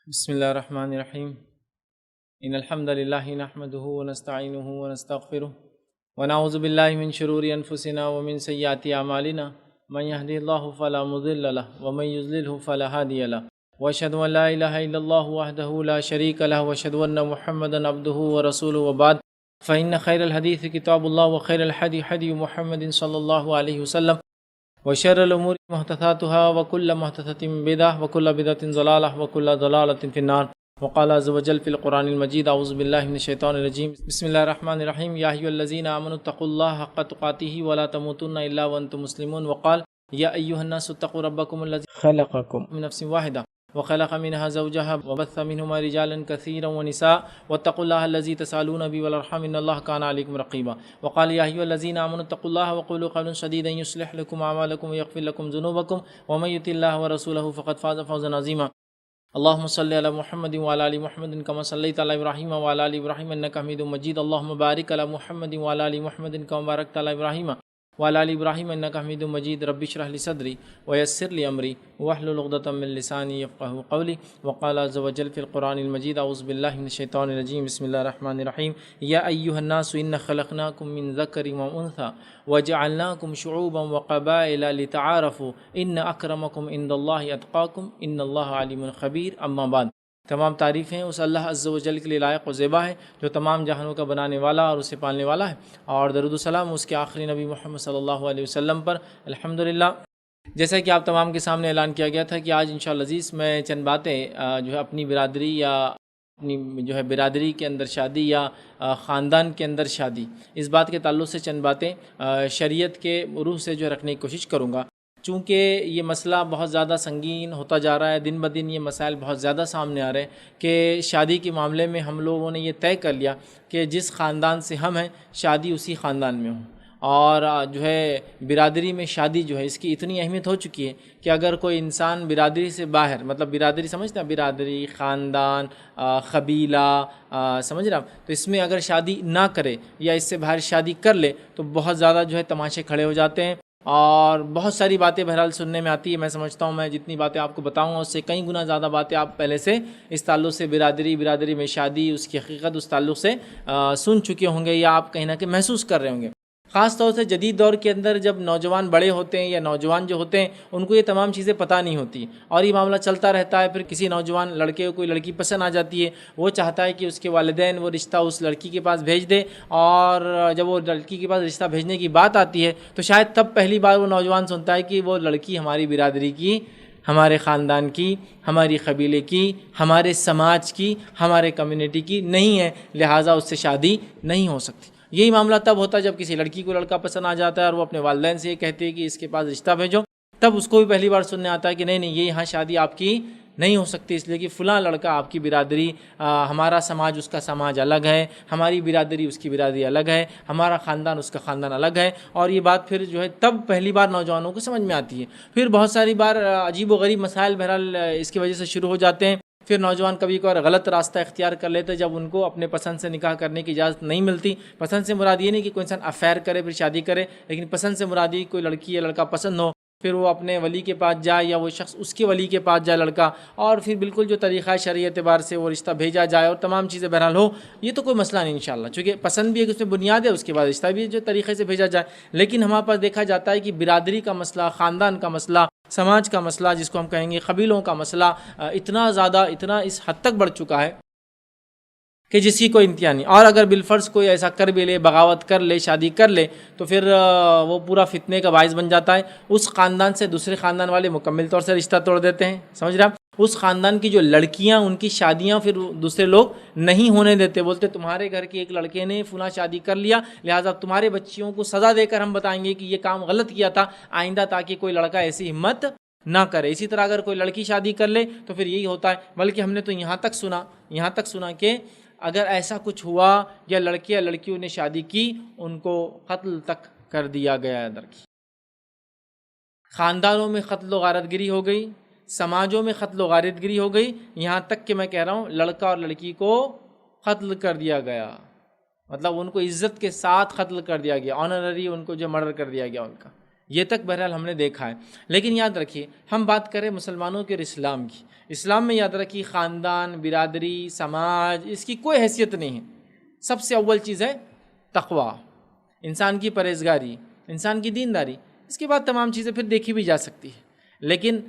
بسم الله الرحمن الرحيم إن الحمد لله نحمده ونستعينه ونستغفره ونعوذ بالله من شرور أنفسنا ومن سيئات أعمالنا من يهدي الله فلا مضل له ومن يضلله فلا هادي له وأشهد أن لا إله إلا الله وحده لا شريك له وأشهد أن محمدا عبده ورسوله وبعد فإن خير الحديث كتاب الله وخير الهدي هدي محمد صلى الله عليه وسلم وشر الأمور محدثاتها وكل محدثة بدعة وكل بدعة ضلالة وكل ضلالة في النار وقال عز وجل في القرآن المجيد أعوذ بالله من الشيطان الرجيم بسم الله الرحمن الرحيم يا أيها الذين آمنوا اتقوا الله حق تقاته ولا تموتن إلا وأنتم مسلمون وقال يا أيها الناس اتقوا ربكم الذي خلقكم من نفس واحدة وخلق منها زوجها وبث منهما رجالا كثيرا ونساء واتقوا الله الذي تسألون به والأرحام إن الله كان عليكم رقيبا وقال يا أيها الذين آمنوا اتقوا الله وقولوا قولا سديدا يصلح لكم أعمالكم ويغفر لكم ذنوبكم ومن يطع الله ورسوله فقد فاز فوزا عظيما اللهم صل على محمد وعلى آل محمد كما صليت على إبراهيم وعلى آل إبراهيم إنك حميد مجيد اللهم بارك على محمد وعلى آل محمد كما باركت على إبراهيم وعلى آل إبراهيم إنك حميد مجيد رب اشرح لي صدري ويسر لي أمري واحلل عقدة من لساني يفقهوا قولي وقال عز وجل في القرآن المجيد أعوذ بالله من الشيطان الرجيم بسم الله الرحمن الرحيم يا أيها الناس إنا خلقناكم من ذكر وأنثى وجعلناكم شعوبا وقبائل لتعارفوا إن أكرمكم عند الله أتقاكم إن الله عليم خبير أما بعد تمام تعریفیں اس اللہ عز و جل کے لیے لائق و زیبا ہے جو تمام جہانوں کا بنانے والا اور اسے پالنے والا ہے، اور درود و سلام اس کے آخری نبی محمد صلی اللہ علیہ وسلم پر الحمدللہ۔ جیسا کہ آپ تمام کے سامنے اعلان کیا گیا تھا کہ آج انشاءاللہ عزیز میں چند باتیں جو ہے اپنی برادری یا اپنی جو ہے برادری کے اندر شادی یا خاندان کے اندر شادی، اس بات کے تعلق سے چند باتیں شریعت کے روح سے جو ہے رکھنے کی کوشش کروں گا، چونکہ یہ مسئلہ بہت زیادہ سنگین ہوتا جا رہا ہے، دن بدن یہ مسائل بہت زیادہ سامنے آ رہے ہیں کہ شادی کے معاملے میں ہم لوگوں نے یہ طے کر لیا کہ جس خاندان سے ہم ہیں شادی اسی خاندان میں ہوں، اور جو ہے برادری میں شادی جو ہے اس کی اتنی اہمیت ہو چکی ہے کہ اگر کوئی انسان برادری سے باہر، مطلب برادری سمجھتے ہیں، برادری، خاندان، قبیلہ، سمجھ رہا، تو اس میں اگر شادی نہ کرے یا اس سے باہر شادی کر لے تو بہت زیادہ جو ہے تماشے کھڑے ہو جاتے ہیں، اور بہت ساری باتیں بہرحال سننے میں آتی ہے۔ میں سمجھتا ہوں میں جتنی باتیں آپ کو بتاؤں گا اس سے کئی گنا زیادہ باتیں آپ پہلے سے اس تعلق سے برادری میں شادی، اس کی حقیقت، اس تعلق سے سن چکے ہوں گے یا آپ کہیں نہ کہیں محسوس کر رہے ہوں گے۔ خاص طور سے جدید دور کے اندر جب نوجوان بڑے ہوتے ہیں یا نوجوان جو ہوتے ہیں ان کو یہ تمام چیزیں پتہ نہیں ہوتی، اور یہ معاملہ چلتا رہتا ہے۔ پھر کسی نوجوان لڑکے کو کوئی لڑکی پسند آ جاتی ہے، وہ چاہتا ہے کہ اس کے والدین وہ رشتہ اس لڑکی کے پاس بھیج دے، اور جب وہ لڑکی کے پاس رشتہ بھیجنے کی بات آتی ہے تو شاید تب پہلی بار وہ نوجوان سنتا ہے کہ وہ لڑکی ہماری برادری کی، ہمارے خاندان کی، ہماری قبیلے کی، ہمارے سماج کی، ہمارے کمیونٹی کی نہیں ہے، لہٰذا اس سے شادی نہیں ہو سکتی۔ یہی معاملہ تب ہوتا ہے جب کسی لڑکی کو لڑکا پسند آ جاتا ہے اور وہ اپنے والدین سے یہ کہتے ہیں کہ اس کے پاس رشتہ بھیجو، تب اس کو بھی پہلی بار سننے آتا ہے کہ نہیں یہ یہاں شادی آپ کی نہیں ہو سکتی، اس لیے کہ فلاں لڑکا آپ کی برادری، ہمارا سماج اس کا سماج الگ ہے، ہماری برادری اس کی برادری الگ ہے، ہمارا خاندان اس کا خاندان الگ ہے، اور یہ بات پھر جو ہے تب پہلی بار نوجوانوں کو سمجھ میں آتی ہے۔ پھر بہت ساری بار عجیب و غریب مسائل بہرحال اس کی وجہ سے شروع ہو جاتے ہیں۔ پھر نوجوان کبھی کبھار غلط راستہ اختیار کر لیتے جب ان کو اپنے پسند سے نکاح کرنے کی اجازت نہیں ملتی۔ پسند سے مراد یہ نہیں کہ کوئی انسان افیئر کرے پھر شادی کرے، لیکن پسند سے مراد یہ کوئی لڑکی یا لڑکا پسند ہو، پھر وہ اپنے ولی کے پاس جائے یا وہ شخص اس کے ولی کے پاس جائے لڑکا، اور پھر بالکل جو طریقہ شرعی اعتبار سے وہ رشتہ بھیجا جائے اور تمام چیزیں بہرحال ہو، یہ تو کوئی مسئلہ نہیں انشاءاللہ، چونکہ پسند بھی ایک اس میں بنیاد ہے، اس کے بعد رشتہ بھی جو طریقے سے بھیجا جائے۔ لیکن ہمارے پاس دیکھا جاتا ہے کہ برادری کا مسئلہ، خاندان کا مسئلہ، سماج کا مسئلہ، جس کو ہم کہیں گے قبیلوں کا مسئلہ، اتنا زیادہ، اتنا اس حد تک بڑھ چکا ہے کہ جس کی کوئی انتہا نہیں۔ اور اگر بالفرض کوئی ایسا کر بھی لے، بغاوت کر لے، شادی کر لے، تو پھر وہ پورا فتنے کا باعث بن جاتا ہے۔ اس خاندان سے دوسرے خاندان والے مکمل طور سے رشتہ توڑ دیتے ہیں، سمجھ رہے ہیں؟ اس خاندان کی جو لڑکیاں، ان کی شادیاں پھر دوسرے لوگ نہیں ہونے دیتے، بولتے تمہارے گھر کے ایک لڑکے نے فلاں شادی کر لیا، لہٰذا تمہارے بچیوں کو سزا دے کر ہم بتائیں گے کہ یہ کام غلط کیا تھا آئندہ، تاکہ کوئی لڑکا ایسی ہمت نہ کرے۔ اسی طرح اگر کوئی لڑکی شادی کر لے تو پھر یہی ہوتا ہے، بلکہ ہم نے تو یہاں تک سنا کہ اگر ایسا کچھ ہوا یا لڑکے یا لڑکیوں نے شادی کی ان کو قتل تک کر دیا گیا ہے۔ درکی خاندانوں میں قتل و غارت گری ہو گئی، سماجوں میں قتل و غارت گری ہو گئی، یہاں تک کہ میں کہہ رہا ہوں لڑکا اور لڑکی کو قتل کر دیا گیا، مطلب ان کو عزت کے ساتھ قتل کر دیا گیا، آنرری ان کو جو مرڈر کر دیا گیا ان کا۔ یہ تک بہرحال ہم نے دیکھا ہے۔ لیکن یاد رکھیے ہم بات کریں مسلمانوں کے اور اسلام کی، اسلام میں یاد رکھیے خاندان، برادری، سماج، اس کی کوئی حیثیت نہیں ہے۔ سب سے اول چیز ہے تقویٰ، انسان کی پرہیزگاری، انسان کی دینداری، اس کے بعد تمام چیزیں پھر دیکھی بھی جا سکتی ہے۔ لیکن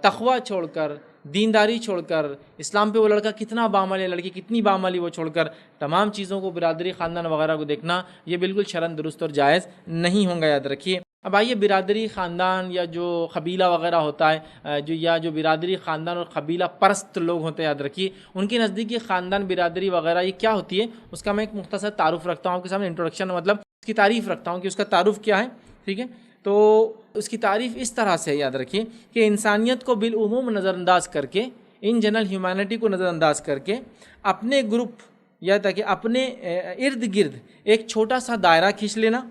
تقویٰ چھوڑ کر، دینداری چھوڑ کر، اسلام پہ وہ لڑکا کتنا بعمل ہے، لڑکی کتنی بعمل ہے، وہ چھوڑ کر تمام چیزوں کو، برادری، خاندان وغیرہ کو دیکھنا، یہ بالکل شرعاً درست اور جائز نہیں ہوں گا، یاد رکھیے۔ اب آئیے برادری، خاندان یا جو قبیلہ وغیرہ ہوتا ہے، جو برادری، خاندان اور قبیلہ پرست لوگ ہوتے ہیں، یاد رکھیے ان کے نزدیک یہ خاندان، برادری وغیرہ یہ کیا ہوتی ہے، اس کا میں ایک مختصر تعارف رکھتا ہوں آپ کے سامنے، انٹروڈکشن، مطلب اس کی تعریف رکھتا ہوں کہ اس کا تعارف کیا ہے، ٹھیک ہے۔ تو اس کی تعریف اس طرح سے یاد رکھیے کہ انسانیت کو بالعموم نظر انداز کر کے، ان جنرل ہیومینٹی کو نظر انداز کر کے، اپنے گروپ یا تاکہ اپنے ارد گرد ایک چھوٹا سا دائرہ کھینچ لینا،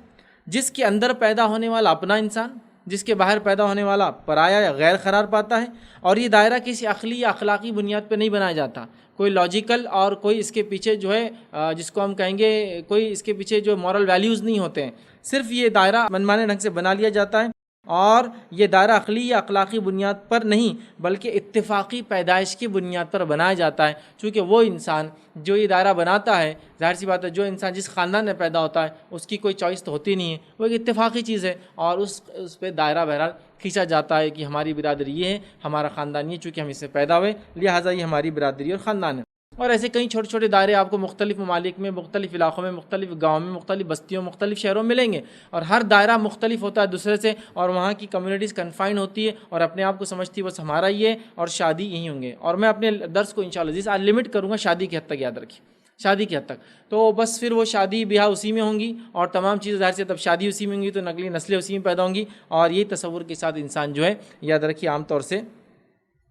جس کے اندر پیدا ہونے والا اپنا انسان، جس کے باہر پیدا ہونے والا پرایا یا غیر قرار پاتا ہے، اور یہ دائرہ کسی عقلی یا اخلاقی بنیاد پہ نہیں بنایا جاتا، کوئی لاجیکل اور کوئی اس کے پیچھے جو ہے جس کو ہم کہیں گے کوئی اس کے پیچھے جو مورل ویلیوز نہیں ہوتے ہیں، صرف یہ دائرہ منمانے ڈھنگ سے بنا لیا جاتا ہے، اور یہ دائرہ عقلی یا اخلاقی بنیاد پر نہیں بلکہ اتفاقی پیدائش کی بنیاد پر بنایا جاتا ہے، چونکہ وہ انسان جو یہ دائرہ بناتا ہے، ظاہر سی بات ہے جو انسان جس خاندان میں پیدا ہوتا ہے اس کی کوئی چوائس تو ہوتی نہیں ہے، وہ ایک اتفاقی چیز ہے، اور اس پہ دائرہ بہرحال کھینچا جاتا ہے کہ ہماری برادری یہ ہے، ہمارا خاندان یہ، چونکہ ہم اس سے پیدا ہوئے لہٰذا یہ ہماری برادری اور خاندان ہے۔ اور ایسے کئی چھوٹے چھوٹے دائرے آپ کو مختلف ممالک میں، مختلف علاقوں میں، مختلف گاؤں میں، مختلف بستیوں، مختلف شہروں میں ملیں گے، اور ہر دائرہ مختلف ہوتا ہے دوسرے سے، اور وہاں کی کمیونٹیز کنفائن ہوتی ہے اور اپنے آپ کو سمجھتی ہے بس ہمارا یہ ہے اور شادی یہی ہوں گے۔ اور میں اپنے درس کو انشاءاللہ آج لمٹ کروں گا شادی کی حد تک، یاد رکھیے شادی کی حد تک، تو بس پھر وہ شادی بیاہ اسی میں ہوں گی اور تمام چیزیں ظاہر سے، تب شادی اسی میں ہوں گی تو نقلی نسلیں اسی میں پیدا ہوں گی، اور یہی تصور کے ساتھ انسان جو ہے یاد رکھیے عام طور سے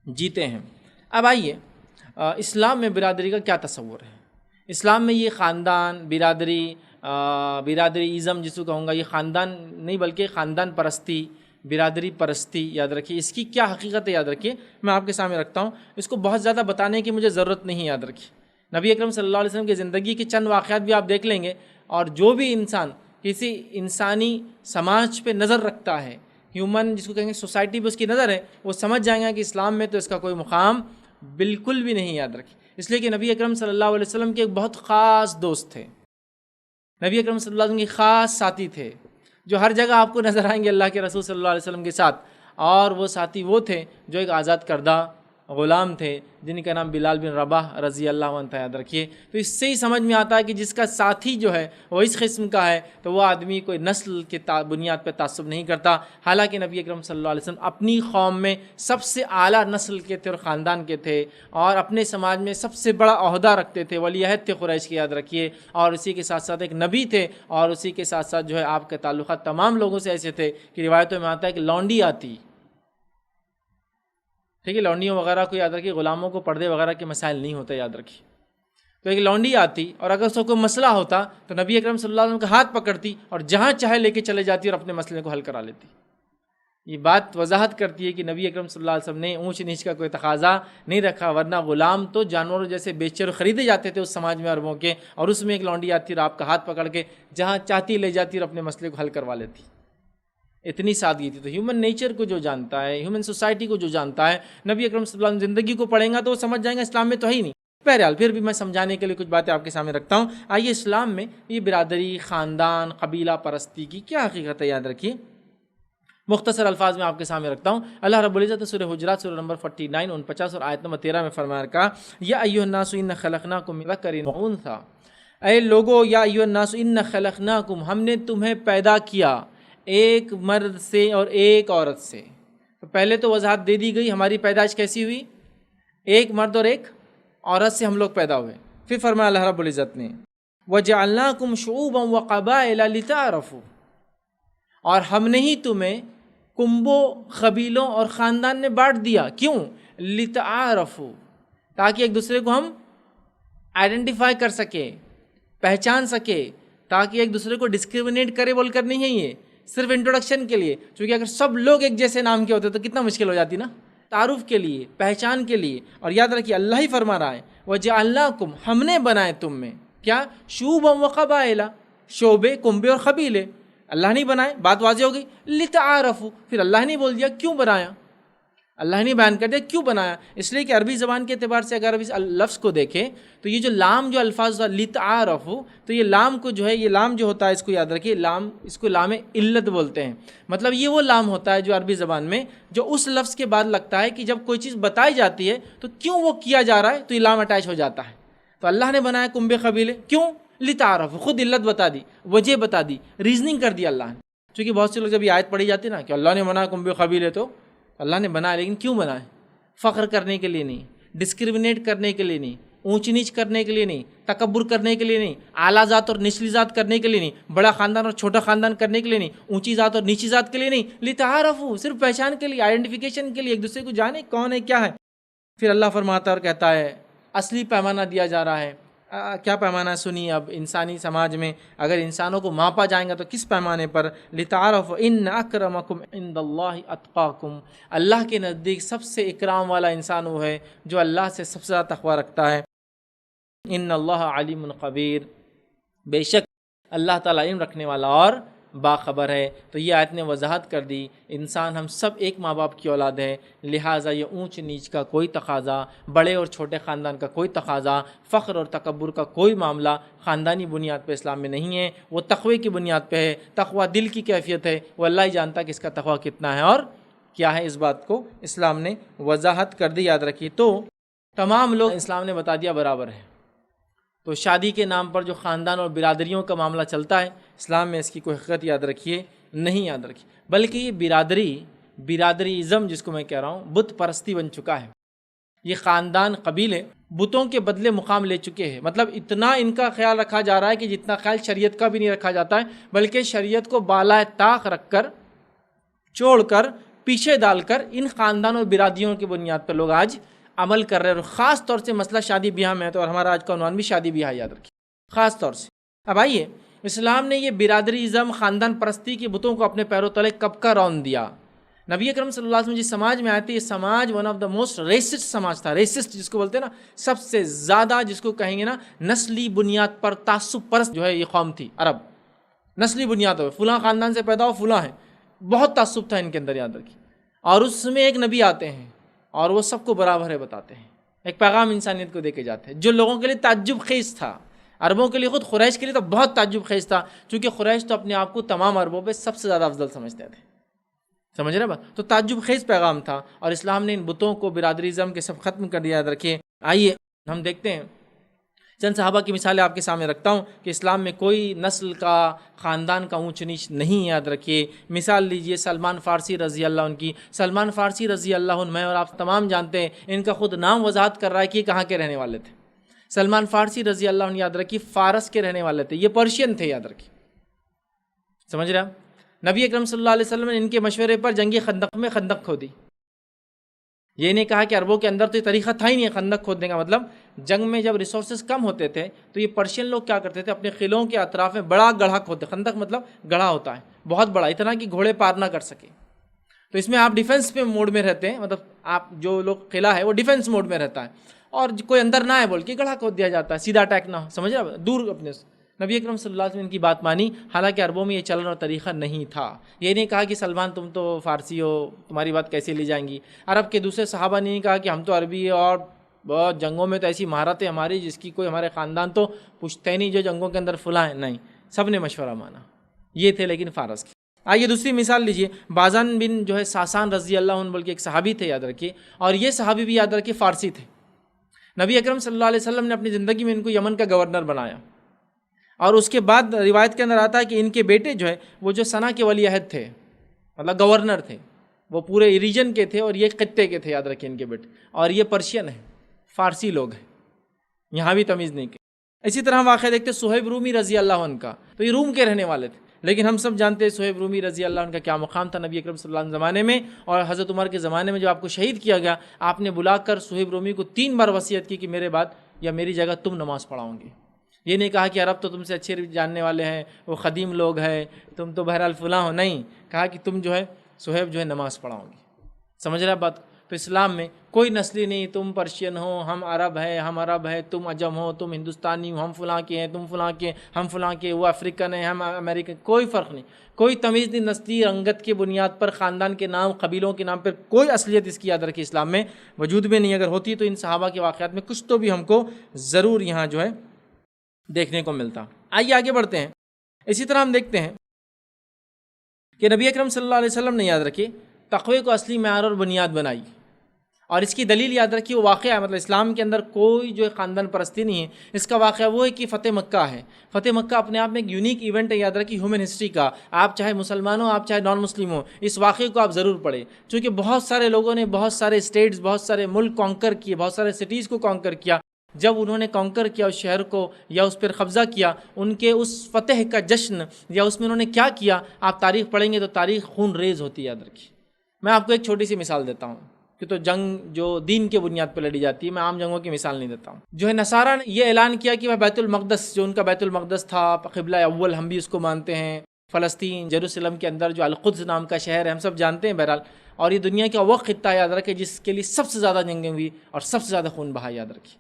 جیتے ہیں۔ اب آئیے اسلام میں برادری کا کیا تصور ہے؟ اسلام میں یہ خاندان، برادری ازم جس کو کہوں گا، یہ خاندان نہیں بلکہ خاندان پرستی، برادری پرستی، یاد رکھیے اس کی کیا حقیقت ہے، یاد رکھیے میں آپ کے سامنے رکھتا ہوں، اس کو بہت زیادہ بتانے کی مجھے ضرورت نہیں، یاد رکھیے نبی اکرم صلی اللہ علیہ وسلم کی زندگی کے چند واقعات بھی آپ دیکھ لیں گے، اور جو بھی انسان کسی انسانی سماج پہ نظر رکھتا ہے، ہیومن جس کو کہیں گے سوسائٹی پہ اس کی نظر ہے، وہ سمجھ جائیں گے کہ اسلام میں تو اس کا کوئی مقام بالکل بھی نہیں، یاد رکھیں، اس لیے کہ نبی اکرم صلی اللہ علیہ وسلم کے ایک بہت خاص دوست تھے، نبی اکرم صلی اللہ علیہ وسلم کے خاص ساتھی تھے، جو ہر جگہ آپ کو نظر آئیں گے اللہ کے رسول صلی اللہ علیہ وسلم کے ساتھ، اور وہ ساتھی وہ تھے جو ایک آزاد کردہ غلام تھے جن کا نام بلال بن رباح رضی اللہ عنہ تھا، یاد رکھیے۔ تو اس سے ہی سمجھ میں آتا ہے کہ جس کا ساتھی جو ہے وہ اس قسم کا ہے تو وہ آدمی کوئی نسل کے بنیاد پہ تعصب نہیں کرتا، حالانکہ نبی اکرم صلی اللہ علیہ وسلم اپنی قوم میں سب سے اعلیٰ نسل کے تھے اور خاندان کے تھے، اور اپنے سماج میں سب سے بڑا عہدہ رکھتے تھے، ولی عہد تھے قریش کے، یاد رکھیے، اور اسی کے ساتھ ساتھ ایک نبی تھے، اور اسی کے ساتھ ساتھ جو ہے آپ کے تعلقات تمام لوگوں سے ایسے تھے کہ روایتوں میں آتا ہے کہ لونڈی آتی، ٹھیک ہے، لونڈیوں وغیرہ کو یاد رکھیے، غلاموں کو پردے وغیرہ کے مسائل نہیں ہوتے، یاد رکھیے، تو ایک لونڈی آتی اور اگر اس کو کوئی مسئلہ ہوتا تو نبی اکرم صلی اللہ علیہ وسلم کا ہاتھ پکڑتی اور جہاں چاہے لے کے چلے جاتی اور اپنے مسئلے کو حل کرا لیتی۔ یہ بات وضاحت کرتی ہے کہ نبی اکرم صلی اللہ علیہ وسلم نے اونچ نیچ کا کوئی تقاضا نہیں رکھا، ورنہ غلام تو جانوروں جیسے بیچے اور خریدے جاتے تھے اس سماج میں عربوں کے، اور اس میں ایک لونڈی آتی اور آپ کا ہاتھ پکڑ کے جہاں چاہتی لے جاتی اور اپنے مسئلے کو حل کروا لیتی، اتنی سادگی تھی۔ تو ہیومن نیچر کو جو جانتا ہے، ہیومن سوسائٹی کو جو جانتا ہے، نبی اکرم صلی اللہ علیہ وسلم زندگی کو پڑھیں گا تو وہ سمجھ جائیں گا اسلام میں تو ہے ہی نہیں۔ بہرحال پھر بھی میں سمجھانے کے لیے کچھ باتیں آپ کے سامنے رکھتا ہوں۔ آئیے اسلام میں یہ برادری، خاندان، قبیلہ پرستی کی کیا حقیقت ہے، یاد رکھیے مختصر الفاظ میں آپ کے سامنے رکھتا ہوں۔ اللہ رب العزت سورہ حجرات سورہ نمبر 49 49 اور آیت نمبر 13 میں فرمایا کہا، یا ایھا الناس انا خلقناکم من ذکر و انثی، اے لوگو، یا ایھا الناس انا خلقناکم، ہم نے تمہیں پیدا کیا ایک مرد سے اور ایک عورت سے۔ تو پہلے تو وضاحت دے دی گئی ہماری پیدائش کیسی ہوئی، ایک مرد اور ایک عورت سے ہم لوگ پیدا ہوئے۔ پھر فرمایا اللہ رب العزت نے، وَجَعَلْنَاكُمْ شُعُوبًا وَقَبَائِلَ لِتَعْارَفُوا، اور ہم نے ہی تمہیں کنبوں، قبیلوں اور خاندان میں بانٹ دیا، کیوں؟ لِتَعَارَفُوا، تاکہ ایک دوسرے کو ہم آئیڈینٹیفائی کر سکیں، پہچان سکے، تاکہ ایک دوسرے کو ڈسکریمنیٹ کرے بول کر نہیں ہے، یہ صرف انٹروڈکشن کے لیے، چونکہ اگر سب لوگ ایک جیسے نام کے ہوتے تو کتنا مشکل ہو جاتی نا، تعارف کے لیے، پہچان کے لیے۔ اور یاد رکھیے اللہ ہی فرما رہا ہے، وَجَعَلْنَاكُمْ، ہم نے بنائے تم میں کیا، شُعُوبًا وَقَبَائِلَ، شعبے، کنبے اور قبیلے۔ اللہ نہیں بنائے، بات واضح ہو گئی. لتعارفوا، پھر اللہ نے بول دیا کیوں بنایا، اللہ نے بیان کر دیا کیوں بنایا. اس لیے کہ عربی زبان کے اعتبار سے اگر اس لفظ کو دیکھیں تو یہ جو لام جو الفاظ لتعارفوا، تو یہ لام کو جو ہے، یہ لام جو ہوتا ہے اس کو یاد رکھیے، لام اس کو لام علت بولتے ہیں. مطلب یہ وہ لام ہوتا ہے جو عربی زبان میں جو اس لفظ کے بعد لگتا ہے کہ جب کوئی چیز بتائی جاتی ہے تو کیوں وہ کیا جا رہا ہے تو یہ لام اٹیچ ہو جاتا ہے. تو اللہ نے بنایا کنبے قبیلے کیوں، لتعارفوا، خود علت بتا دی، وجہ بتا دی، ریزننگ کر دیا اللہ نے. چونکہ بہت سے لوگ جب یہ آیت پڑھی جاتی ہے نا کہ اللہ نے بنایا کنبے قبیلے، تو اللہ نے بنایا لیکن کیوں بنائے؟ فخر کرنے کے لیے نہیں، ڈسکریمنیٹ کرنے کے لیے نہیں، اونچ نیچ کرنے کے لیے نہیں، تکبر کرنے کے لیے نہیں، اعلیٰ ذات اور نچلی ذات کرنے کے لیے نہیں، بڑا خاندان اور چھوٹا خاندان کرنے کے لیے نہیں، اونچی ذات اور نیچی ذات کے لیے نہیں، لتعارفوا، صرف پہچان کے لیے، آئیڈینٹیفیکیشن کے لیے، ایک دوسرے کو جانے کون ہے کیا ہے. پھر اللہ فرماتا اور کہتا ہے اصلی پیمانہ دیا جا رہا ہے. کیا پیمانہ ہے سنیے. اب انسانی سماج میں اگر انسانوں کو ماپا جائیں گا تو کس پیمانے پر؟ لتعارفوا ان اکرمکم عند اللہ اتقاکم، اللہ کے نزدیک سب سے اکرام والا انسان وہ ہے جو اللہ سے سب سے زیادہ تقوی رکھتا ہے. ان اللہ علیم خبیر، بے شک اللہ تعالیٰ علم رکھنے والا اور باخبر ہے. تو یہ آیت نے وضاحت کر دی انسان ہم سب ایک ماں باپ کی اولاد ہیں، لہٰذا یہ اونچ نیچ کا کوئی تقاضا، بڑے اور چھوٹے خاندان کا کوئی تقاضا، فخر اور تکبر کا کوئی معاملہ خاندانی بنیاد پہ اسلام میں نہیں ہے. وہ تقوی کی بنیاد پہ ہے. تقوی دل کی کیفیت ہے، وہ اللہ ہی جانتا کہ اس کا تقوی کتنا ہے اور کیا ہے. اس بات کو اسلام نے وضاحت کر دی، یاد رکھیے. تو تمام لوگ اسلام نے بتا دیا برابر ہے. تو شادی کے نام پر جو خاندان اور برادریوں کا معاملہ چلتا ہے، اسلام میں اس کی کوئی حقیقت یاد رکھیے نہیں یاد رکھیے، بلکہ یہ برادری ازم جس کو میں کہہ رہا ہوں، بت پرستی بن چکا ہے. یہ خاندان قبیلے بتوں کے بدلے مقام لے چکے ہیں. مطلب اتنا ان کا خیال رکھا جا رہا ہے کہ جتنا خیال شریعت کا بھی نہیں رکھا جاتا ہے، بلکہ شریعت کو بالائے طاق رکھ کر، چھوڑ کر، پیچھے ڈال کر ان خاندان اور برادریوں کی بنیاد پر لوگ آج عمل کر رہے ہیں. اور خاص طور سے مسئلہ شادی بیاہ میں ہے، تو اور ہمارا آج کا عنوان بھی شادی بیاہ یاد رکھیے خاص طور سے. اب آئیے، اسلام نے یہ برادری ازم، خاندان پرستی کے بتوں کو اپنے پیروں تلے کب کا رون دیا. نبی اکرم صلی اللہ علیہ وسلم جس سماج میں آئے تھے، یہ سماج one of the most racist سماج تھا. ریسسٹ جس کو بولتے ہیں نا، سب سے زیادہ جس کو کہیں گے نا نسلی بنیاد پر تعصب پرست جو ہے یہ قوم تھی عرب. نسلی بنیاد ہو، فلاں خاندان سے پیدا ہو، فلاں ہے، بہت تعصب تھا ان کے اندر یاد رکھیے. اور اس میں ایک نبی آتے ہیں اور وہ سب کو برابر ہے بتاتے ہیں، ایک پیغام انسانیت کو دے کے جاتے ہیں جو لوگوں کے لیے تعجب خیز تھا. عربوں کے لیے، خود قریش کے لیے تو بہت تعجب خیز تھا، چونکہ قریش تو اپنے آپ کو تمام عربوں پہ سب سے زیادہ افضل سمجھتے تھے. سمجھ رہے بات؟ تو تعجب خیز پیغام تھا اور اسلام نے ان بتوں کو، برادری ازم کے سب ختم کر دیا. یاد رکھیے. آئیے ہم دیکھتے ہیں چند صحابہ کی مثالیں آپ کے سامنے رکھتا ہوں کہ اسلام میں کوئی نسل کا، خاندان کا اونچ نیچ نہیں. یاد رکھیے. مثال لیجئے سلمان فارسی رضی اللہ عنہ کی. سلمان فارسی رضی اللہ عنہ، میں اور آپ تمام جانتے ہیں، ان کا خود نام وضاحت کر رہا ہے کہ یہ کہاں کے رہنے والے تھے. سلمان فارسی رضی اللہ عنہ یاد رکھیے فارس کے رہنے والے تھے، یہ پرشین تھے. یاد رکھیے. سمجھ رہے ہیں؟ نبی اکرم صلی اللہ علیہ وسلم نے ان کے مشورے پر جنگی خندق میں خندق کھودی. یہ نہیں کہا کہ عربوں کے اندر تو یہ طریقہ تھا ہی نہیں خندق کھودنے کا. مطلب جنگ میں جب ریسورسز کم ہوتے تھے تو یہ پرشین لوگ کیا کرتے تھے، اپنے قلعوں کے اطراف میں بڑا گڑھا کھودتے. خندق مطلب گڑھا ہوتا ہے بہت بڑا، اتنا کہ گھوڑے پار نہ کر سکے. تو اس میں آپ ڈیفنس پہ موڈ میں رہتے ہیں، مطلب آپ جو لوگ قلعہ ہے وہ ڈیفنس موڈ میں رہتا ہے اور کوئی اندر نہ آئے بول کے گڑھا کھود دیا جاتا ہے، سیدھا اٹیک نہ ہو. سمجھ رہے دور اپنے سے. نبی اکرم صلی اللہ علیہ وسلم ان کی بات مانی، حالانکہ عربوں میں یہ چلن اور طریقہ نہیں تھا. یہ نہیں کہا کہ سلمان تم تو فارسی ہو، تمہاری بات کیسے لی جائیں گی. عرب کے دوسرے صحابہ نے نہیں کہا کہ ہم تو عربی ہیں اور بہت جنگوں میں تو ایسی مہارت ہے ہماری جس کی کوئی ہمارے خاندان تو پوچھتے نہیں جو جنگوں کے اندر فلاں ہیں. نہیں، سب نے مشورہ مانا. یہ تھے لیکن فارس کے. آئیے دوسری مثال لیجئے. بازان بن جو ہے ساسان رضی اللہ عنہ بلکہ ایک صحابی تھے یاد رکھیے، اور یہ صحابی بھی یاد رکھیے فارسی تھے. نبی اکرم صلی اللہ علیہ وسلم نے اپنی زندگی میں ان کو یمن کا گورنر بنایا، اور اس کے بعد روایت کے اندر آتا ہے کہ ان کے بیٹے جو ہے وہ جو سنا کے ولی عہد تھے، مطلب گورنر تھے، وہ پورے ریجن کے تھے اور یہ خطے کے تھے. یاد رکھیے ان کے بیٹے. اور یہ پرشین ہیں، فارسی لوگ ہیں، یہاں بھی تمیز نہیں کی. اسی طرح واقعہ دیکھتے صہیب رومی رضی اللہ عنہ کا. تو یہ روم کے رہنے والے تھے، لیکن ہم سب جانتے ہیں صہیب رومی رضی اللہ عنہ کا کیا مقام تھا نبی اکرم صلی اللہ علیہ وسلم زمانے میں. اور حضرت عمر کے زمانے میں جب آپ کو شہید کیا گیا، آپ نے بلا کر صہیب رومی کو 3 بار وصیت کی کہ میرے بعد یا میری جگہ تم نماز پڑھاؤ گے. یہ نہیں کہا کہ عرب تو تم سے اچھے جاننے والے ہیں، وہ قدیم لوگ ہیں، تم تو بہرحال فلاں ہو. نہیں، کہا کہ تم جو ہے صہیب جو ہے نماز پڑھاؤ گے. سمجھ رہے بات؟ تو اسلام میں کوئی نسلی نہیں، تم پرشین ہو، ہم عرب ہے، تم عجم ہو، تم ہندوستانی ہو، ہم فلاں کے ہیں، تم فلاں کے، ہم فلاں کے، وہ افریقن ہیں، ہم امریکن، کوئی فرق نہیں، کوئی تمیز نہیں، نسلی رنگت کی بنیاد پر، خاندان کے نام، قبیلوں کے نام پر کوئی اصلیت اس کی یاد رکھی اسلام میں وجود میں نہیں۔ اگر ہوتی تو ان صحابہ کے واقعات میں کچھ تو بھی ہم کو ضرور یہاں جو ہے دیکھنے کو ملتا۔ آئیے آگے بڑھتے ہیں۔ اسی طرح ہم دیکھتے ہیں کہ نبی اکرم صلی اللہ علیہ وسلم نے یاد رکھی تقوی کو اصلی معیار اور بنیاد بنائی، اور اس کی دلیل یاد رکھی وہ واقعہ ہے، مطلب اسلام کے اندر کوئی جو خاندان پرستی نہیں ہے، اس کا واقعہ وہ ہے کہ فتح مکہ ہے۔ فتح مکہ اپنے آپ میں ایک یونیک ایونٹ ہے، یاد رکھی ہیومن ہسٹری کا، آپ چاہے مسلمان ہو، آپ چاہے نان مسلم ہو، اس واقعے کو آپ ضرور پڑھیں، چونکہ بہت سارے لوگوں نے بہت سارے اسٹیٹس، بہت سارے ملک کانکر کیے، بہت سارے سٹیز کو کانکر کیا۔ جب انہوں نے کانکر کیا اس شہر کو یا اس پر قبضہ کیا، ان کے اس فتح کا جشن یا اس میں انہوں نے کیا کیا، آپ تاریخ پڑھیں گے تو تاریخ خون ریز ہوتی ہے، یاد رکھیے۔ میں آپ کو ایک چھوٹی سی مثال دیتا ہوں کہ تو جنگ جو دین کے بنیاد پہ لڑی جاتی ہے، میں عام جنگوں کی مثال نہیں دیتا ہوں۔ جو ہے نصارہ نے یہ اعلان کیا کہ وہ بیت المقدس، جو ان کا بیت المقدس تھا، قبلہ اول، ہم بھی اس کو مانتے ہیں، فلسطین، یروشلم کے اندر جو القدس نام کا شہر ہے، ہم سب جانتے ہیں بہرحال، اور یہ دنیا کا وہ خطہ یاد رکھے جس کے لیے سب سے زیادہ جنگیں ہوئی اور سب سے زیادہ خون بہا، یاد رکھیے۔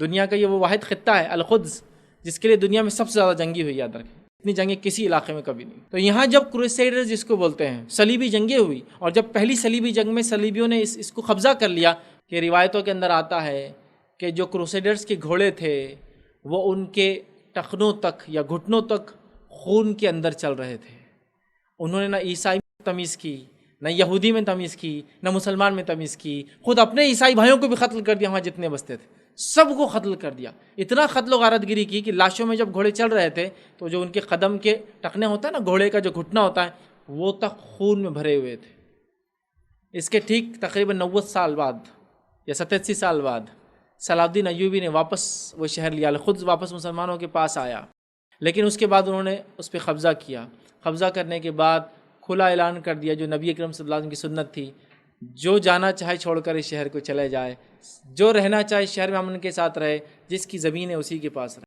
دنیا کا یہ وہ واحد خطہ ہے القدس جس کے لیے دنیا میں سب سے زیادہ جنگی ہوئی، یاد رکھیں، اتنی جنگیں کسی علاقے میں کبھی نہیں۔ تو یہاں جب کروسیڈرز جس کو بولتے ہیں، صلیبی جنگیں ہوئی، اور جب پہلی صلیبی جنگ میں صلیبیوں نے اس کو قبضہ کر لیا، کہ روایتوں کے اندر آتا ہے کہ جو کروسیڈرز کے گھوڑے تھے وہ ان کے ٹخنوں تک یا گھٹنوں تک خون کے اندر چل رہے تھے۔ انہوں نے نہ عیسائی میں تمیز کی، نہ یہودی میں تمیز کی، نہ مسلمان میں تمیز کی، خود اپنے عیسائی بھائیوں کو بھی قتل کر دیا، وہاں جتنے بستے تھے سب کو قتل کر دیا۔ اتنا قتل و غارت گیری کی کہ لاشوں میں جب گھوڑے چل رہے تھے تو جو ان کے قدم کے ٹخنے ہوتا ہے نا، گھوڑے کا جو گھٹنا ہوتا ہے، وہ تک خون میں بھرے ہوئے تھے۔ اس کے ٹھیک تقریباً 90 سال بعد یا 87 سال بعد صلاح الدین ایوبی نے واپس وہ شہر لیا، القدس واپس مسلمانوں کے پاس آیا، لیکن اس کے بعد انہوں نے اس پہ قبضہ کیا۔ قبضہ کرنے کے بعد کھلا اعلان کر دیا، جو نبی اکرم صلی اللہ علیہ وسلم کی سنت تھی، جو جانا چاہے چھوڑ کر اس شہر کو چلے جائے، جو رہنا چاہے شہر میں امن کے ساتھ رہے، جس کی زمین ہے اسی کے پاس رہے،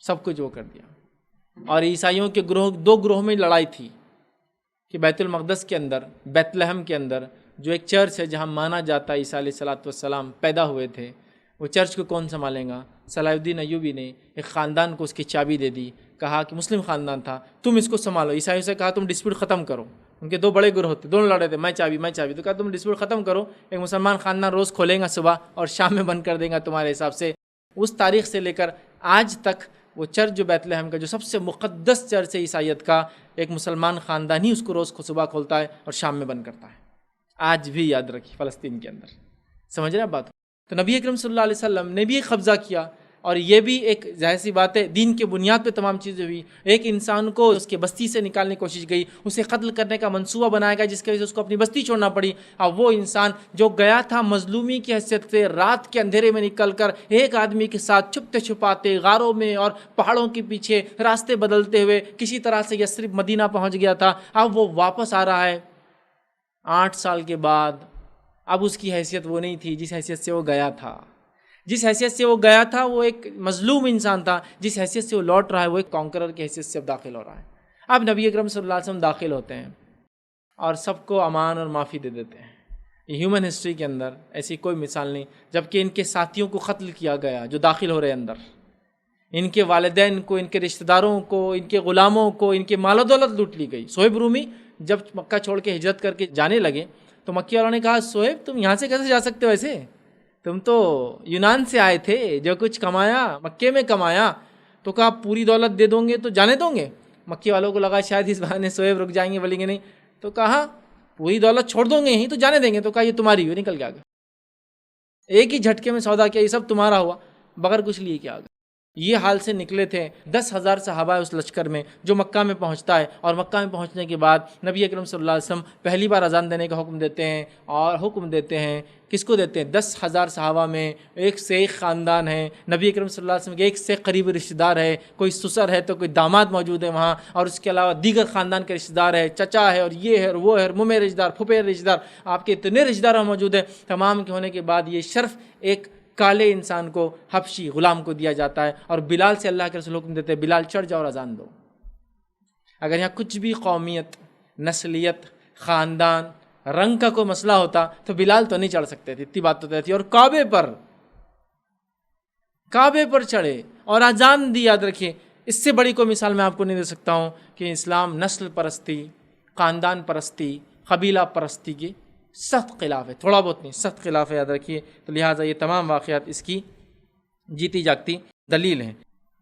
سب کچھ وہ کر دیا۔ اور عیسائیوں کے دو گروہ میں لڑائی تھی کہ بیت المقدس کے اندر، بیت لحم کے اندر جو ایک چرچ ہے جہاں مانا جاتا ہے عیسیٰ علیہ السلام پیدا ہوئے تھے، وہ چرچ کو کون سنبھالے گا؟ صلاح الدین ایوبی نے ایک خاندان کو اس کی چابی دے دی، کہا کہ مسلم خاندان تھا، تم اس کو سنبھالو۔ عیسائیوں سے کہا تم ڈسپیوٹ ختم کرو، ان کے دو بڑے گروہ ہوتے، دونوں لڑ رہے تھے، میں چابی، تو کہا تم ڈسپیوٹ ختم کرو، ایک مسلمان خاندان روز کھولیں گا صبح اور شام میں بند کر دیں گا تمہارے حساب سے۔ اس تاریخ سے لے کر آج تک وہ چرچ جو بیت لحم کا جو سب سے مقدس چرچ ہے عیسائیت کا، ایک مسلمان خاندان ہی اس کو روز صبح کھولتا ہے اور شام میں بند کرتا ہے، آج بھی یاد رکھیے فلسطین کے اندر۔ سمجھ رہے ہیں بات؟ تو نبی اکرم صلی اللہ علیہ وسلم نے بھی قبضہ کیا، اور یہ بھی ایک ظاہر سی بات ہے دین کے بنیاد پہ تمام چیزیں ہوئی۔ ایک انسان کو اس کے بستی سے نکالنے کی کوشش گئی، اسے قتل کرنے کا منصوبہ بنایا گیا، جس کی وجہ سے اس کو اپنی بستی چھوڑنا پڑی۔ اب وہ انسان جو گیا تھا مظلومی کی حیثیت سے، رات کے اندھیرے میں نکل کر ایک آدمی کے ساتھ چھپتے چھپاتے غاروں میں اور پہاڑوں کے پیچھے راستے بدلتے ہوئے کسی طرح سے یثرب مدینہ پہنچ گیا تھا، اب وہ واپس آ رہا ہے 8 سال کے بعد۔ اب اس کی حیثیت وہ نہیں تھی جس حیثیت سے وہ گیا تھا۔ جس حیثیت سے وہ گیا تھا وہ ایک مظلوم انسان تھا، جس حیثیت سے وہ لوٹ رہا ہے وہ ایک کانکرر کی حیثیت سے اب داخل ہو رہا ہے۔ اب نبی اکرم صلی اللہ علیہ وسلم داخل ہوتے ہیں اور سب کو امان اور معافی دے دیتے ہیں۔ ہیومن ہسٹری کے اندر ایسی کوئی مثال نہیں، جبکہ ان کے ساتھیوں کو قتل کیا گیا جو داخل ہو رہے اندر، ان کے والدین کو، ان کے رشتہ داروں کو، ان کے غلاموں کو، ان کے مال و دولت لوٹ لی گئی۔ صہیب رومی جب مکہ چھوڑ کے ہجرت کر کے جانے لگے تو مکی والوں نے کہا صہیب تم یہاں سے کیسے جا سکتے ہو؟ ایسے تم تو یونان سے آئے تھے، جو کچھ کمایا مکے میں کمایا، تو کہا پوری دولت دے دوں گے تو جانے دوں گے؟ مکی والوں کو لگا شاید اس بہانے صہیب رک جائیں گے، بولیں گے نہیں، تو کہا پوری دولت چھوڑ دوں گے ہی تو جانے دیں گے؟ تو کہا یہ تمہاری ہوئی، نکل کے آ گیا، ایک ہی جھٹکے میں سودا کیا، یہ سب تمہارا ہوا، بغیر کچھ لیے کیا آ گیا۔ یہ حال سے نکلے تھے 10,000 صحابہ اس لشکر میں جو مکہ میں پہنچتا ہے، اور مکہ میں پہنچنے کے بعد نبی اکرم صلی اللہ علیہ وسلم پہلی بار اذان دینے کا حکم دیتے ہیں، اور حکم دیتے ہیں کس کو دیتے ہیں؟ 10,000 صحابہ میں ایک سے ایک خاندان ہے، نبی اکرم صلی اللہ علیہ وسلم کے ایک سے قریبی رشتہ دار ہے، کوئی سسر ہے تو کوئی داماد موجود ہے وہاں، اور اس کے علاوہ دیگر خاندان کے رشتہ دار ہے، چچا ہے اور یہ ہے اور وہ ہے، ممے رشتہ دار، پھپھے رشتہ دار، آپ کے اتنے رشتہ دار موجود ہیں۔ تمام کے ہونے کے بعد یہ شرف ایک کالے انسان کو، حبشی غلام کو دیا جاتا ہے، اور بلال سے اللہ کے رسول حکم دیتے ہیں بلال چڑھ جاؤ اور اذان دو۔ اگر یہاں کچھ بھی قومیت، نسلیت، خاندان رنگ کا کوئی مسئلہ ہوتا تو بلال تو نہیں چڑھ سکتے تھے، اتنی بات تو طے تھی. اور کعبے پر چڑھے اور اذان دی. یاد رکھیے اس سے بڑی کوئی مثال میں آپ کو نہیں دے سکتا ہوں کہ اسلام نسل پرستی، خاندان پرستی، قبیلہ پرستی کے سخت خلاف ہے، تھوڑا بہت نہیں، سخت خلاف ہے. یاد رکھیے. تو لہٰذا یہ تمام واقعات اس کی جیتی جاگتی دلیل ہیں.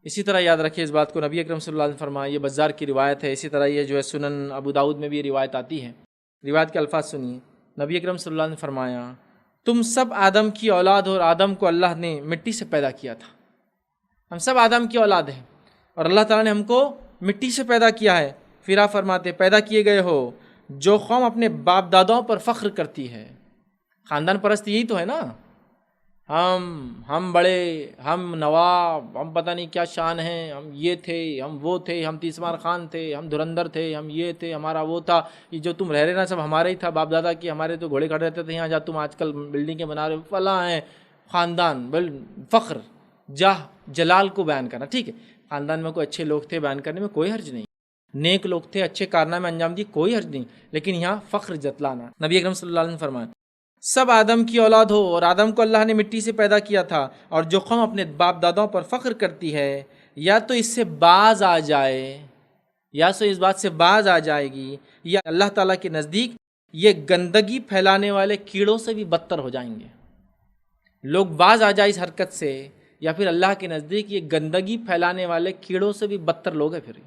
اسی طرح یاد رکھیے اس بات کو، نبی اکرم صلی اللہ علیہ وسلم فرمایا، یہ بزار کی روایت ہے. اسی طرح یہ جو ہے سنن ابو داؤد میں بھی یہ روایت آتی ہے. روایت کے الفاظ سنیے. نبی اکرم صلی اللہ علیہ وسلم نے فرمایا، تم سب آدم کی اولاد ہو اور آدم کو اللہ نے مٹی سے پیدا کیا تھا. ہم سب آدم کی اولاد ہیں اور اللہ تعالیٰ نے ہم کو مٹی سے پیدا کیا ہے. پھر آپ فرماتے پیدا کیے گئے ہو جو قوم اپنے باپ داداؤں پر فخر کرتی ہے. خاندان پرست یہی تو ہے نا، ہم بڑے، ہم نواب، ہم پتہ نہیں کیا شان ہیں، ہم یہ تھے، ہم وہ تھے، ہم تیسمار خان تھے، ہم دھرندر تھے، ہم یہ تھے، ہمارا وہ تھا. یہ جو تم رہ رہے نا سب ہمارے ہی تھا، باپ دادا کی. ہمارے تو گھوڑے کھڑے رہتے تھے یہاں، جا تم آج کل بلڈنگیں بنا رہے ہو، فلاں ہیں. خاندان فخر، جاہ، جلال کو بیان کرنا ٹھیک ہے. خاندان میں کوئی اچھے لوگ تھے، بیان کرنے میں کوئی حرج نہیں، نیک لوگ تھے، اچھے کارنامے انجام دیے، کوئی حرج نہیں. لیکن یہاں فخر جتلانا. نبی اکرم صلی اللہ علیہ وسلم فرمایا، سب آدم کی اولاد ہو اور آدم کو اللہ نے مٹی سے پیدا کیا تھا، اور جو قوم اپنے باپ داداؤں پر فخر کرتی ہے یا تو اس سے باز آ جائے، یا سو اس بات سے باز آ جائے گی، یا اللہ تعالیٰ کے نزدیک یہ گندگی پھیلانے والے کیڑوں سے بھی بدتر ہو جائیں گے. لوگ باز آ جائے اس حرکت سے، یا پھر اللہ کے نزدیک یہ گندگی پھیلانے والے کیڑوں سے بھی بدتر لوگ ہیں. پھر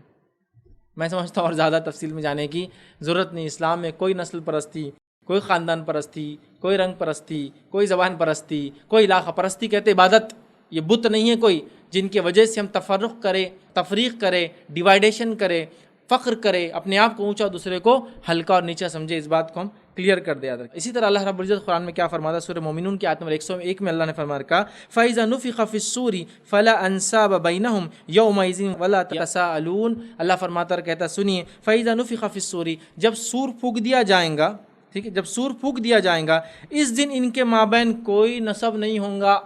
میں سمجھتا ہوں اور زیادہ تفصیل میں جانے کی ضرورت نہیں. اسلام میں کوئی نسل پرستی، کوئی خاندان پرستی، کوئی رنگ پرستی، کوئی زبان پرستی، کوئی علاقہ پرستی کہتے عبادت، یہ بت نہیں ہے کوئی جن کی وجہ سے ہم تفرق کریں، تفریق کریں، ڈیوائیڈیشن کریں، فخر کرے، اپنے آپ کو اونچا دوسرے کو ہلکا اور نیچا سمجھے. اس بات کو ہم کلیئر کر دیا. اسی طرح اللہ رب العزت قرآن میں کیا فرماتا ہے؟ سورہ مومنون کی آیت نمبر 101 میں اللہ نے فرمایا کہا فَإِذَا نُفِخَ فِي الصُّورِ فَلَا أَنْسَابَ بَيْنَهُمْ يَوْمَئِذٍ وَلَا يَتَسَاءَلُونَ. اللہ فرماتا کہتا سنیے فَإِذَا نُفِخَ فِي الصُّورِ، جب سور پھونک دیا جائے گا، ٹھیک ہے، جب سور پھونک دیا جائے گا، اس دن ان کے مابین کوئی نسب نہیں ہوں گا.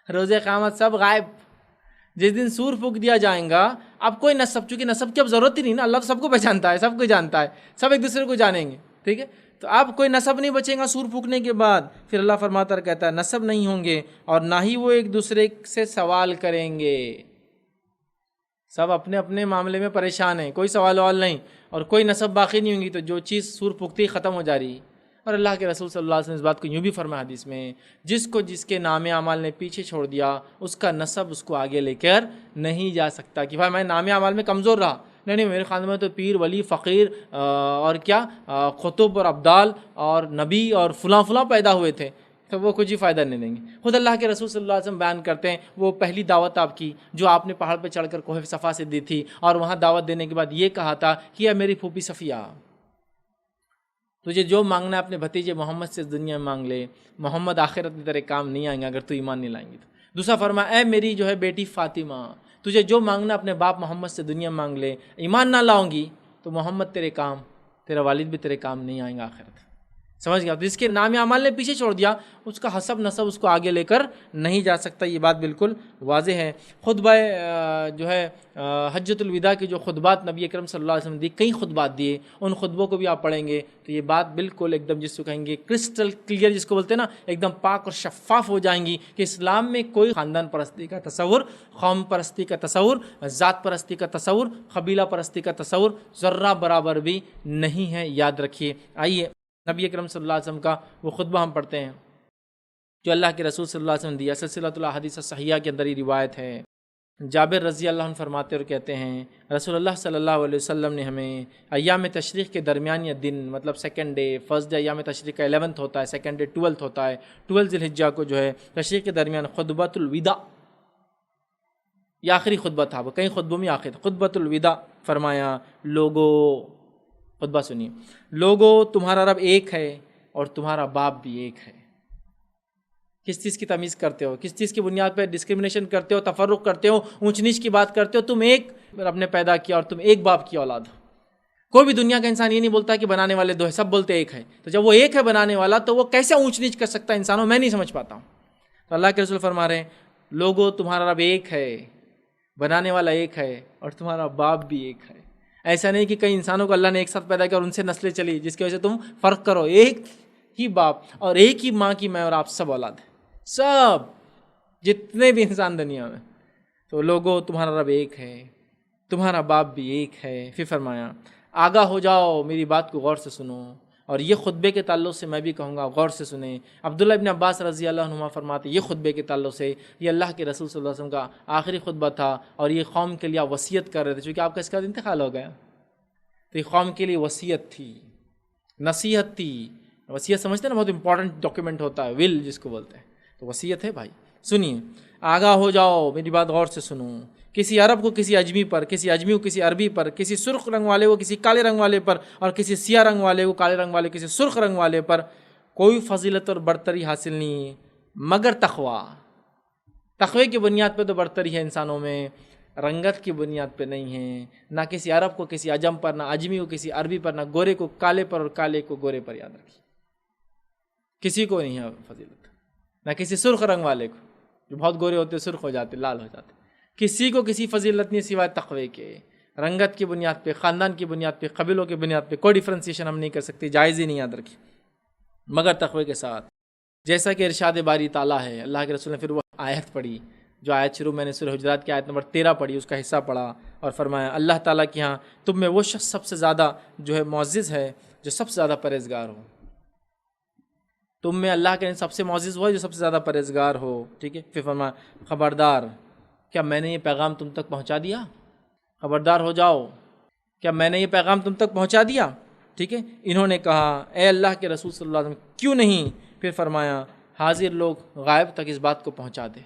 روز قیامت سب غائب. جس دن سور پھونک دیا جائے گا اب کوئی نسب، چونکہ نسب کی اب ضرورت ہی نہیں نا، اللہ تو سب کو پہچانتا ہے، سب کو جانتا ہے، سب ایک دوسرے کو جانیں گے. ٹھیک ہے، تو اب کوئی نسب نہیں بچے گا سور پھونکنے کے بعد. پھر اللہ فرماتا ہے کہتا ہے نسب نہیں ہوں گے اور نہ ہی وہ ایک دوسرے سے سوال کریں گے. سب اپنے اپنے معاملے میں پریشان ہیں، کوئی سوال وال نہیں، اور کوئی نسب باقی نہیں ہوں گی. تو جو چیز سور پھونکتی ختم ہو جا رہی. اور اللہ کے رسول صلی اللہ علیہ وسلم اس بات کو یوں بھی فرمایا حدیث میں، جس کو جس کے نام اعمال نے پیچھے چھوڑ دیا اس کا نسب اس کو آگے لے کر نہیں جا سکتا. کہ بھائی میں نام اعمال میں کمزور رہا، نہیں میرے خاندان میں تو پیر، ولی، فقیر اور کیا قطب اور ابدال اور نبی اور فلاں فلاں پیدا ہوئے تھے، تو وہ کچھ ہی فائدہ نہیں دیں گے. خود اللہ کے رسول صلی اللہ علیہ وسلم بیان کرتے ہیں وہ پہلی دعوت آپ کی جو آپ نے پہاڑ پہ چڑھ کر کوہ صفا سے دی تھی، اور وہاں دعوت دینے کے بعد یہ کہا تھا کہ اے میری پھوپھی صفیہ، تجھے جو مانگنا ہے اپنے بھتیجے محمد سے دنیا میں مانگ لے، محمد آخرت میں تیرے کام نہیں آئیں گے اگر تو ایمان نہیں لائیں گی. تو دوسرا فرمایا اے میری جو ہے بیٹی فاطمہ، تجھے جو مانگنا اپنے باپ محمد سے دنیا میں مانگ لے، ایمان نہ لاؤں گی تو محمد تیرے کام، تیرا والد بھی تیرے کام نہیں آئیں گا آخرت. سمجھ گیا؟ تو جس کے نام اعمال نے پیچھے چھوڑ دیا اس کا حسب نسب اس کو آگے لے کر نہیں جا سکتا. یہ بات بالکل واضح ہے. خطبہ جو ہے حجۃ الوداع کے جو خطبات نبی اکرم صلی اللہ علیہ وسلم دی، کئی خطبات دیے، ان خطبوں کو بھی آپ پڑھیں گے تو یہ بات بالکل ایک دم جس کو کہیں گے کرسٹل کلیئر، جس کو بولتے ہیں نا ایک دم پاک اور شفاف ہو جائیں گی کہ اسلام میں کوئی خاندان پرستی کا تصور، قوم پرستی کا تصور، ذات پرستی کا تصور، قبیلہ پرستی کا تصور ذرہ برابر بھی نہیں ہے. یاد رکھیے. آئیے نبی اکرم صلی اللہ علیہ وسلم کا وہ خطبہ ہم پڑھتے ہیں جو اللہ کے رسول صلی اللہ علیہ وسلم نے دیا. سلسلۃ الاحادیث الصحیحہ کے اندر یہ روایت ہے. جابر رضی اللہ عنہ فرماتے اور کہتے ہیں رسول اللہ صلی اللہ علیہ وسلم نے ہمیں ایام تشریق کے درمیان یا دن، مطلب سیکنڈ ڈے، فرسٹ ڈے ایام تشریق کا 11 ہوتا ہے، سیکنڈ ڈے 12 ہوتا ہے، 12 ذی الحجہ کو جو ہے تشریق کے درمیان خطبۃ الوداع، یہ آخری خطبہ تھا، وہ کئی خطبوں میں آخر خطبۃ الوداع فرمایا لوگو، خطبہ سنیے، لوگو تمہارا رب ایک ہے اور تمہارا باپ بھی ایک ہے. کس چیز کی تمیز کرتے ہو؟ کس چیز کی بنیاد پہ ڈسکرمنیشن کرتے ہو، تفرق کرتے ہو، اونچ نیچ کی بات کرتے ہو؟ تم ایک رب نے پیدا کیا اور تم ایک باپ کی اولاد ہو. کوئی بھی دنیا کا انسان یہ نہیں بولتا کہ بنانے والے دو ہیں، سب بولتے ایک ہے. تو جب وہ ایک ہے بنانے والا تو وہ کیسے اونچ نیچ کر سکتا ہے انسانوں؟ میں نہیں سمجھ پاتا ہوں. تو اللہ کے رسول فرما رہے ہیں لوگو تمہارا رب ایک ہے، بنانے والا ایک ہے اور تمہارا باپ بھی ایک ہے. ایسا نہیں کہ کئی انسانوں کو اللہ نے ایک ساتھ پیدا کیا اور ان سے نسلیں چلی جس کی وجہ سے تم فرق کرو. ایک ہی باپ اور ایک ہی ماں کی میں اور آپ سب اولاد ہیں, سب جتنے بھی انسان دنیا میں. تو لوگوں تمہارا رب ایک ہے, تمہارا باپ بھی ایک ہے. پھر فرمایا آگاہ ہو جاؤ, میری بات کو غور سے سنو. اور یہ خطبے کے تعلق سے میں بھی کہوں گا غور سے سنیں. عبداللہ ابن عباس رضی اللہ عنہما فرماتے یہ خطبے کے تعلق سے یہ اللہ کے رسول صلی اللہ علیہ وسلم کا آخری خطبہ تھا اور یہ قوم کے لیے وصیت کر رہے تھے, چونکہ آپ کا اس کا انتقال ہو گیا. تو یہ قوم کے لیے وصیت تھی, نصیحت تھی. وصیت سمجھتے ہیں نا, بہت امپورٹنٹ ڈاکیومنٹ ہوتا ہے, ول جس کو بولتے ہیں. تو وصیت ہے بھائی, سنیے. آگاہ ہو جاؤ, میری بات غور سے سنو. کسی عرب کو کسی اجمی پر, کسی اجمی کو کسی عربی پر, کسی سرخ رنگ والے کو کسی کالے رنگ والے پر, اور کسی سیاہ رنگ والے کو کالے رنگ والے کسی سرخ رنگ والے پر کوئی فضیلت اور برتری حاصل نہیں مگر تقویٰ. تقوی کی بنیاد پہ تو برتری ہے انسانوں میں, رنگت کی بنیاد پہ نہیں ہے. نہ کسی عرب کو کسی عجم پر, نہ اجمی کو کسی عربی پر, نہ گورے کو کالے پر اور کالے کو گورے پر. یاد رکھیے کسی کو نہیں ہے فضیلت, نہ کسی سرخ رنگ والے کو, جو بہت گورے ہوتے سرخ ہو جاتے لال ہو جاتے. کسی کو کسی فضیلت نہیں سوائے تقوی کے. رنگت کی بنیاد پہ, خاندان کی بنیاد پہ, قبیلوں کی بنیاد پہ کوئی ڈیفرنسیشن ہم نہیں کر سکتے, جائز ہی نہیں. یاد رکھیے مگر تقوی کے ساتھ. جیسا کہ ارشاد باری تعالیٰ ہے, اللہ کے رسول نے پھر وہ آیت پڑھی جو آیت شروع میں نے سورہ حجرات کی آیت نمبر 13 پڑھی, اس کا حصہ پڑھا اور فرمایا اللہ تعالیٰ کے ہاں تم میں وہ شخص سب سے زیادہ جو ہے معزز ہے جو سب سے زیادہ پرہیزگار ہو. تم میں اللہ کے سب سے معزز ہو جو سب سے زیادہ پرہیزگار ہو. ٹھیک ہے. پھر فرمایا خبردار, کیا میں نے یہ پیغام تم تک پہنچا دیا؟ خبردار ہو جاؤ, کیا میں نے یہ پیغام تم تک پہنچا دیا؟ ٹھیک ہے. انہوں نے کہا اے اللہ کے رسول صلی اللہ علیہ وسلم کیوں نہیں. پھر فرمایا حاضر لوگ غائب تک اس بات کو پہنچا دے,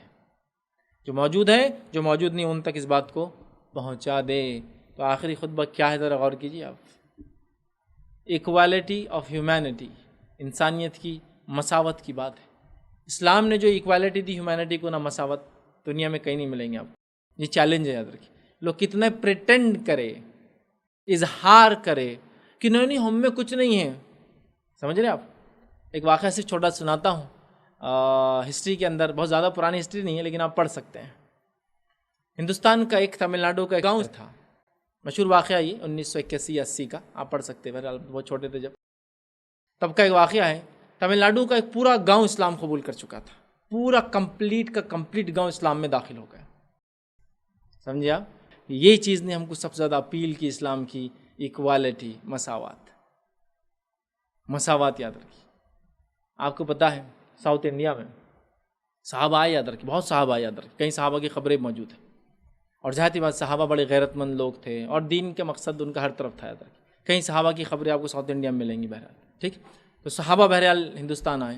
جو موجود ہے جو موجود نہیں ان تک اس بات کو پہنچا دے. تو آخری خطبہ کیا ہے ذرا غور کیجیے آپ. ایکوالٹی آف ہیومینٹی, انسانیت کی مساوت کی بات ہے. اسلام نے جو ایکوالٹی دی ہیومینٹی کو, نہ مساوت دنیا میں کہیں نہیں ملیں گے آپ. یہ چیلنج ہے, یاد رکھیے. لوگ کتنے پریٹینڈ کرے, اظہار کرے کہ نہیں ہم میں کچھ نہیں ہے. سمجھ رہے آپ. ایک واقعہ صرف چھوٹا سناتا ہوں. ہسٹری کے اندر, بہت زیادہ پرانی ہسٹری نہیں ہے لیکن آپ پڑھ سکتے ہیں. ہندوستان کا ایک تمل ناڈو کا ایک گاؤں تھا, مشہور واقعہ یہ 1981-80 کا, آپ پڑھ سکتے ہیں, بہت چھوٹے تھے جب. تب کا ایک واقعہ ہے. تمل ناڈو کا ایک پورا گاؤں اسلام قبول کر چکا تھا, پورا کمپلیٹ گاؤں اسلام میں داخل ہو گیا. سمجھے آپ. یہ چیز نے ہم کو سب سے زیادہ اپیل کی اسلام کی, ایکوالٹی, مساوات. یاد رکھیے. آپ کو پتہ ہے ساؤتھ انڈیا میں صحابہ آئے, یاد رکھیے, بہت صحابہ آئے, یاد رکھیے. کئی صحابہ کی خبریں موجود ہیں. اور ظاہر سی بات صحابہ بڑے غیرت مند لوگ تھے اور دین کے مقصد ان کا ہر طرف تھا. یاد رکھیے کئی صحابہ کی خبریں آپ کو ساؤتھ انڈیا میں ملیں گی بہرحال. ٹھیک. تو صحابہ بہرحال ہندوستان آئے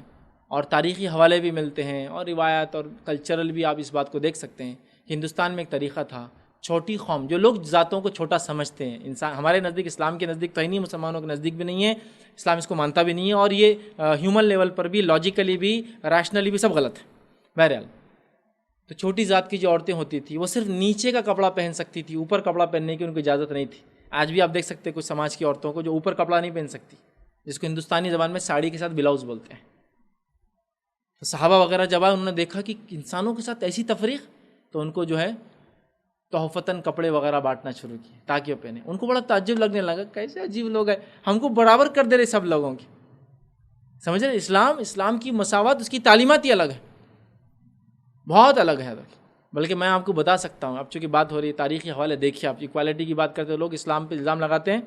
اور تاریخی حوالے بھی ملتے ہیں اور روایت اور کلچرل بھی آپ اس بات کو دیکھ سکتے ہیں. ہندوستان میں ایک طریقہ تھا, چھوٹی قوم, جو لوگ ذاتوں کو چھوٹا سمجھتے ہیں. انسان ہمارے نزدیک, اسلام کے نزدیک تو ہی نہیں, مسلمانوں کے نزدیک بھی نہیں ہے, اسلام اس کو مانتا بھی نہیں ہے, اور یہ ہیومن لیول پر بھی, لاجیکلی بھی, ریشنلی بھی سب غلط ہے. بہرحال تو چھوٹی ذات کی جو عورتیں ہوتی تھیں وہ صرف نیچے کا کپڑا پہن سکتی تھی, اوپر کپڑا پہننے کی ان کو اجازت نہیں تھی. آج بھی آپ دیکھ سکتے ہیں کچھ سماج کی عورتوں کو جو اوپر کپڑا نہیں پہن سکتی, جس کو ہندوستانی زبان میں ساڑی کے ساتھ بلاؤز بولتے ہیں. تو صحابہ وغیرہ جب آئے, انہوں نے دیکھا کہ انسانوں کے ساتھ ایسی تفریق, تو ان کو جو ہے تحفتاً کپڑے وغیرہ بانٹنا شروع کیے تاکہ وہ پہنے. ان کو بڑا تعجب لگنے لگا, کیسے عجیب لوگ ہیں, ہم کو برابر کر دے رہے سب لوگوں کی. سمجھ رہے. اسلام کی مساوات, اس کی تعلیمات ہی الگ ہے, بہت الگ ہے. بلکہ میں آپ کو بتا سکتا ہوں, اب چونکہ بات ہو رہی ہے تاریخی حوالے دیکھیے آپ, ایکوالٹی کی بات کرتے ہیں لوگ اسلام پہ الزام لگاتے ہیں.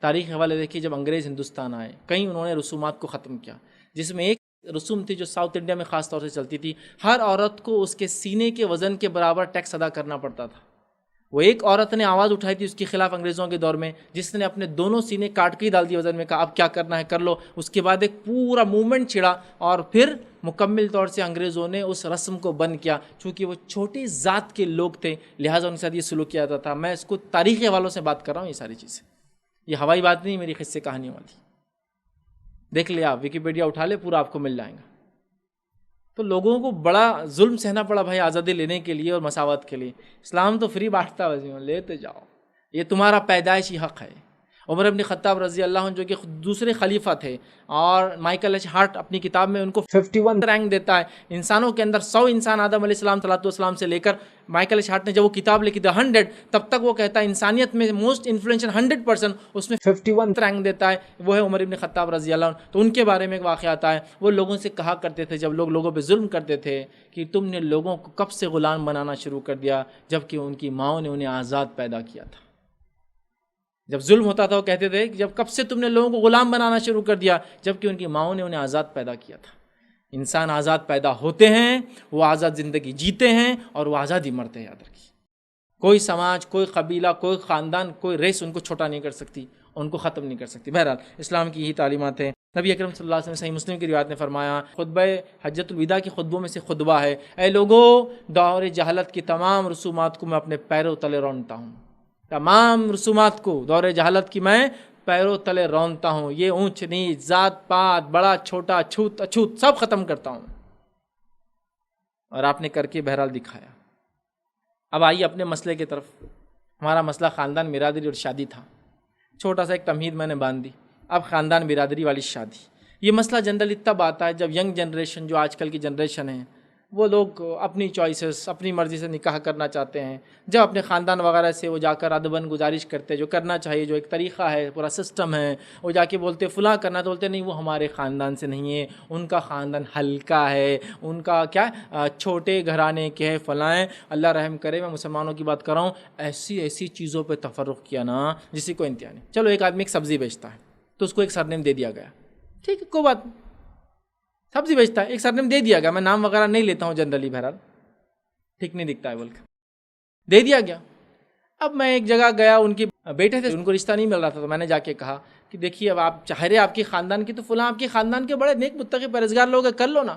تاریخی حوالے دیکھیے, جب انگریز ہندوستان آئے, کہیں انہوں نے رسومات کو ختم کیا, جس میں ایک رسوم تھی جو ساؤتھ انڈیا میں خاص طور سے چلتی تھی. ہر عورت کو اس کے سینے کے وزن کے برابر ٹیکس ادا کرنا پڑتا تھا. وہ ایک عورت نے آواز اٹھائی تھی اس کے خلاف انگریزوں کے دور میں, جس نے اپنے دونوں سینے کاٹ کے ہی ڈال دیے وزن میں, کہا اب کیا کرنا ہے کر لو. اس کے بعد ایک پورا موومنٹ چھڑا اور پھر مکمل طور سے انگریزوں نے اس رسم کو بند کیا. چونکہ وہ چھوٹی ذات کے لوگ تھے لہٰذا ان کے ساتھ یہ سلوک کیا جاتا تھا. میں اس کو تاریخی حوالوں سے بات کر رہا ہوں. یہ ساری چیزیں, یہ ہوائی بات نہیں, میری قصے کہانیوں والی. دیکھ لیں آپ, ویکیپیڈیا اٹھا لے, پورا آپ کو مل جائے گا. تو لوگوں کو بڑا ظلم سہنا پڑا بھائی آزادی لینے کے لیے اور مساوات کے لیے. اسلام تو فری بانٹتا ہے, لیتے جاؤ, یہ تمہارا پیدائشی حق ہے. عمر ابن خطاب رضی اللہ عنہ جو کہ دوسرے خلیفہ تھے، اور مائیکل ایچ ہارٹ اپنی کتاب میں ان کو 51 رینک دیتا ہے انسانوں کے اندر 100 انسان آدم علیہ السلام سے لے کر مائیکل ایچ ہارٹ نے جب وہ کتاب لکھی تھی 100 تب تک وہ کہتا ہے انسانیت میں موسٹ انفلوئنشل 100% اس میں 51 رینک دیتا ہے، وہ ہے عمر ابن خطاب رضی اللہ عنہ۔ تو ان کے بارے میں ایک واقعہ آتا ہے، وہ لوگوں سے کہا کرتے تھے جب لوگ لوگوں پہ ظلم کرتے تھے کہ تم نے لوگوں کو کب سے غلام بنانا شروع کر دیا جبکہ ان کی ماؤں نے انہیں آزاد پیدا کیا تھا۔ جب ظلم ہوتا تھا وہ کہتے تھے کہ جب کب سے تم نے لوگوں کو غلام بنانا شروع کر دیا جبکہ ان کی ماؤں نے انہیں آزاد پیدا کیا تھا۔ انسان آزاد پیدا ہوتے ہیں، وہ آزاد زندگی جیتے ہیں اور وہ آزادی مرتے ہیں، یاد رکھیے۔ کوئی سماج، کوئی قبیلہ، کوئی خاندان، کوئی ریس ان کو چھوٹا نہیں کر سکتی، ان کو ختم نہیں کر سکتی۔ بہرحال اسلام کی یہی تعلیمات ہیں۔ نبی اکرم صلی اللہ علیہ وسلم صحیح مسلم کی روایت نے فرمایا، خطبہ حجۃ الوداع کی خطبوں میں سے خطبہ ہے، اے لوگو، دور جہالت کی تمام رسومات کو میں اپنے پیروں تلے رونتا ہوں، تمام رسومات کو دور جہالت کی میں پیروں تلے رونتا ہوں، یہ اونچ نیچ، ذات پات، بڑا چھوٹا، چھوت اچھوت سب ختم کرتا ہوں۔ اور آپ نے کر کے بہرحال دکھایا۔ اب آئیے اپنے مسئلے کی طرف۔ ہمارا مسئلہ خاندان برادری اور شادی تھا، چھوٹا سا ایک تمہید میں نے باندھ دی۔ اب خاندان برادری والی شادی، یہ مسئلہ جنرلی تب آتا ہے جب ینگ جنریشن، جو آج کل کی جنریشن ہے، وہ لوگ اپنی چوائسز، اپنی مرضی سے نکاح کرنا چاہتے ہیں، جب اپنے خاندان وغیرہ سے وہ جا کر ادباً گزارش کرتے جو کرنا چاہیے، جو ایک طریقہ ہے، پورا سسٹم ہے، وہ جا کے بولتے فلاں کرنا، تو بولتے نہیں وہ ہمارے خاندان سے نہیں ہے، ان کا خاندان ہلکا ہے، ان کا کیا چھوٹے گھرانے کے ہے، فلاں ہے۔ اللہ رحم کرے، میں مسلمانوں کی بات کر رہا ہوں، ایسی چیزوں پہ تفرق کیا نا جس کو انتہا نہیں۔ چلو ایک آدمی ایک سبزی بیچتا ہے تو اس کو ایک سرنیم دے دیا گیا، ٹھیک ہے کوئی بات نہیں، سبزی بیچتا ہے ایک سرنیم دے دیا گیا، میں نام وغیرہ نہیں لیتا ہوں جنرلی، بہرحال ٹھیک نہیں دکھتا ہے بول کے دے دیا گیا۔ اب میں ایک جگہ گیا، ان کے بیٹے تھے، ان کو رشتہ نہیں مل رہا تھا، تو میں نے جا کے کہا کہ دیکھیے اب آپ چاہ رہے آپ کی خاندان کی، تو فلاں آپ کے خاندان کے بڑے نیک متقی پرہیزگار لوگ ہیں، کر لو نا۔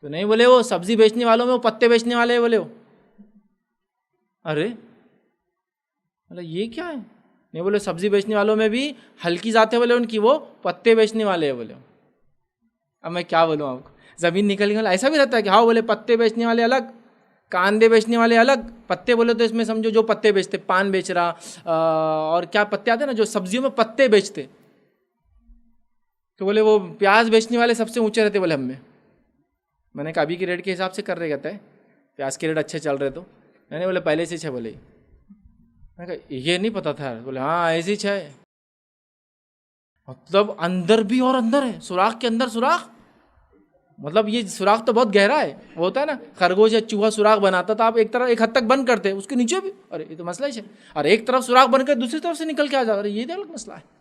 تو نہیں بولے وہ سبزی بیچنے والوں میں وہ پتے بیچنے والے ہیں، بولے وہ ارے بولے یہ کیا ہے، نہیں بولے سبزی بیچنے والوں میں بھی ہلکی ذات ہے، بولے ان کی وہ پتے بیچنے والے ہیں، بولے۔ اب میں کیا بولوں آپ کو، زمین نکل گئی، ایسا بھی رہتا ہے کہ ہاں بولے پتے بیچنے والے الگ، کاندے بیچنے والے الگ۔ پتے بولے تو اس میں سمجھو جو پتے بیچتے، پان بیچ رہا، اور کیا پتے آتے ہیں نا جو سبزیوں میں پتے بیچتے، تو بولے وہ پیاز بیچنے والے سب سے اونچے رہتے بولے ہم میں نے کہا ابھی کی ریٹ کے حساب سے کر رہے کہتا ہے پیاز کے ریٹ اچھے چل رہے تو نہیں بولے پہلے سے بولے، میں کہا یہ نہیں پتا تھا، بولے ہاں ایسی ہے، مطلب اندر بھی اور اندر ہے، سوراخ کے اندر سوراخ، مطلب یہ سوراخ تو بہت گہرا ہے، وہ ہوتا ہے نا خرگوش یا چوہا سوراخ بناتا تھا، آپ ایک طرف ایک حد تک بند کرتے اس کے نیچے بھی، ارے یہ تو مسئلہ ہی ہے، اور ایک طرف سوراخ بن کر دوسری طرف سے نکل کے آ جاتا، یہ الگ مسئلہ ہے۔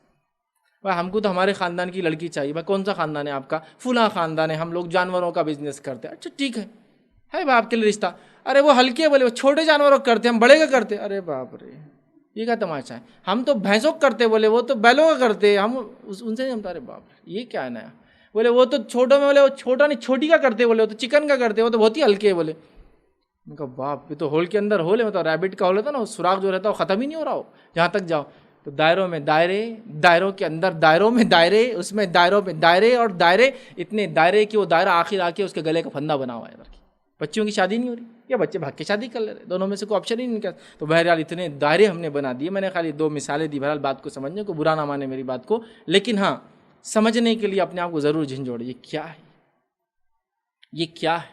بھائی ہم کو تو ہمارے خاندان کی لڑکی چاہیے۔ بھائی کون سا خاندان ہے آپ کا؟ فلاں خاندان ہے، ہم لوگ جانوروں کا بزنس کرتے ہیں۔ اچھا ٹھیک ہے بھائی آپ کے لیے رشتہ، ارے وہ ہلکے بولے وہ چھوٹے جانوروں کا کرتے، ہم بڑے کا کرتے، ارے باپ رے یہ کیا تماشا ہے، ہم تو بھینسوں کا کرتے، بولے وہ تو بیلوں کا کرتے، ہم ان سے نہیں ہمتا، ارے باپ رے یہ کیا ہے نیا، بولے وہ تو چھوٹوں میں، بولے وہ چھوٹا نہیں چھوٹی کا کرتے، بولے وہ تو چکن کا کرتے، وہ تو بہت ہی ہلکے ہے، بولے میں کہا باپ یہ تو ہول کے اندر ہول ہے، مطلب ریبٹ کا ہول ہوتا ہے نا، وہ سوراخ جو رہتا ہے وہ ختم ہی نہیں ہو رہا ہو جہاں تک جاؤ، تو دائروں میں دائرے، دائروں کے اندر دائروں میں دائرے، اس میں دائروں میں دائرے اور دائرے، اتنے دائرے کہ وہ دائرہ آخر آ کے اس کے گلے کا پھندا بنا ہوا ہے۔ بچیوں کی شادی نہیں ہو رہی یا بچے بھاگ کے شادی کر لے رہے، دونوں میں سے کوئی آپشن ہی نہیں نکل۔ تو بہرحال اتنے دائرے ہم نے بنا دیے، میں نے خالی 2 مثالیں دی، بہرحال بات کو سمجھنے کو برا نہ مانے میری بات کو، لیکن ہاں سمجھنے کے لیے اپنے آپ کو ضرور جھنجھوڑے، یہ کیا ہے، یہ کیا ہے،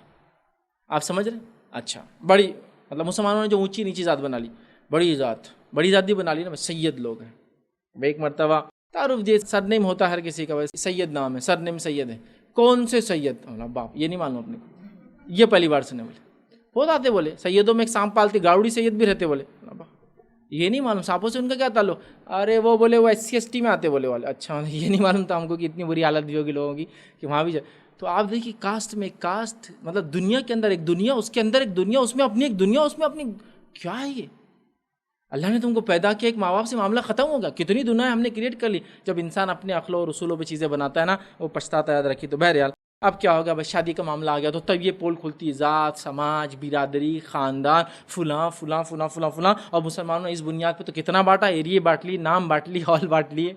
آپ سمجھ رہے ہیں؟ اچھا بڑی مطلب مسلمانوں نے جو اونچی نیچی ذات بنا لی، بڑی ذات بھی بنا لی نا، سید لوگ ہیں۔ ایک مرتبہ تعارف جی سر نیم ہوتا ہے ہر کسی کا، ویسے سید نام ہے، سر نیم سید ہے، کون سے سید، باپ یہ نہیں معلوم اپنے کو، یہ پہلی بار سنے، بولے بہت آتے، بولے سیدوں میں ایک سانپ پالتی گاؤڑی سید بھی رہتے، بولے یہ نہیں معلوم سانپوں سے ان کا کیا تعلق، ارے وہ بولے وہ SC ST میں آتے، بولے والے اچھا یہ نہیں معلوم تھا ہم کو کہ اتنی بری حالت بھی ہوگی لوگوں کی کہ وہاں بھی جائے۔ تو آپ دیکھیے کاسٹ میں کاسٹ، مطلب دنیا کے اندر ایک دنیا، اس کے اندر ایک دنیا، اس میں اپنی ایک دنیا، اس میں اپنی کیا ہے یہ، اللہ نے تم کو پیدا کیا، ایک ماں باپ سے معاملہ ختم ہوگا، کتنی دنیا ہم نے کریٹ کر لی۔ جب انسان اپنے عقل اور اصولوں پہ چیزیں بناتا ہے نا وہ پچھتاتا ہے، یاد رکھیے۔ تو بہرحال اب کیا ہوگا، بس شادی کا معاملہ آ گیا تو تب یہ پول کھلتی ہے، ذات، سماج، برادری، خاندان، فلاں فلاں فلاں فلاں فلاں، اور مسلمانوں نے اس بنیاد پہ تو کتنا بانٹا، ایریے بانٹ لیے، نام بانٹ لیے، ہال بانٹ لیے،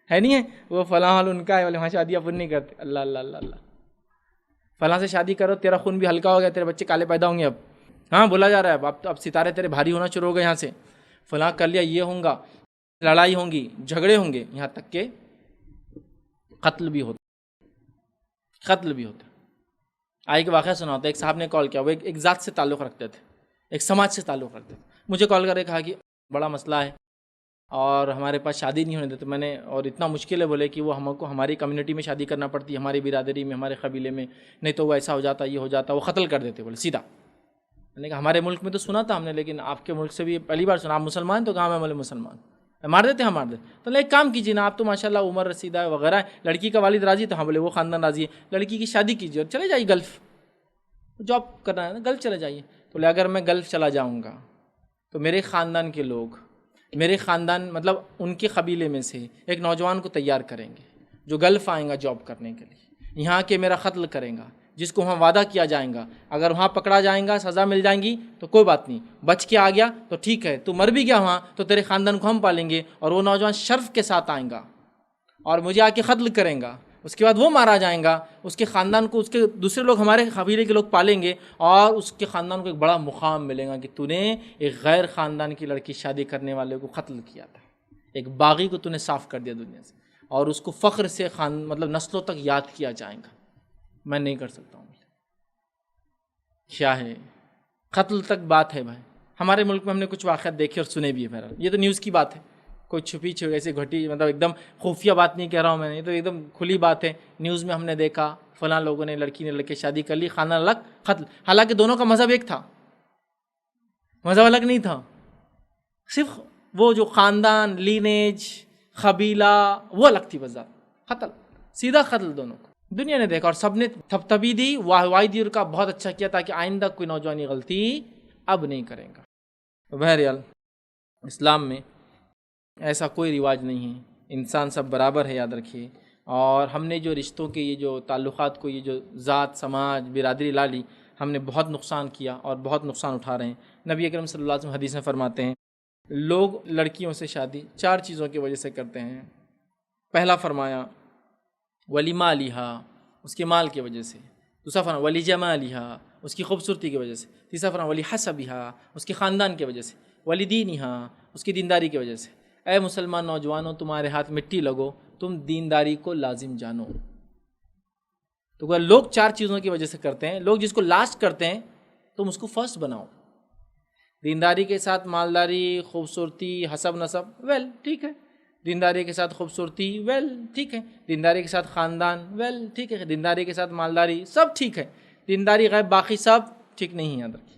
ہے نہیں ہے، وہ فلاں ہال ان کا ہے، وہاں شادی اپن نہیں کرتے، اللہ اللہ اللہ اللہ، فلاں سے شادی کرو تیرا خون بھی ہلکا ہو گیا، تیرے بچے کالے پیدا ہوں گے، اب ہاں بولا جا رہا ہے اب ستارے تیرے بھاری ہونا شروع ہو گئے، یہاں سے فلاں کر لیا یہ ہوں گا۔ لڑائی ہوں گی، جھگڑے ہوں گے، یہاں تک کہ قتل بھی ہوتے. آئے کہ واقعہ سنا ہوتا ہے. ایک صاحب نے کال کیا، وہ ایک ذات سے تعلق رکھتے تھے، ایک سماج سے تعلق رکھتے تھے. مجھے کال کر کے کہا کہ بڑا مسئلہ ہے اور ہمارے پاس شادی نہیں ہونے دیتے. میں نے اور اتنا مشکل ہے بولے کہ وہ ہم کو ہماری کمیونٹی میں شادی کرنا پڑتی ہے، ہماری برادری میں، ہمارے قبیلے میں، نہیں تو وہ ایسا ہو جاتا، یہ ہو جاتا، وہ قتل کر دیتے بولے سیدھا. میں نے کہا ہمارے ملک میں تو سنا تھا ہم نے، لیکن آپ کے ملک سے بھی پہلی بار سنا. آپ مسلمان تو کہاں میں بولے مسلمان، مار دیتے ہیں، مار دیتے. تو ایک کام کیجیے نا، آپ تو ماشاء اللہ عمر رسیدہ ہے وغیرہ ہے، لڑکی کا والد راضی تو ہاں بولے وہ خاندان راضی ہے، لڑکی کی شادی کیجیے اور چلے جائیے گلف، جاب کرنا ہے نا، گلف چلے جائیے. تو بولے اگر میں گلف چلا جاؤں گا تو میرے خاندان کے لوگ، میرے خاندان مطلب ان کے قبیلے میں سے ایک نوجوان کو تیار کریں گے جو گلف آئیں گا جاب کرنے کے لیے، یہاں کے میرا قتل کریں گا، جس کو وہاں وعدہ کیا جائیں گا. اگر وہاں پکڑا جائیں گا، سزا مل جائیں گی تو کوئی بات نہیں، بچ کے آ گیا تو ٹھیک ہے، تو مر بھی گیا وہاں تو تیرے خاندان کو ہم پالیں گے. اور وہ نوجوان شرف کے ساتھ آئیں گا اور مجھے آ کے قتل کریں گا، اس کے بعد وہ مارا جائیں گا، اس کے خاندان کو، اس کے دوسرے لوگ، ہمارے قبیلے کے لوگ پالیں گے اور اس کے خاندان کو ایک بڑا مقام ملے گا کہ تو نے ایک غیر خاندان کی لڑکی شادی کرنے والے کو قتل کیا تھا، ایک باغی کو تو نے صاف کر دیا دنیا سے، اور اس کو فخر سے مطلب نسلوں تک یاد کیا جائے گا. میں نہیں کر سکتا ہوں. کیا ہے قتل تک بات ہے بھائی. ہمارے ملک میں ہم نے کچھ واقعات دیکھے اور سنے بھی ہے. بہرحال یہ تو نیوز کی بات ہے، کوئی چھپی ایسی گھٹی مطلب ایک دم خفیہ بات نہیں کہہ رہا ہوں میں، یہ تو ایک دم کھلی بات ہے. نیوز میں ہم نے دیکھا فلاں لوگوں نے، لڑکی نے لڑکے شادی کر لی، خاندان الگ، قتل. حالانکہ دونوں کا مذہب ایک تھا، مذہب الگ نہیں تھا، صرف وہ جو خاندان، لینیج، قبیلہ وہ الگ تھی، بس قتل، سیدھا قتل دونوں کو. دنیا نے دیکھا اور سب نے تھپتھپی دی، واہ دی، اور کا بہت اچھا کیا تاکہ آئندہ کوئی نوجوانی غلطی اب نہیں کرے گا. بہرحال اسلام میں ایسا کوئی رواج نہیں ہے، انسان سب برابر ہے، یاد رکھیے. اور ہم نے جو رشتوں کے یہ جو تعلقات کو، یہ جو ذات، سماج، برادری لا لی، ہم نے بہت نقصان کیا اور بہت نقصان اٹھا رہے ہیں. نبی اکرم صلی اللہ علیہ وسلم حدیث میں فرماتے ہیں لوگ لڑکیوں سے شادی 4 چیزوں کی وجہ سے کرتے ہیں. پہلا فرمایا ولی مالہا، اس کے مال کی وجہ سے. دوسرا فرمایا ولی جمالہا، اس کی خوبصورتی کی وجہ سے. تیسرا فرمایا ولی حسبہا، اس کے خاندان کی وجہ سے. ولی دینہا، اس کی دینداری کی وجہ سے. اے مسلمان نوجوانوں، تمہارے ہاتھ مٹی لگو، تم دینداری کو لازم جانو. تو لوگ 4 چیزوں کی وجہ سے کرتے ہیں، لوگ جس کو لاسٹ کرتے ہیں تم اس کو فرسٹ بناؤ. دینداری کے ساتھ مالداری، خوبصورتی، حسب نسب، ویل ٹھیک ہے. دینداری کے ساتھ خوبصورتی، ویل ٹھیک ہے. دینداری کے ساتھ خاندان، ویل ٹھیک ہے. دینداری کے ساتھ مالداری، سب ٹھیک ہے. دینداری غیب، باقی سب ٹھیک نہیں ہے. یاد رکھیے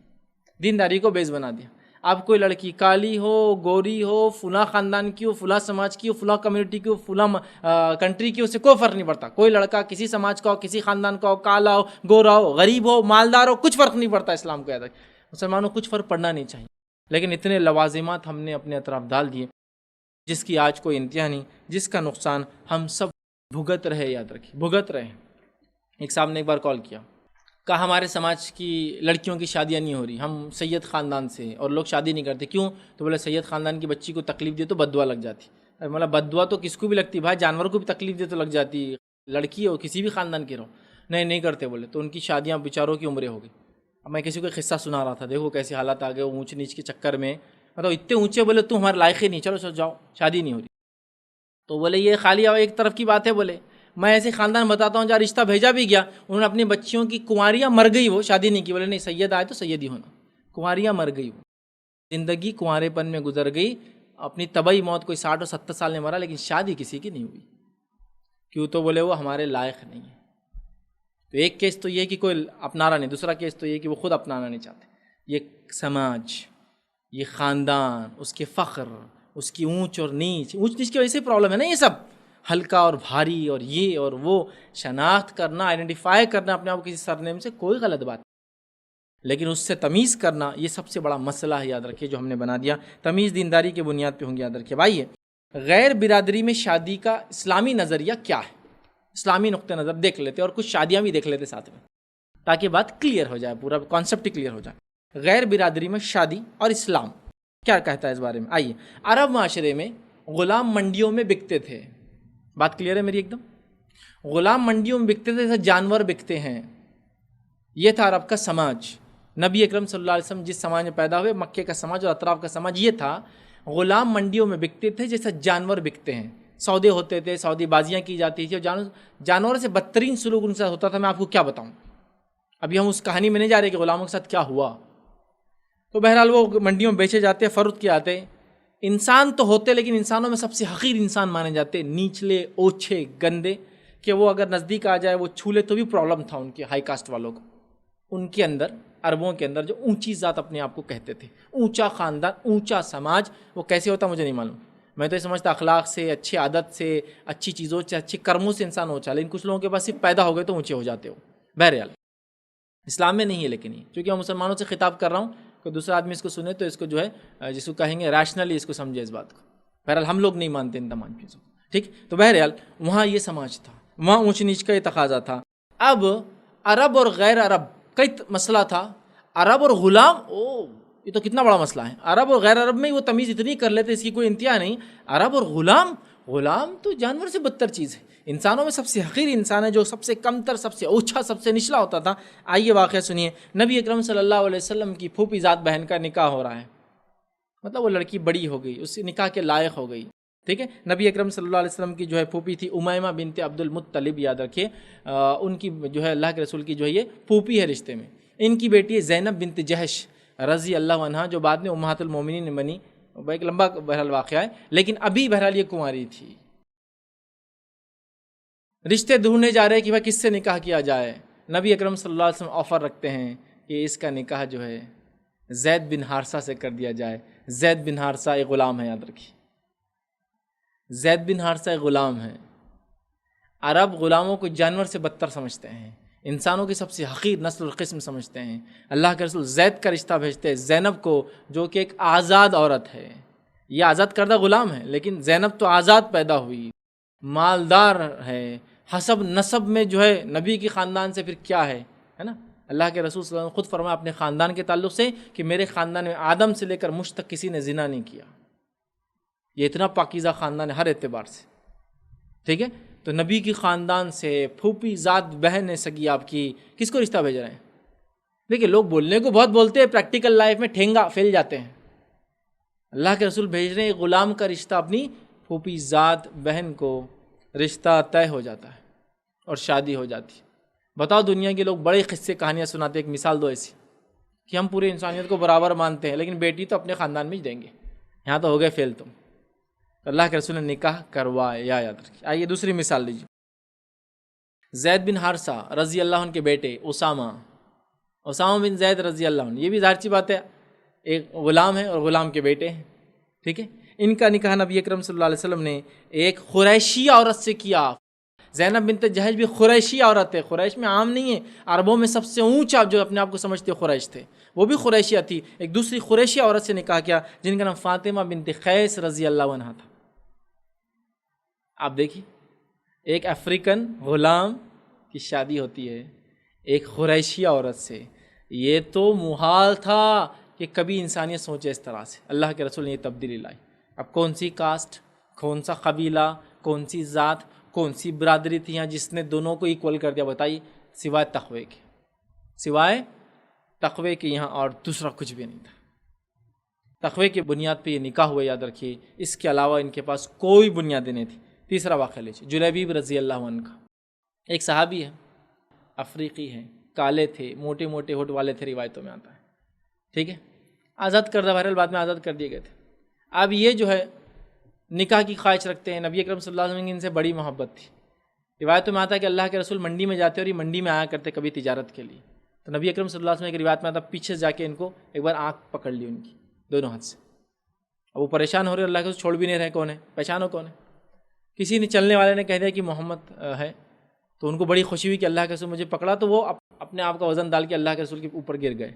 دینداری کو بیس بنا دیا. اب کوئی لڑکی کالی ہو، گوری ہو، فلاں خاندان کی ہو، فلاں سماج کی ہو، فلاں کمیونٹی کی ہو، فلاں کنٹری کی ہو، اس سے کوئی فرق نہیں پڑتا. کوئی لڑکا کسی سماج کا ہو، کسی خاندان کا ہو، کالا ہو، گورا ہو، غریب ہو، مالدار ہو، کچھ فرق نہیں پڑتا. اسلام کو یاد رکھیں، مسلمانوں کو کچھ فرق پڑنا نہیں چاہیے. لیکن اتنے لوازمات ہم نے اپنے اطراف ڈال دیے جس کی آج کوئی انتہا نہیں، جس کا نقصان ہم سب بھگت رہے. یاد رکھیے بھگت رہے. ایک صاحب نے ایک بار کال کیا، کہا ہمارے سماج کی لڑکیوں کی شادیاں نہیں ہو رہی، ہم سید خاندان سے اور لوگ شادی نہیں کرتے. کیوں؟ تو بولے سید خاندان کی بچی کو تکلیف دے تو بددعا لگ جاتی. مطلب بددعا تو کس کو بھی لگتی بھائی، جانور کو بھی تکلیف دے تو لگ جاتی، لڑکی ہو کسی بھی خاندان کی رہو. نہیں کرتے بولے. تو ان کی شادیاں بیچاروں کی عمریں ہو گئی. اب میں کسی کو قصہ سنا رہا تھا، دیکھو کیسے حالات آ گئے اونچ نیچ کے چکر میں. مطلب اتنے اونچے، بولے تم ہمارے لائق ہی نہیں، چلو جاؤ، شادی نہیں ہو رہی. تو بولے یہ خالی ایک طرف کی بات ہے. بولے میں ایسے خاندان بتاتا ہوں جہاں رشتہ بھیجا بھی گیا، انہوں نے اپنی بچیوں کی کنواریاں مر گئی، وہ شادی نہیں کی. بولے نہیں، سید آئے تو سید ہی ہونا. کنواریاں مر گئی، وہ زندگی کنوارے پن میں گزر گئی. اپنی طبعی موت کوئی 60 اور 70 سال میں مرا، لیکن شادی کسی کی نہیں ہوئی. کیوں؟ تو بولے وہ ہمارے لائق نہیں ہے. تو ایک کیس تو یہ کہ کوئی اپنا رہا نہیں، دوسرا کیس تو یہ کہ وہ خود اپنانا نہیں چاہتے. یہ سماج، یہ خاندان، اس کے فخر، اس کی اونچ اور نیچ، اونچ نیچ کی وجہ سے پرابلم ہے نا. یہ سب ہلکا اور بھاری اور یہ اور وہ شناخت کرنا، آئیڈینٹیفائی کرنا اپنے آپ کو کسی سرنیم سے، کوئی غلط بات، لیکن اس سے تمیز کرنا یہ سب سے بڑا مسئلہ ہے. یاد رکھیے جو ہم نے بنا دیا. تمیز دینداری کی بنیاد پہ ہوں گی. یاد رکھیے بھائی، غیر برادری میں شادی کا اسلامی نظریہ کیا ہے، اسلامی نقطہ نظر دیکھ لیتے اور کچھ شادیاں بھی دیکھ لیتے ساتھ میں، تاکہ بات کلیئر ہو جائے، پورا کانسیپٹ کلیئر ہو جائے. غیر برادری میں شادی اور اسلام کیا کہتا ہے اس بارے میں. آئیے، عرب معاشرے میں غلام منڈیوں میں بکتے تھے. بات کلیئر ہے میری ایک دم. غلام منڈیوں میں بکتے تھے جیسے جانور بکتے ہیں. یہ تھا عرب کا سماج. نبی اکرم صلی اللہ علیہ وسلم جس سماج میں پیدا ہوئے، مکے کا سماج اور اطراف کا سماج یہ تھا. غلام منڈیوں میں بکتے تھے جیسا جانور بکتے ہیں، سودے ہوتے تھے، سودی بازیاں کی جاتی تھی، اور جانوروں سے بدترین سلوک ان سے ہوتا تھا. میں آپ کو کیا بتاؤں، ابھی ہم اس کہانی میں نہیں جا رہے کہ غلاموں کے ساتھ کیا ہوا. تو بہرحال وہ منڈیوں میں بیچے جاتے، فروخت کیے جاتے. انسان تو ہوتے لیکن انسانوں میں سب سے حقیر انسان مانے جاتے، نیچلے، اوچھے، گندے، کہ وہ اگر نزدیک آ جائے وہ چھو لے تو بھی پرابلم تھا ان کے ہائی کاسٹ والوں کو. ان کے اندر، عربوں کے اندر جو اونچی ذات اپنے آپ کو کہتے تھے، اونچا خاندان، اونچا سماج، وہ کیسے ہوتا مجھے نہیں معلوم. میں تو یہ سمجھتا اخلاق سے، اچھی عادت سے، اچھی چیزوں سے، اچھے کرموں سے انسان اونچا، لیکن کچھ لوگوں کے پاس صرف پیدا ہو گئے تو اونچے ہو جاتے ہو. بہرحال اسلام میں نہیں ہے، لیکن یہ چونکہ میں مسلمانوں سے خطاب کر رہا ہوں، کوئی دوسرا آدمی اس کو سنے تو اس کو جو ہے جس کو کہیں گے ریشنلی اس کو سمجھے اس بات کو. بہرحال ہم لوگ نہیں مانتے ان تمام چیزوں کو، ٹھیک. تو بہرحال وہاں یہ سماج تھا، وہاں اونچ نیچ کا یہ تقاضا تھا. اب عرب اور غیر عرب کئی مسئلہ تھا. عرب اور غلام، یہ تو کتنا بڑا مسئلہ ہے. عرب اور غیر عرب میں وہ تمیز اتنی کر لیتے، اس کی کوئی انتہا نہیں. عرب اور غلام، غلام تو جانور سے بدتر چیز ہے. انسانوں میں سب سے حقیر انسان ہے، جو سب سے کمتر، سب سے اونچا، سب سے نچلا ہوتا تھا. آئیے واقعہ سنیے. نبی اکرم صلی اللہ علیہ وسلم کی پھوپھی ذات بہن کا نکاح ہو رہا ہے. مطلب وہ لڑکی بڑی ہو گئی، اس نکاح کے لائق ہو گئی، ٹھیک ہے. نبی اکرم صلی اللہ علیہ وسلم کی جو ہے پھوپھی تھی امیمہ بنت عبد المطلب، یاد رکھیے. ان کی جو ہے اللہ کے رسول کی جو ہے یہ پھوپھی ہے رشتے میں. ان کی بیٹی ہے زینب بنت جہش رضی اللہ عنہا، جو بعد میں امہات المومنین بنی. ایک لمبا بہرحال واقعہ ہے، لیکن ابھی بہرحال یہ کنواری تھی. رشتے ڈھونڈنے جا رہے کہ بھائی کس سے نکاح کیا جائے. نبی اکرم صلی اللہ علیہ وسلم آفر رکھتے ہیں کہ اس کا نکاح جو ہے زید بن حارثہ سے کر دیا جائے. زید بن حارثہ ایک غلام ہے، یاد رکھیے. زید بن حارثہ ایک غلام ہے. عرب غلاموں کو جانور سے بدتر سمجھتے ہیں، انسانوں کی سب سے حقیر نسل القسم سمجھتے ہیں. اللہ کے رسول زید کا رشتہ بھیجتے ہیں زینب کو، جو کہ ایک آزاد عورت ہے. یہ آزاد کردہ غلام ہے، لیکن زینب تو آزاد پیدا ہوئی، مالدار ہے، حسب نسب میں جو ہے نبی کی خاندان سے پھر کیا ہے نا. اللہ کے رسول صلی اللہ علیہ وسلم خود فرمایا اپنے خاندان کے تعلق سے کہ میرے خاندان میں آدم سے لے کر مجھ تک کسی نے زنا نہیں کیا. یہ اتنا پاکیزہ خاندان ہے ہر اعتبار سے، ٹھیک ہے. تو نبی کی خاندان سے پھوپھی ذات بہن ہے سگی آپ کی، کس کو رشتہ بھیج رہے ہیں؟ دیکھیے لوگ بولنے کو بہت بولتے ہیں، پریکٹیکل لائف میں ٹھینگا پھیل جاتے ہیں. اللہ کے رسول بھیج رہے ہیں غلام کا رشتہ اپنی پھوپھی ذات بہن کو، رشتہ طے ہو جاتا ہے اور شادی ہو جاتی. بتاؤ دنیا کے لوگ بڑے قصے کہانیاں سناتے. ایک مثال دو ایسی کہ ہم پوری انسانیت کو برابر مانتے ہیں، لیکن بیٹی تو اپنے خاندان میں ہی دیں گے. یہاں تو ہو گئے فیل تم. اللہ کے رسول نے نکاح کروایا، یاد رکھیے. آئیے دوسری مثال لیجیے. زید بن حارثہ رضی اللہ عنہ کے بیٹے اسامہ بن زید رضی اللہ عنہ، یہ بھی ظاہر سی بات ہے ایک غلام ہے اور غلام کے بیٹے ہیں، ٹھیک ہے. ان کا نکاح نبی اکرم صلی اللہ علیہ وسلم نے ایک قریشی عورت سے کیا. زینب بنت جہش بھی قریشی عورت ہے. قریش میں عام نہیں ہے، عربوں میں سب سے اونچا جو اپنے آپ کو سمجھتے قریش تھے، وہ بھی قریشیہ تھی. ایک دوسری قریشی عورت سے نکاح کیا جن کا نام فاطمہ بنت قیس رضی اللہ عنہ تھا. آپ دیکھیے ایک افریقن غلام کی شادی ہوتی ہے ایک قریشی عورت سے. یہ تو محال تھا کہ کبھی انسانیت سوچے اس طرح سے. اللہ کے رسول نے یہ تبدیلی لائی. اب کون سی کاسٹ، کون سا قبیلہ، کون سی ذات، کون سی برادری تھی یہاں جس نے دونوں کو ایکول کر دیا؟ بتائیے. سوائے تقوی کے، سوائے تقوی کے یہاں اور دوسرا کچھ بھی نہیں تھا. تقوی کی بنیاد پہ یہ نکاح ہوا، یاد رکھیے. اس کے علاوہ ان کے پاس کوئی بنیادیں نہیں تھی. تیسرا واقعہ لیجیے. جلیبیب رضی اللہ عنہ کا ایک صحابی ہے، افریقی ہے، کالے تھے، موٹے موٹے ہوٹ والے تھے، روایتوں میں آتا ہے، ٹھیک ہے. آزاد کردہ، بہرحال بعد میں آزاد کر دیے گئے تھے. اب یہ جو ہے نکاح کی خواہش رکھتے ہیں. نبی اکرم صلی اللہ علیہ وسلم کی ان سے بڑی محبت تھی. روایتوں میں آتا ہے کہ اللہ کے رسول منڈی میں جاتے اور یہ منڈی میں آیا کرتے کبھی تجارت کے لیے. تو نبی اکرم صلی اللہ علیہ وسلم کی روایت میں آتا پیچھے جا کے ان کو ایک بار آنکھ پکڑ لی ان کی دونوں ہاتھ سے. اب وہ پریشان ہو رہے، اللہ کے رسول چھوڑ بھی نہیں رہے، کون ہے پہچانو کون ہے. کسی نے چلنے والے نے کہہ دیا کہ محمد ہے. تو ان کو بڑی خوشی ہوئی کہ اللہ کے رسول مجھے پکڑا. تو وہ اپنے آپ کا وزن ڈال کے اللہ کے رسول کے اوپر گر گئے.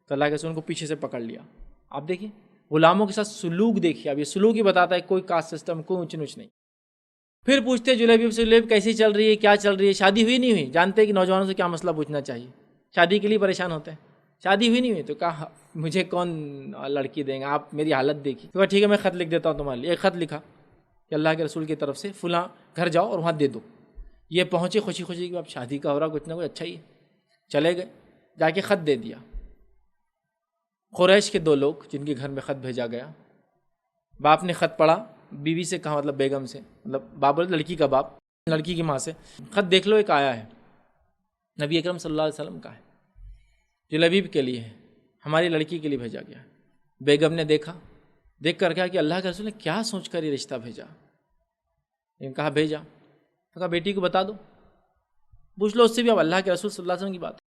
تو اللہ کے رسول ان کو پیچھے سے پکڑ لیا. آپ دیکھیے غلاموں کے ساتھ سلوک دیکھیے. اب یہ سلوک ہی بتاتا ہے کوئی کاسٹ سسٹم، کوئی اونچ نیچ نہیں. پھر پوچھتے جلیبی سے، جلیب کیسی چل رہی ہے، کیا چل رہی ہے، شادی ہوئی نہیں ہوئی؟ جانتے ہیں کہ نوجوانوں سے کیا مسئلہ پوچھنا چاہیے، شادی کے لیے پریشان ہوتے ہیں. شادی ہوئی نہیں ہوئی؟ تو کہا مجھے کون لڑکی دیں گا، آپ میری حالت دیکھیے. تو ٹھیک ہے میں خط لکھ دیتا ہوں تمہارے لیے. ایک خط لکھا کہ اللہ کے رسول کی طرف سے فلاں گھر جاؤ اور وہاں دے دو. یہ پہنچے خوشی خوشی کہ اب شادی کا ہو رہا، کچھ نہ کچھ اچھا ہی ہے. چلے گئے، جا کے خط دے دیا. قریش کے دو لوگ جن کے گھر میں خط بھیجا گیا، باپ نے خط پڑھا، بیوی سے کہا، مطلب بیگم سے، مطلب باپ بولے لڑکی کا باپ، لڑکی کی ماں سے، خط دیکھ لو ایک آیا ہے، نبی اکرم صلی اللہ علیہ وسلم کا ہے، جو لبیب کے لیے ہے، ہماری لڑکی کے لیے بھیجا گیا ہے۔ بیگم نے دیکھا، دیکھ کر کہا کہ اللہ کے رسول نے کیا سوچ کر یہ رشتہ بھیجا؟ لیکن کہا بھیجا، تو کہا بیٹی کو بتا دو، پوچھ لو اس سے بھی، اب اللہ کے رسول صلی اللہ علیہ وسلم کی بات ہے۔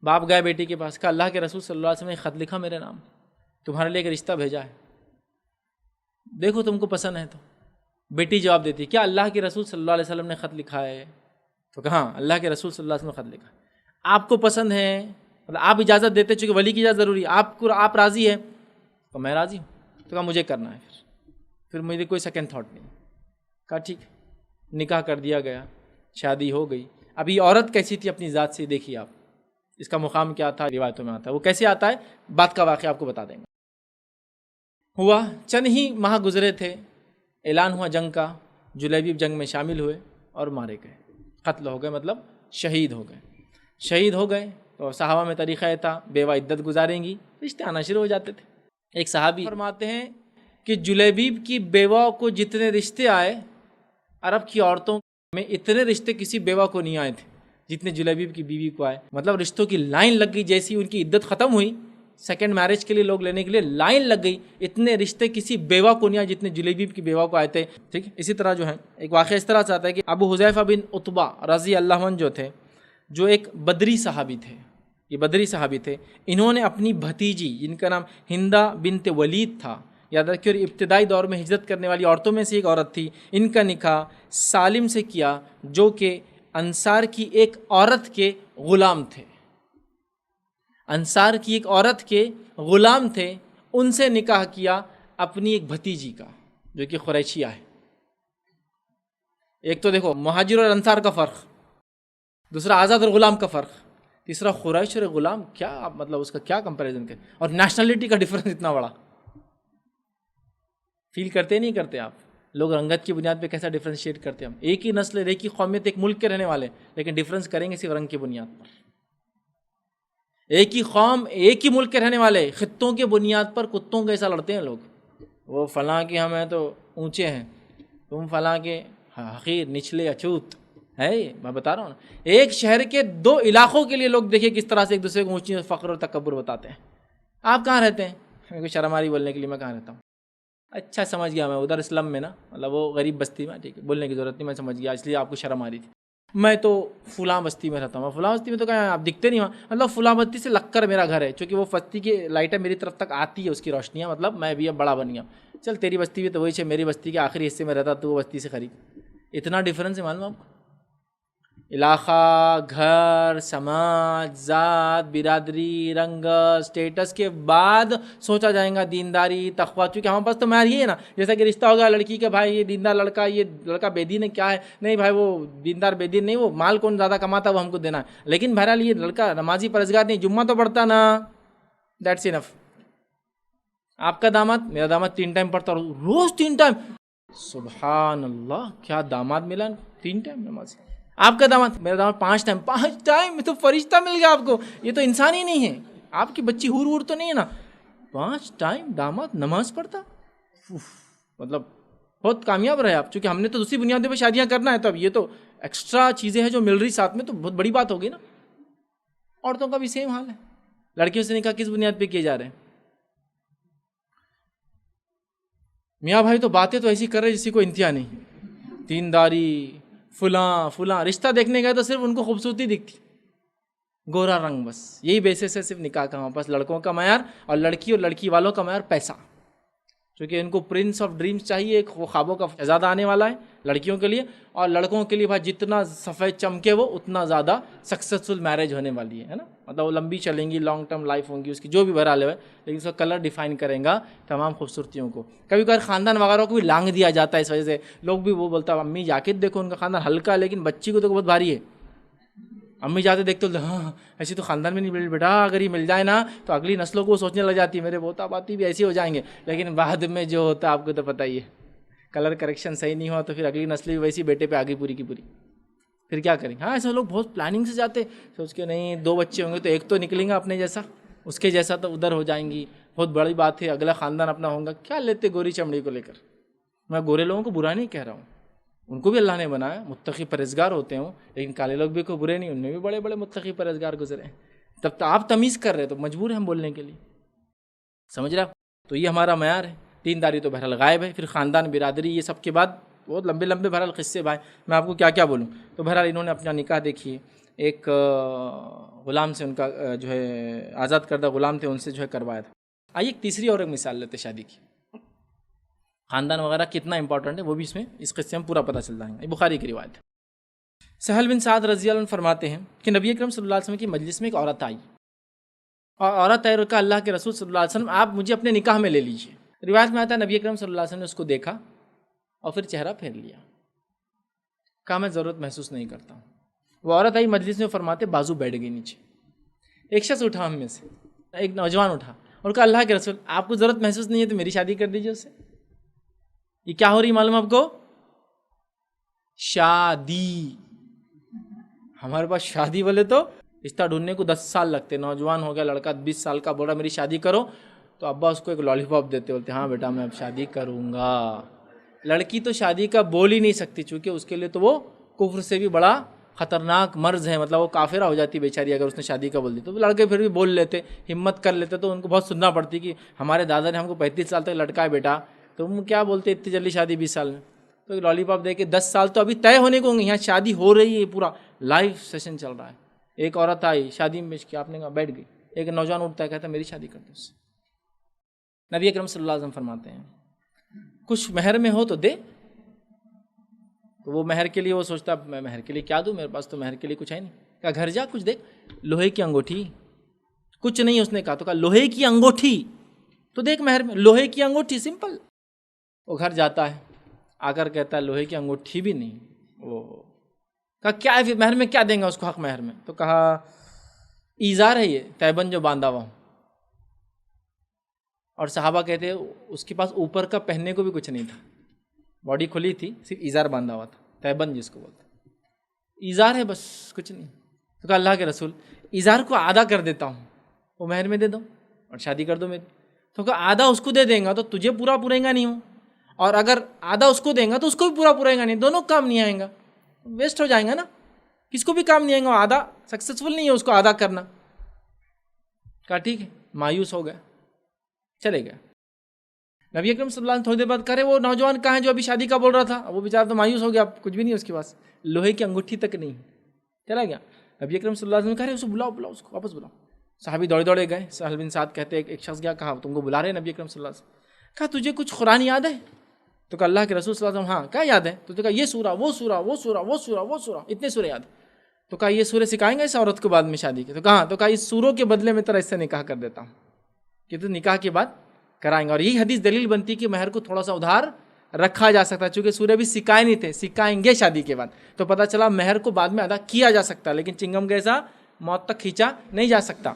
باپ گئے بیٹی کے پاس، کہا اللہ کے رسول صلی اللہ علیہ وسلم نے خط لکھا میرے نام، تمہارے لیے ایک رشتہ بھیجا ہے، دیکھو تم کو پسند ہے تو۔ بیٹی جواب دیتی، کیا اللہ کے رسول صلی اللہ علیہ وسلم نے خط لکھا ہے؟ تو کہا ہاں اللہ کے رسول صلی اللہ علیہ وسلم نے خط لکھا، آپ کو پسند ہے، مطلب آپ اجازت دیتے، چونکہ ولی کی اجازت ضروری ہے، آپ راضی ہے؟ تو میں راضی ہوں۔ تو کہا مجھے کرنا ہے، پھر مجھے کوئی سیکنڈ تھاٹ نہیں۔ کہا ٹھیک، نکاح کر دیا گیا، شادی ہو گئی۔ اب یہ عورت کیسی تھی اپنی ذات سے دیکھیے آپ، اس کا مقام کیا تھا روایتوں میں آتا ہے، وہ کیسے آتا ہے بات کا واقعہ آپ کو بتا دیں گے۔ ہوا چند ہی ماہ گزرے تھے، اعلان ہوا جنگ کا، جلیبیب جنگ میں شامل ہوئے اور مارے گئے، قتل ہو گئے، مطلب شہید ہو گئے۔ شہید ہو گئے تو صحابہ میں طریقہ یہ تھا، بیوہ عدت گزاریں گی، رشتے آنا شروع ہو جاتے تھے۔ ایک صحابی فرماتے ہیں کہ جلیبیب کی بیوہ کو جتنے رشتے آئے، عرب کی عورتوں میں اتنے رشتے کسی بیوہ کو نہیں آئے تھے جتنے جلیبیب کی بیوی کو آئے، مطلب رشتوں کی لائن لگ گئی، جیسی ان کی عدت ختم ہوئی، سیکنڈ میرج کے لیے لوگ لینے کے لیے لائن لگ گئی، اتنے رشتے کسی بیوہ کو نہیں آئے جتنے جلیبیب کی بیوہ کو آئے تھے۔ ٹھیک، اسی طرح جو ہے ایک واقعہ اس طرح سے آتا ہے کہ ابو حذیفہ بن عتبہ رضی اللہ عنہ جو تھے، جو ایک بدری صحابی تھے، یہ بدری صحابی تھے، انہوں نے اپنی بھتیجی جن کا نام ہندہ بنت ولید تھا، یاد رکھیے، اور ابتدائی دور میں ہجرت کرنے والی عورتوں میں سے ایک عورت تھی، ان کا نکاح سالم سے کیا جو کہ انصار کی ایک عورت کے غلام تھے، انصار کی ایک عورت کے غلام تھے، ان سے نکاح کیا اپنی ایک بھتیجی کا جو کہ قریشیہ ہے۔ ایک تو دیکھو مہاجر اور انصار کا فرق، دوسرا آزاد اور غلام کا فرق، تیسرا قریش اور غلام، کیا مطلب اس کا کیا کمپیریزن کریں، اور نیشنلٹی کا ڈفرنس اتنا بڑا، فیل کرتے نہیں کرتے آپ لوگ رنگت کی بنیاد پہ کیسا ڈفرینشیٹ کرتے ہیں ہم، ایک ہی نسل، ایک ہی قومیت، ایک ملک کے رہنے والے، لیکن ڈفرینس کریں گے صرف رنگ کی بنیاد پر۔ ایک ہی قوم، ایک ہی ملک کے رہنے والے، خطوں کے بنیاد پر کتوں کے ایسا لڑتے ہیں لوگ، وہ فلاں کے ہم ہیں تو اونچے ہیں، تم فلاں کے حقیر، نچلے، اچھوت ہے، میں بتا رہا ہوں نا۔ ایک شہر کے دو علاقوں کے لیے لوگ دیکھیں کس طرح سے ایک دوسرے کو اونچی فخر اور تکبر بتاتے ہیں۔ آپ کہاں رہتے ہیں؟ میرے کو شرم آ رہی بولنے کے لیے، میں کہاں رہتا ہوں؟ اچھا سمجھ گیا میں، ادھر اسلم میں نا، مطلب وہ غریب بستی میں، ٹھیک ہے، بولنے کی ضرورت نہیں، میں سمجھ گیا، اس لیے آپ کو شرم آ رہی تھی۔ میں تو فلاں بستی میں رہتا ہوں، فلاں بستی میں تو کہاں آپ دکھتے نہیں وہاں، مطلب فلاں بستی سے لگ کر میرا گھر ہے، چونکہ وہ بستی کی لائٹیں میری طرف تک آتی ہے، اس کی روشنیاں، مطلب میں بھی اب بڑا بن گیا، چل تیری بستی بھی تو وہی ہے، میری بستی کے آخری حصے میں رہتا تو وہ بستی سے قریب، اتنا ڈفرینس ہے، معلوم آپ کو؟ علاقہ، گھر، سماج، ذات، برادری، رنگ، سٹیٹس کے بعد سوچا جائے گا دینداری، تقویٰ، چونکہ ہمارے پاس تو معیار یہ ہے نا، جیسا کہ رشتہ ہوگا لڑکی کا، بھائی یہ دیندار لڑکا، یہ لڑکا بے دین ہے، کیا ہے، نہیں بھائی وہ دیندار بے دین نہیں، وہ مال کون زیادہ کماتا وہ ہم کو دینا ہے، لیکن بہرحال یہ لڑکا نمازی پرہیزگار نہیں، جمعہ تو پڑھتا نا، دیٹس انف۔ آپ کا داماد، میرا داماد 3 ٹائم پڑھتا، روز 3 ٹائم، سبحان اللہ، کیا داماد ملا، 3 ٹائم نماز۔ آپ کا داماد، میرا داماد 5 ٹائم، 5 ٹائم تو فرشتہ مل گیا آپ کو، یہ تو انسان ہی نہیں ہے، آپ کی بچی ہور وور تو نہیں ہے نا، 5 ٹائم داماد نماز پڑھتا، مطلب بہت کامیاب رہے آپ، چونکہ ہم نے تو دوسری بنیادوں پہ شادیاں کرنا ہے، تو اب یہ تو ایکسٹرا چیزیں ہیں جو مل رہی ساتھ میں، تو بہت بڑی بات ہوگی نا۔ عورتوں کا بھی سیم حال ہے، لڑکیوں سے نکاح کس بنیاد پہ کیے جا رہے ہیں؟ میاں بھائی تو باتیں تو ایسی کر رہے جیسی کوئی انتہا نہیں، دینداری، فلاں فلاں، رشتہ دیکھنے گئے تو صرف ان کو خوبصورتی دکھتی، گورا رنگ، بس یہی بیسس ہے صرف نکاح کا ہمارے پاس، لڑکوں کا معیار، اور لڑکی اور لڑکی والوں کا معیار پیسہ، کیونکہ ان کو پرنس آف ڈریمز چاہیے، ایک خوابوں کا شہزادہ آنے والا ہے لڑکیوں کے لیے، اور لڑکوں کے لیے بھائی جتنا سفید چمکے وہ اتنا زیادہ سکسیزفل میرج ہونے والی ہے نا، مطلب وہ لمبی چلیں گی، لانگ ٹرم لائف ہوں گی اس کی، جو بھی بہرحال ہے، لیکن اس کا کلر ڈیفائن کریں گا تمام خوبصورتیوں کو۔ کبھی کبھار خاندان وغیرہ کو بھی لانگ دیا جاتا ہے، اس وجہ سے لوگ بھی وہ بولتا ہے امی جا کے دیکھو ان کا خاندان ہلکا ہے لیکن بچی کو تو بہت بھاری ہے، امی جاتے دیکھتے ہاں ایسی تو خاندان میں نہیں، بیٹا اگر یہ مل جائے نا تو اگلی نسلوں کو سوچنے لگ جاتی ہے میرے بوتا باتی بھی ایسے ہو جائیں گے، لیکن بعد میں جو ہوتا ہے آپ کو تو پتہ ہی ہے، کلر کریکشن صحیح نہیں ہوا تو پھر اگلی نسل بھی ویسی بیٹے پہ آگے پوری کی پوری، پھر کیا کریں گے؟ ہاں ایسے لوگ بہت پلاننگ سے جاتے، سوچ کے نہیں 2 بچے ہوں گے تو ایک تو نکلیں گا اپنے جیسا، اس کے جیسا تو ادھر ہو جائیں گی، بہت بڑی بات ہے، اگلا خاندان اپنا ہوگا، کیا لیتے گوری چمڑی کو لے کر. میں گورے لوگوں کو برا نہیں کہہ رہا ہوں، ان کو بھی اللہ نے بنایا، متقی پرہیزگار ہوتے ہوں، لیکن کالے لوگ بھی کوئی برے نہیں، ان میں بھی بڑے بڑے متقی پرہیزگار گزرے ہیں. تب تو آپ تمیز کر رہے تو مجبور ہیں ہم بولنے کے لیے. سمجھ رہے آپ؟ تو یہ ہمارا معیار ہے. دینداری تو بہرحال غائب ہے. پھر خاندان، برادری، یہ سب کے بعد بہت لمبے لمبے بہرحال قصے بھائی، میں آپ کو کیا کیا بولوں. تو بہرحال انہوں نے اپنا نکاح دیکھیے، ایک غلام سے ان کا جو ہے آزاد کردہ غلام تھے، ان سے جو ہے کروایا تھا. آئیے ایک تیسری اور ایک مثال لیتے شادی کی. خاندان وغیرہ کتنا امپورٹنٹ ہے وہ بھی اس قصے میں پورا پتہ چل جائے گا. یہ بخاری کی روایت ہے. سہل بن سعد رضی اللہ عنہ فرماتے ہیں کہ نبی اکرم صلی اللہ علیہ وسلم کی مجلس میں ایک عورت آئی، اور عورت ہے کہا اللہ کے رسول صلی اللہ علیہ وسلم آپ مجھے اپنے نکاح میں لے لیجیے. روایت میں آتا ہے نبی اکرم صلی اللہ علیہ وسلم نے اس کو دیکھا اور پھر چہرہ پھیر لیا. کہا میں ضرورت محسوس نہیں کرتا ہوں. وہ عورت آئی مجلس میں، فرماتے بازو بیٹھ گئی نیچے. ایک شخص اٹھا ہم میں سے، ایک نوجوان اٹھا اور کہا اللہ کے رسول آپ کو ضرورت محسوس نہیں ہے تو میری شادی کر دیجیے اس سے. یہ کیا ہو رہی معلوم آپ کو؟ شادی. ہمارے پاس شادی بولے تو رشتہ ڈھونڈنے کو 10 سال لگتے. نوجوان ہو گیا لڑکا 20 سال کا، بول رہا میری شادی کرو، تو ابا اس کو ایک لالی پاپ دیتے، بولتے ہاں بیٹا میں اب شادی کروں گا. لڑکی تو شادی کا بول ہی نہیں سکتی، چونکہ اس کے لیے تو وہ کفر سے بھی بڑا خطرناک مرض ہے، مطلب وہ کافرہ ہو جاتی بیچاری اگر اس نے شادی کا بول دی. تو لڑکے پھر بھی بول لیتے، ہمت کر لیتے. تو ان کو بہت سننا پڑتی کہ ہمارے دادا نے ہم کو 35 سال تک لٹکا ہے بیٹا، تو ہم کیا بولتے اتنی جلدی شادی 20 سال میں. تو ایک لالی پاپ دے کے 10 سال تو ابھی طے ہونے کو ہوں گے، یہاں شادی ہو رہی ہے، پورا لائف سیشن چل رہا ہے. ایک عورت آئی شادی میں کیا آپ نے کہا بیٹھ گئی. ایک نوجوان اٹھتا ہے کہتا ہے میری شادی کر دو اس سے. نبی اکرم صلی اللہ علیہ وسلم فرماتے ہیں کچھ مہر میں ہو تو دے. تو وہ مہر کے لیے وہ سوچتا میں مہر کے لیے کیا دوں، میرے پاس تو مہر کے لیے کچھ ہے نہیں. کہا گھر جا کچھ دیکھ. لوہے کی انگوٹھی، کچھ نہیں اس نے کہا. تو کہا لوہے کی انگوٹھی تو دیکھ مہر میں، لوہے کی انگوٹھی سمپل. وہ گھر جاتا ہے، آ کر کہتا ہے لوہے کی انگوٹھی بھی نہیں. وہ کہا کیا ہے پھر مہر میں کیا دیں گا اس کو حق مہر میں؟ تو کہا ایزار ہے یہ تیبند جو باندھا ہوا ہوں. اور صحابہ کہتے ہیں اس کے پاس اوپر کا پہننے کو بھی کچھ نہیں تھا، باڈی کھلی تھی، صرف ایزار باندھا ہوا تھا، تیبند جس کو بولتے ہیں. ایزار ہے بس کچھ نہیں. تو کہا اللہ کے رسول ایزار کو آدھا کر دیتا ہوں، وہ مہر میں دے دو اور شادی کر دو میری. تو کہا آدھا اس کو دے دیں گا تو تجھے پورا پورے گا نہیں ہوں، اور اگر آدھا اس کو دیں گا تو اس کو بھی پورا پورے گا نہیں، دونوں کام نہیں آئیں گا، ویسٹ ہو جائیں گا نا. کس کو بھی کام نہیں آئیں گا، آدھا سکسیسفل نہیں ہے اس کو آدھا کرنا. کہا ٹھیک ہے. مایوس ہو گیا، چلے گیا. نبی اکرم صلی اللہ علیہ وسلم تھوڑی دیر بعد کرے وہ نوجوان کہاں ہے جو ابھی شادی کا بول رہا تھا. وہ بیچارہ تو مایوس ہو گیا، کچھ بھی نہیں اس کے پاس، لوہے کی انگوٹھی تک نہیں. چلا گیا. نبی اکرم صلی اللہ علیہ وسلم کہہ رہے اسے بلاؤ اس کو واپس بلاؤ. صحابی دوڑے گئے. سہل بن سعد کہتے ہیں ایک شخص گیا، کہا تم کو بلا رہے نبی اکرم صلی اللہ علیہ وسلم. کہا تجھے کچھ قرآن یاد ہے؟ تو کہا اللہ کے رسول صلی اللہ علیہ وسلم ہاں. کیا یاد ہے؟ تو کہا یہ سورہ وہ سورہ وہ سورہ وہ سورہ وہ سورہ، اتنے سورے یاد. تو کہا یہ سورے سکھائیں گے اس عورت کو بعد میں شادی کے؟ تو کہا اس سوروں کے بدلے میں تیرا اس سے نکاح کر دیتا ہوں کہ تو نکاح کے بعد کرائیں گے. اور یہی حدیث دلیل بنتی کہ مہر کو تھوڑا سا ادھار رکھا جا سکتا ہے، چونکہ سورے بھی سکھائے نہیں تھے، سکھائیں گے شادی کے بعد. تو پتہ چلا مہر کو بعد میں ادا کیا جا سکتا، لیکن چنگم کیسا موت تک کھینچا نہیں جا سکتا.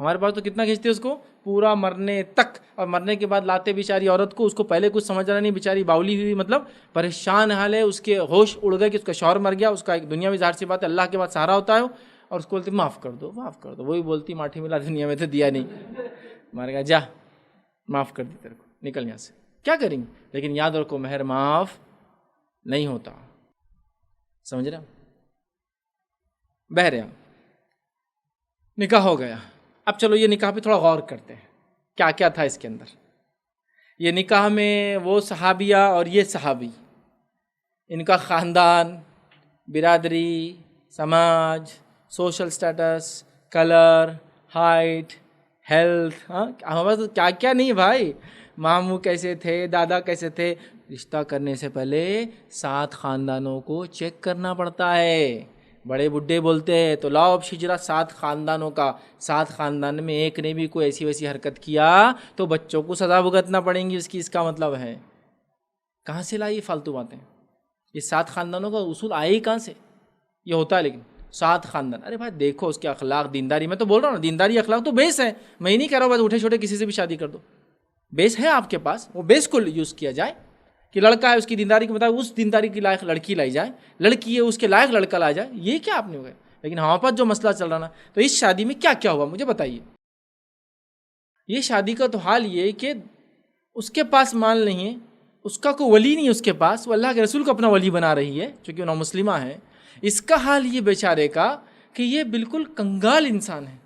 ہمارے پاس تو کتنا کھینچتے اس کو پورا مرنے تک، اور مرنے کے بعد لاتے بیچاری عورت کو، اس کو پہلے کچھ سمجھ رہا نہیں، بیچاری باولی ہوئی، مطلب پریشان حال ہے، اس کے ہوش اڑ گئے کہ اس کا شوہر مر گیا. اس کا ایک دنیا میں ظاہر سی بات ہے اللہ کے بعد سہارا ہوتا ہے، اور اس کو بولتی معاف کر دو معاف کر دو. وہی بولتی ماٹھی ملا دنیا میں تو دیا نہیں، مار گیا جا معاف کر دی تیرے کو، نکل یہاں سے. کیا کریں گے؟ لیکن یاد رکھو مہر معاف نہیں ہوتا. سمجھ رہے؟ بہرحال نکاح ہو گیا. اب چلو یہ نکاح پہ تھوڑا غور کرتے ہیں کیا کیا تھا اس کے اندر. یہ نکاح میں وہ صحابیہ اور یہ صحابی، ان کا خاندان، برادری، سماج، social status, colour, height, health, ہمارے پاس کیا کیا نہیں بھائی. ماموں کیسے تھے، دادا کیسے تھے. رشتہ کرنے سے پہلے 7 خاندانوں کو چیک کرنا پڑتا ہے. بڑے بڈھے بولتے ہیں تو لاؤ اب شجرا 7 خاندانوں کا، 7 خاندان میں ایک نے بھی کوئی ایسی ویسی حرکت کیا تو بچوں کو سزا بھگتنا پڑیں گی اس کا مطلب ہے. کہاں سے لائی فالتو باتیں؟ یہ 7 خاندانوں کا اصول آئے ہی کہاں سے؟ یہ ہوتا ہے لیکن 7 خاندان. ارے بھائی دیکھو اس کے اخلاق، دینداری، میں تو بول رہا ہوں دینداری اخلاق تو بیس ہے. میں ہی نہیں کہہ رہا ہوں بس اٹھے چھوٹے کسی سے بھی شادی کر دو. بیس ہے آپ کے پاس، وہ بیس کو یوز کیا جائے کہ لڑکا ہے اس کی دینداری کے مطابق اس دینداری کی لائق لڑکی لائی جائے، لڑکی ہے اس کے لائق لڑکا لایا جائے. یہ کیا آپ نے ہو گئے؟ لیکن ہمارے پاس جو مسئلہ چل رہا نا، تو اس شادی میں کیا کیا ہوا مجھے بتائیے. یہ شادی کا تو حال یہ کہ اس کے پاس مال نہیں ہے، اس کا کوئی ولی نہیں اس کے پاس، وہ اللہ کے رسول کو اپنا ولی بنا رہی ہے چونکہ وہ نامسلمہ ہے. اس کا حال یہ بیچارے کا کہ یہ بالکل کنگال انسان ہے،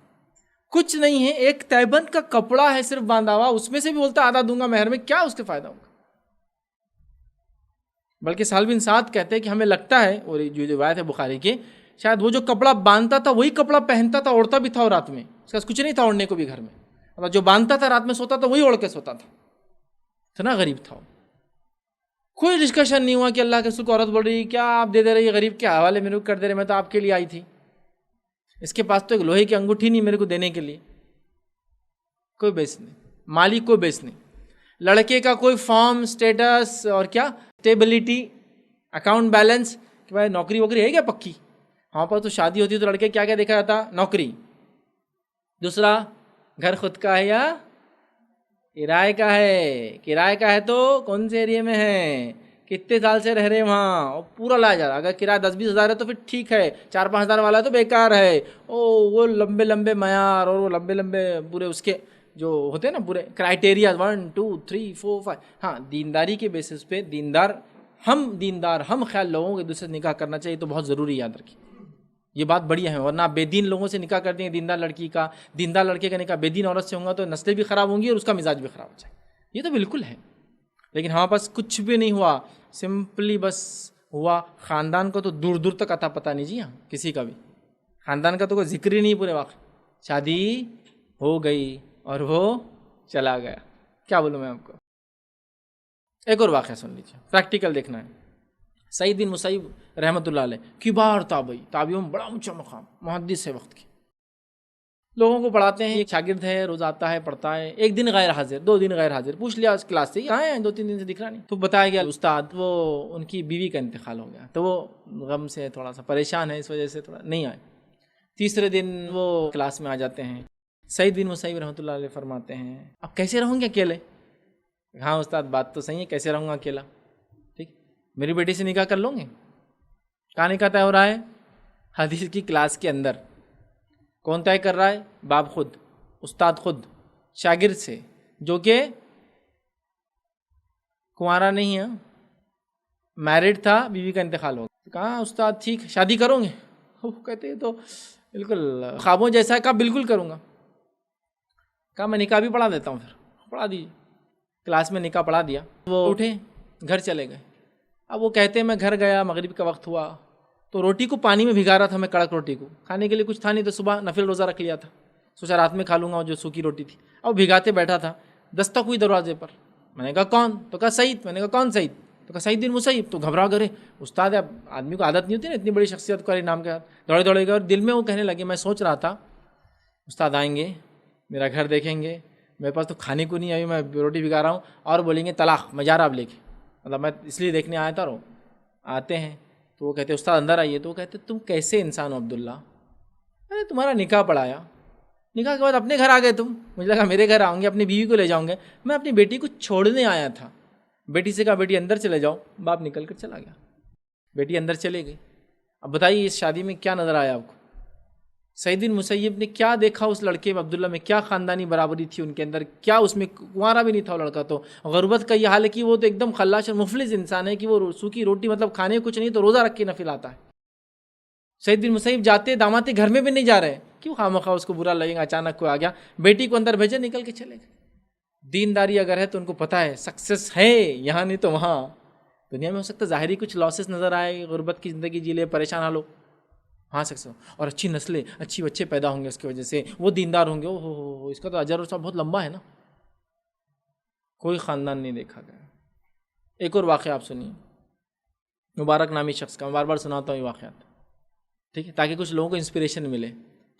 کچھ نہیں ہے، ایک تیبند کا کپڑا ہے صرف باندھا ہوا، اس میں سے بھی بولتا آدھا دوں گا مہر میں، کیا اس کے فائدہ ہوگا. بلکہ سہل بن سعد کہتے ہیں کہ ہمیں لگتا ہے، اور جو روایت ہے بخاری کی، شاید وہ جو کپڑا باندھتا تھا وہی کپڑا پہنتا تھا، اوڑھتا بھی تھا، اور رات میں اس کا کچھ نہیں تھا اوڑھنے کو بھی گھر میں، مطلب جو باندھتا تھا رات میں سوتا تھا وہی اوڑھ کے سوتا تھا. اتنا غریب تھا. کوئی ڈسکشن نہیں ہوا کہ اللہ کے رسول کو عورت بول رہی کیا آپ دے رہے غریب کے حوالے میرے کو کر دے رہے، میں تو آپ کے لیے آئی تھی، اس کے پاس تو ایک لوہے کی انگوٹھی نہیں میرے کو دینے کے لیے. کوئی بیس نہیں، مالی کوئی بیس نہیں. لڑکے کا کوئی فارم، سٹیٹس اور کیا اسٹیبلٹی، اکاؤنٹ بیلنس کہ بھائی نوکری ووکری ہے کیا پکی. ہاں پر تو شادی ہوتی تو لڑکے کیا کیا دیکھا جاتا، نوکری. دوسرا گھر خود کا ہے یا کرائے کا ہے، کرائے کا ہے تو کون سے ایریے میں ہے، کتنے سال سے رہ رہے وہاں، اور پورا لایا جا رہا. اگر کرایہ 10-20 ہزار ہے تو پھر ٹھیک ہے، 4-5 ہزار والا تو بیکار ہے. وہ لمبے لمبے معیار اور وہ لمبے لمبے پورے اس کے جو ہوتے ہیں نا پورے کرائٹیریا 1 2 3 4 5. ہاں دینداری کے بیسس پہ دیندار ہم خیال لوگوں کے دوسرے سے نکاح کرنا چاہیے تو بہت ضروری یاد رکھیے. یہ بات بڑی ہے، ورنہ آپ بے دین لوگوں سے نکاح کرتے ہیں، دیندار لڑکی کا، دیندار لڑکے کا نکاح بے دین عورت سے ہوگا تو نسلیں بھی خراب ہوں گی اور اس کا مزاج بھی خراب ہو جائے. یہ تو بالکل ہے. لیکن ہمارے پاس کچھ بھی نہیں ہوا، سمپلی بس ہوا. خاندان کو تو دور دور تک عطا پتہ نہیں جی. ہاں کسی کا بھی خاندان کا تو کوئی ذکر ہی نہیں پورے واقع. شادی ہو گئی اور وہ چلا گیا. کیا بولوں میں آپ کو. ایک اور واقعہ سن لیجیے، پریکٹیکل دیکھنا ہے. سعید بن مسیب رحمۃ اللہ علیہ کبار تابعیوں میں بڑا اونچا مقام، محدث ہے وقت کی، لوگوں کو پڑھاتے ہیں. ایک شاگرد ہے، روز آتا ہے پڑھتا ہے. ایک دن غیر حاضر، 2 دن غیر حاضر. پوچھ لیا اس کلاس سے کہاں ہیں، 2-3 دن سے دکھ رہا نہیں. تو بتایا گیا استاد وہ ان کی بیوی کا انتقال ہو گیا، تو وہ غم سے تھوڑا سا پریشان ہے، اس وجہ سے تھوڑا نہیں آئے. تیسرے دن وہ کلاس میں آ جاتے ہیں. سعید بن مسیب رحمۃ اللہ علیہ فرماتے ہیں اب کیسے رہوں گے اکیلے. ہاں استاد بات تو صحیح ہے، کیسے رہوں گا اکیلا. ٹھیک، میری بیٹی سے نکاح کر لوں گے. کہاں نکاح طے ہو رہا ہے؟ حدیث کی کلاس کے اندر. کون طے کر رہا ہے؟ باپ خود، استاد خود، شاگرد سے جو کہ کنوارا نہیں ہے، میرڈ تھا، بیوی کا انتقال ہو گیا. کہا استاد ٹھیک شادی کرو گے؟ وہ کہتے ہیں تو بالکل خوابوں جیسا ہے. کہا بالکل کروں گا. کہا میں نکاح بھی پڑھا دیتا ہوں. پھر پڑھا دیجیے. کلاس میں نکاح پڑھا دیا. وہ اٹھے گھر چلے گئے. اب وہ کہتے ہیں میں گھر گیا، مغرب کا وقت ہوا تو روٹی کو پانی میں بھگا رہا تھا میں، کڑک روٹی کو کھانے کے لیے کچھ تھا نہیں، تو صبح نفل روزہ رکھ لیا تھا، سوچا رات میں کھا لوں گا جو سوکھی روٹی تھی. اب بھگاتے بیٹھا تھا، دستک ہوئی دروازے پر. میں نے کہا کون؟ تو کہا سعید. میں نے کہا کون سعید؟ تو کہا سعید بن مسیب. تو گھبرا گئے، استاد ہے، اب آدمی کو عادت نہیں ہوتی نا اتنی بڑی شخصیت کو نام کے ہاتھ. دوڑے دوڑے گئے اور دل میں وہ کہنے لگے میں سوچ رہا تھا استاد آئیں گے، میرا گھر دیکھیں گے، میرے پاس تو کھانے کو نہیں، ابھی میں روٹی بھگا رہا ہوں، اور بولیں گے طلاق، میں جا رہا اب لے کے، مطلب میں اس لیے دیکھنے آیا تھا. رو آتے ہیں تو وہ کہتے استاد اندر آئیے. تو وہ کہتے تم کیسے انسان ہو عبداللہ، ارے تمہارا نکاح پڑھایا، نکاح کے بعد اپنے گھر آ گئے تم. مجھے لگا میرے گھر آؤں گے، اپنی بیوی کو لے جاؤں گے. میں اپنی بیٹی کو چھوڑنے آیا تھا. بیٹی سے کہا بیٹی اندر چلے جاؤ. باپ نکل کر چلا گیا. بیٹی اندر چلے گئی. اب بتائیے اس شادی میں کیا نظر آیا آپ کو؟ سعید بن مسیب نے کیا دیکھا اس لڑکے میں، عبداللہ میں کیا خاندانی برابری تھی ان کے اندر، کیا اس میں کنوارا بھی نہیں تھا وہ لڑکا. تو غربت کا یہ حال ہے کہ وہ تو ایک دم خلاش اور مفلس انسان ہے کہ وہ سوکھی روٹی مطلب کھانے کچھ نہیں تو روزہ رکھ کے نفل آتا ہے. سعید بن مسیب جاتے داماد کے گھر میں بھی نہیں جا رہے، کیوں خواہ اس کو برا لگے گا، اچانک کوئی آ گیا. بیٹی کو اندر بھیجے، نکل کے چلے گئے. دینداری اگر ہے تو ان کو پتہ ہے سکسیس ہے یہاں نہیں تو وہاں. دنیا میں ہو سکتا ہے ظاہری کچھ لاسز نظر آئے، غربت کی زندگی جی لے، پریشان حال ہو، ہاں سکسیس اور اچھی نسلیں، اچھی بچے پیدا ہوں گے اس کی وجہ سے، وہ دیندار ہوں گے. او اس کا تو اجر اور ثواب بہت لمبا ہے نا. کوئی خاندان نہیں دیکھا گیا. ایک اور واقعہ آپ سنیے، مبارک نامی شخص کا. میں بار بار سناتا ہوں یہ واقعات، ٹھیک ہے، تاکہ کچھ لوگوں کو انسپریشن ملے.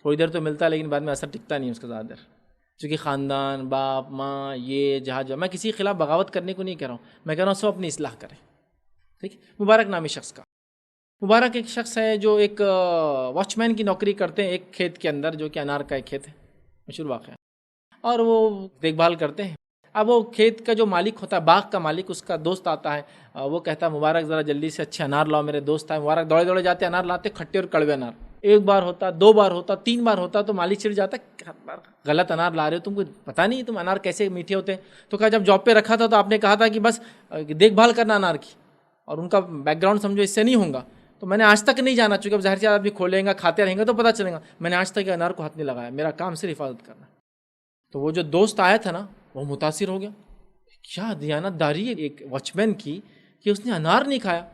تھوڑی دیر تو ملتا ہے لیکن بعد میں اثر ٹکتا نہیں اس کا زیادہ دیر، چونکہ خاندان، باپ ماں، یہ جہاں میں کسی کے خلاف بغاوت کرنے کو نہیں کہہ رہا ہوں، میں کہہ رہا ہوں سب اپنی اصلاح کریں. ٹھیک. مبارک نامی شخص کا. مبارک ایک شخص ہے جو ایک واچ مین کی نوکری کرتے ہیں ایک کھیت کے اندر، جو کہ انار کا ایک کھیت ہے، مشہور واقعہ، اور وہ دیکھ بھال کرتے ہیں. اب وہ کھیت کا جو مالک ہوتا ہے، باغ کا مالک، اس کا دوست آتا ہے. وہ کہتا ہے مبارک ذرا جلدی سے اچھے انار لاؤ، میرے دوست آئے. مبارک دوڑے دوڑے جاتے انار لاتے، کھٹے اور کڑوے انار. ایک بار ہوتا، 2 بار ہوتا، 3 بار ہوتا تو مالک چڑ جاتا ہر بار غلط انار لا رہے ہو، تم کو پتہ نہیں تم انار کیسے میٹھے ہوتے ہیں. تو کہا جب جاب پہ رکھا تھا تو آپ نے کہا تھا کہ بس دیکھ بھال کرنا انار کی، اور ان کا بیک گراؤنڈ سمجھو اس سے نہیں ہوگا. تو میں نے آج تک نہیں جانا، چونکہ اب ظاہر سی آدمی کھولیں گا کھاتے رہیں گے تو پتہ چلے گا. میں نے آج تک انار کو ہاتھ نہیں لگایا، میرا کام صرف حفاظت کرنا. تو وہ جو دوست آیا تھا نا وہ متاثر ہو گیا، کیا دیانت داری ہے ایک واچ مین کی کہ اس نے انار نہیں کھایا.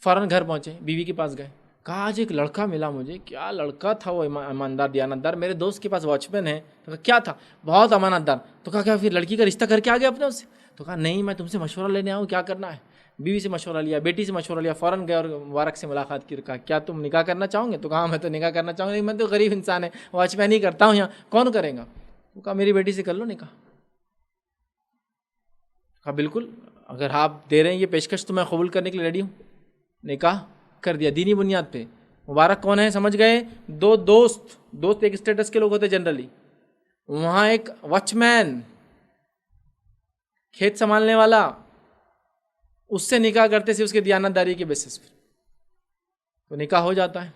فوراً گھر پہنچے، بیوی کے پاس گئے، کہا آج ایک لڑکا ملا مجھے. کیا لڑکا تھا وہ، ایماندار دیانت دار، میرے دوست کے پاس واچ مین ہے. تو کہا کیا تھا؟ بہت امانت دار. تو کہا کیا پھر لڑکی کا رشتہ کر کے آ گیا اپنے اس سے؟ تو کہا نہیں، میں تم سے مشورہ لینے آؤں کیا کرنا ہے. بیوی سے مشورہ لیا، بیٹی سے مشورہ لیا، فوراً گئے اور مبارک سے ملاقات کی. کہا کیا تم نکاح کرنا چاہو گے؟ تو کہا میں تو نکاح کرنا چاہوں گا، میں تو غریب انسان ہے، واچ مین ہی کرتا ہوں یہاں، کون کرے گا؟ تو کہا میری بیٹی سے کر لو نکاح. کہا بالکل، اگر آپ دے رہے ہیں یہ پیشکش تو میں قبول کرنے کے لیے ریڈی ہوں. نکاح کر دیا دینی بنیاد پہ. مبارک کون ہے سمجھ گئے؟ 2 دوست ایک اسٹیٹس کے لوگ ہوتے جنرلی. وہاں ایک واچ مین، کھیت سنبھالنے والا، اس سے نکاح کرتے سے اس کے دیانت داری کے بیسس پر تو نکاح ہو جاتا ہے.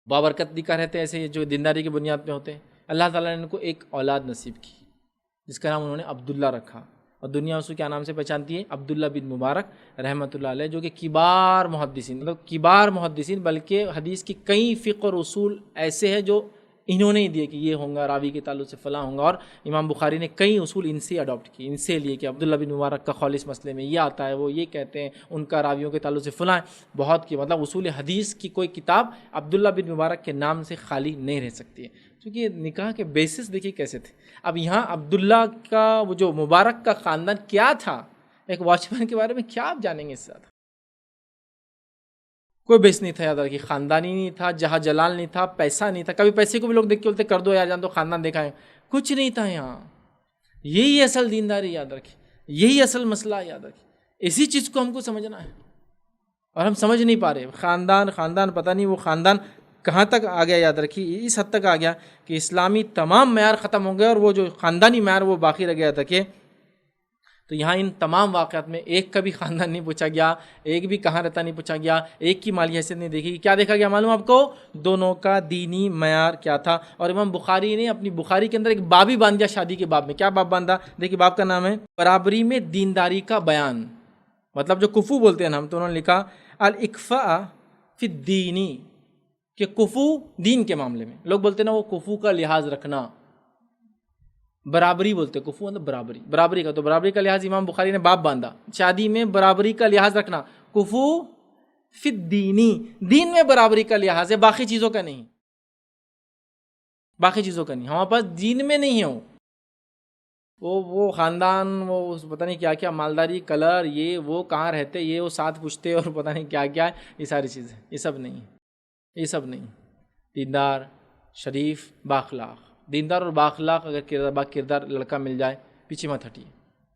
بابرکت نکاح رہتے ہیں ایسے جو دینداری کی بنیاد پہ ہوتے ہیں. اللہ تعالیٰ نے ان کو ایک اولاد نصیب کی جس کا نام انہوں نے عبداللہ رکھا، اور دنیا اس کو کیا نام سے پہچانتی ہے؟ عبداللہ بن مبارک رحمۃ اللہ علیہ، جو کہ کبار محدثین بلکہ حدیث کی کئی فقہ اور اصول ایسے ہیں جو انہوں نے ہی دیے کہ یہ ہوں گا، راوی کے تعلق سے فلاں ہوں گا. اور امام بخاری نے کئی اصول ان سے اڈاپٹ کی، ان سے لیے کہ عبداللہ بن مبارک کا خالص مسئلے میں یہ آتا ہے، وہ یہ کہتے ہیں، ان کا راویوں کے تعلق سے فلاں ہے. بہت کی مطلب اصول حدیث کی کوئی کتاب عبداللہ بن مبارک کے نام سے خالی نہیں رہ سکتی ہے، کیونکہ نکاح کے بیسس دیکھیے کیسے تھے. اب یہاں عبداللہ کا وہ جو مبارک کا خاندان کیا تھا، ایک واچ مین کے بارے میں کیا آپ جانیں گے اس سے زیادہ؟ کوئی بیس نہیں تھا، یاد رکھیے، خاندانی نہیں تھا، جہاں جلال نہیں تھا، پیسہ نہیں تھا. کبھی پیسے کو بھی لوگ دیکھ کے بولتے کر دو یار جان تو خاندان دیکھا ہے، کچھ نہیں تھا یہاں. یہی اصل دینداری، یاد رکھیے، یہی اصل مسئلہ یاد رکھیے. اسی چیز کو ہم کو سمجھنا ہے اور ہم سمجھ نہیں پا رہے. خاندان پتہ نہیں وہ خاندان کہاں تک آ گیا، یاد رکھیے اس حد تک آ گیا کہ اسلامی تمام معیار ختم ہو گئے اور وہ جو خاندانی معیار وہ باقی رہ گیا تھا. کہ تو یہاں ان تمام واقعات میں ایک کا بھی خاندان نہیں پوچھا گیا، ایک بھی کہاں رہتا نہیں پوچھا گیا، ایک کی مالی حیثیت نہیں دیکھی. کیا دیکھا گیا معلوم آپ کو؟ دونوں کا دینی معیار کیا تھا. اور امام بخاری نے اپنی بخاری کے اندر ایک باب ہی باندھ دیا شادی کے باب میں. کیا باب باندھا؟ دیکھیے باب کا نام ہے برابری میں دینداری کا بیان. مطلب جو کفو بولتے ہیں ہم، تو انہوں نے لکھا الاکفاء فی الدینی، کہ کفو دین کے معاملے میں. لوگ بولتے ہیں نا وہ کفو کا لحاظ رکھنا، برابری بولتے، کفو مطلب برابری کا. تو برابری کا لحاظ امام بخاری نے باب باندھا، شادی میں برابری کا لحاظ رکھنا. کفو فی الدینی، دین میں برابری کا لحاظ ہے، باقی چیزوں کا نہیں. ہمارے پاس دین میں نہیں ہے وہ خاندان، وہ پتہ نہیں کیا کیا، مالداری، کلر، یہ وہ کہاں رہتے، یہ وہ ساتھ پوچھتے اور پتہ نہیں کیا کیا، یہ ساری چیزیں، یہ سب نہیں. دیندار، شریف، بااخلاق. دیندار اور بااخلاق اگر کردار لڑکا مل جائے پیچھے مت ہٹیے.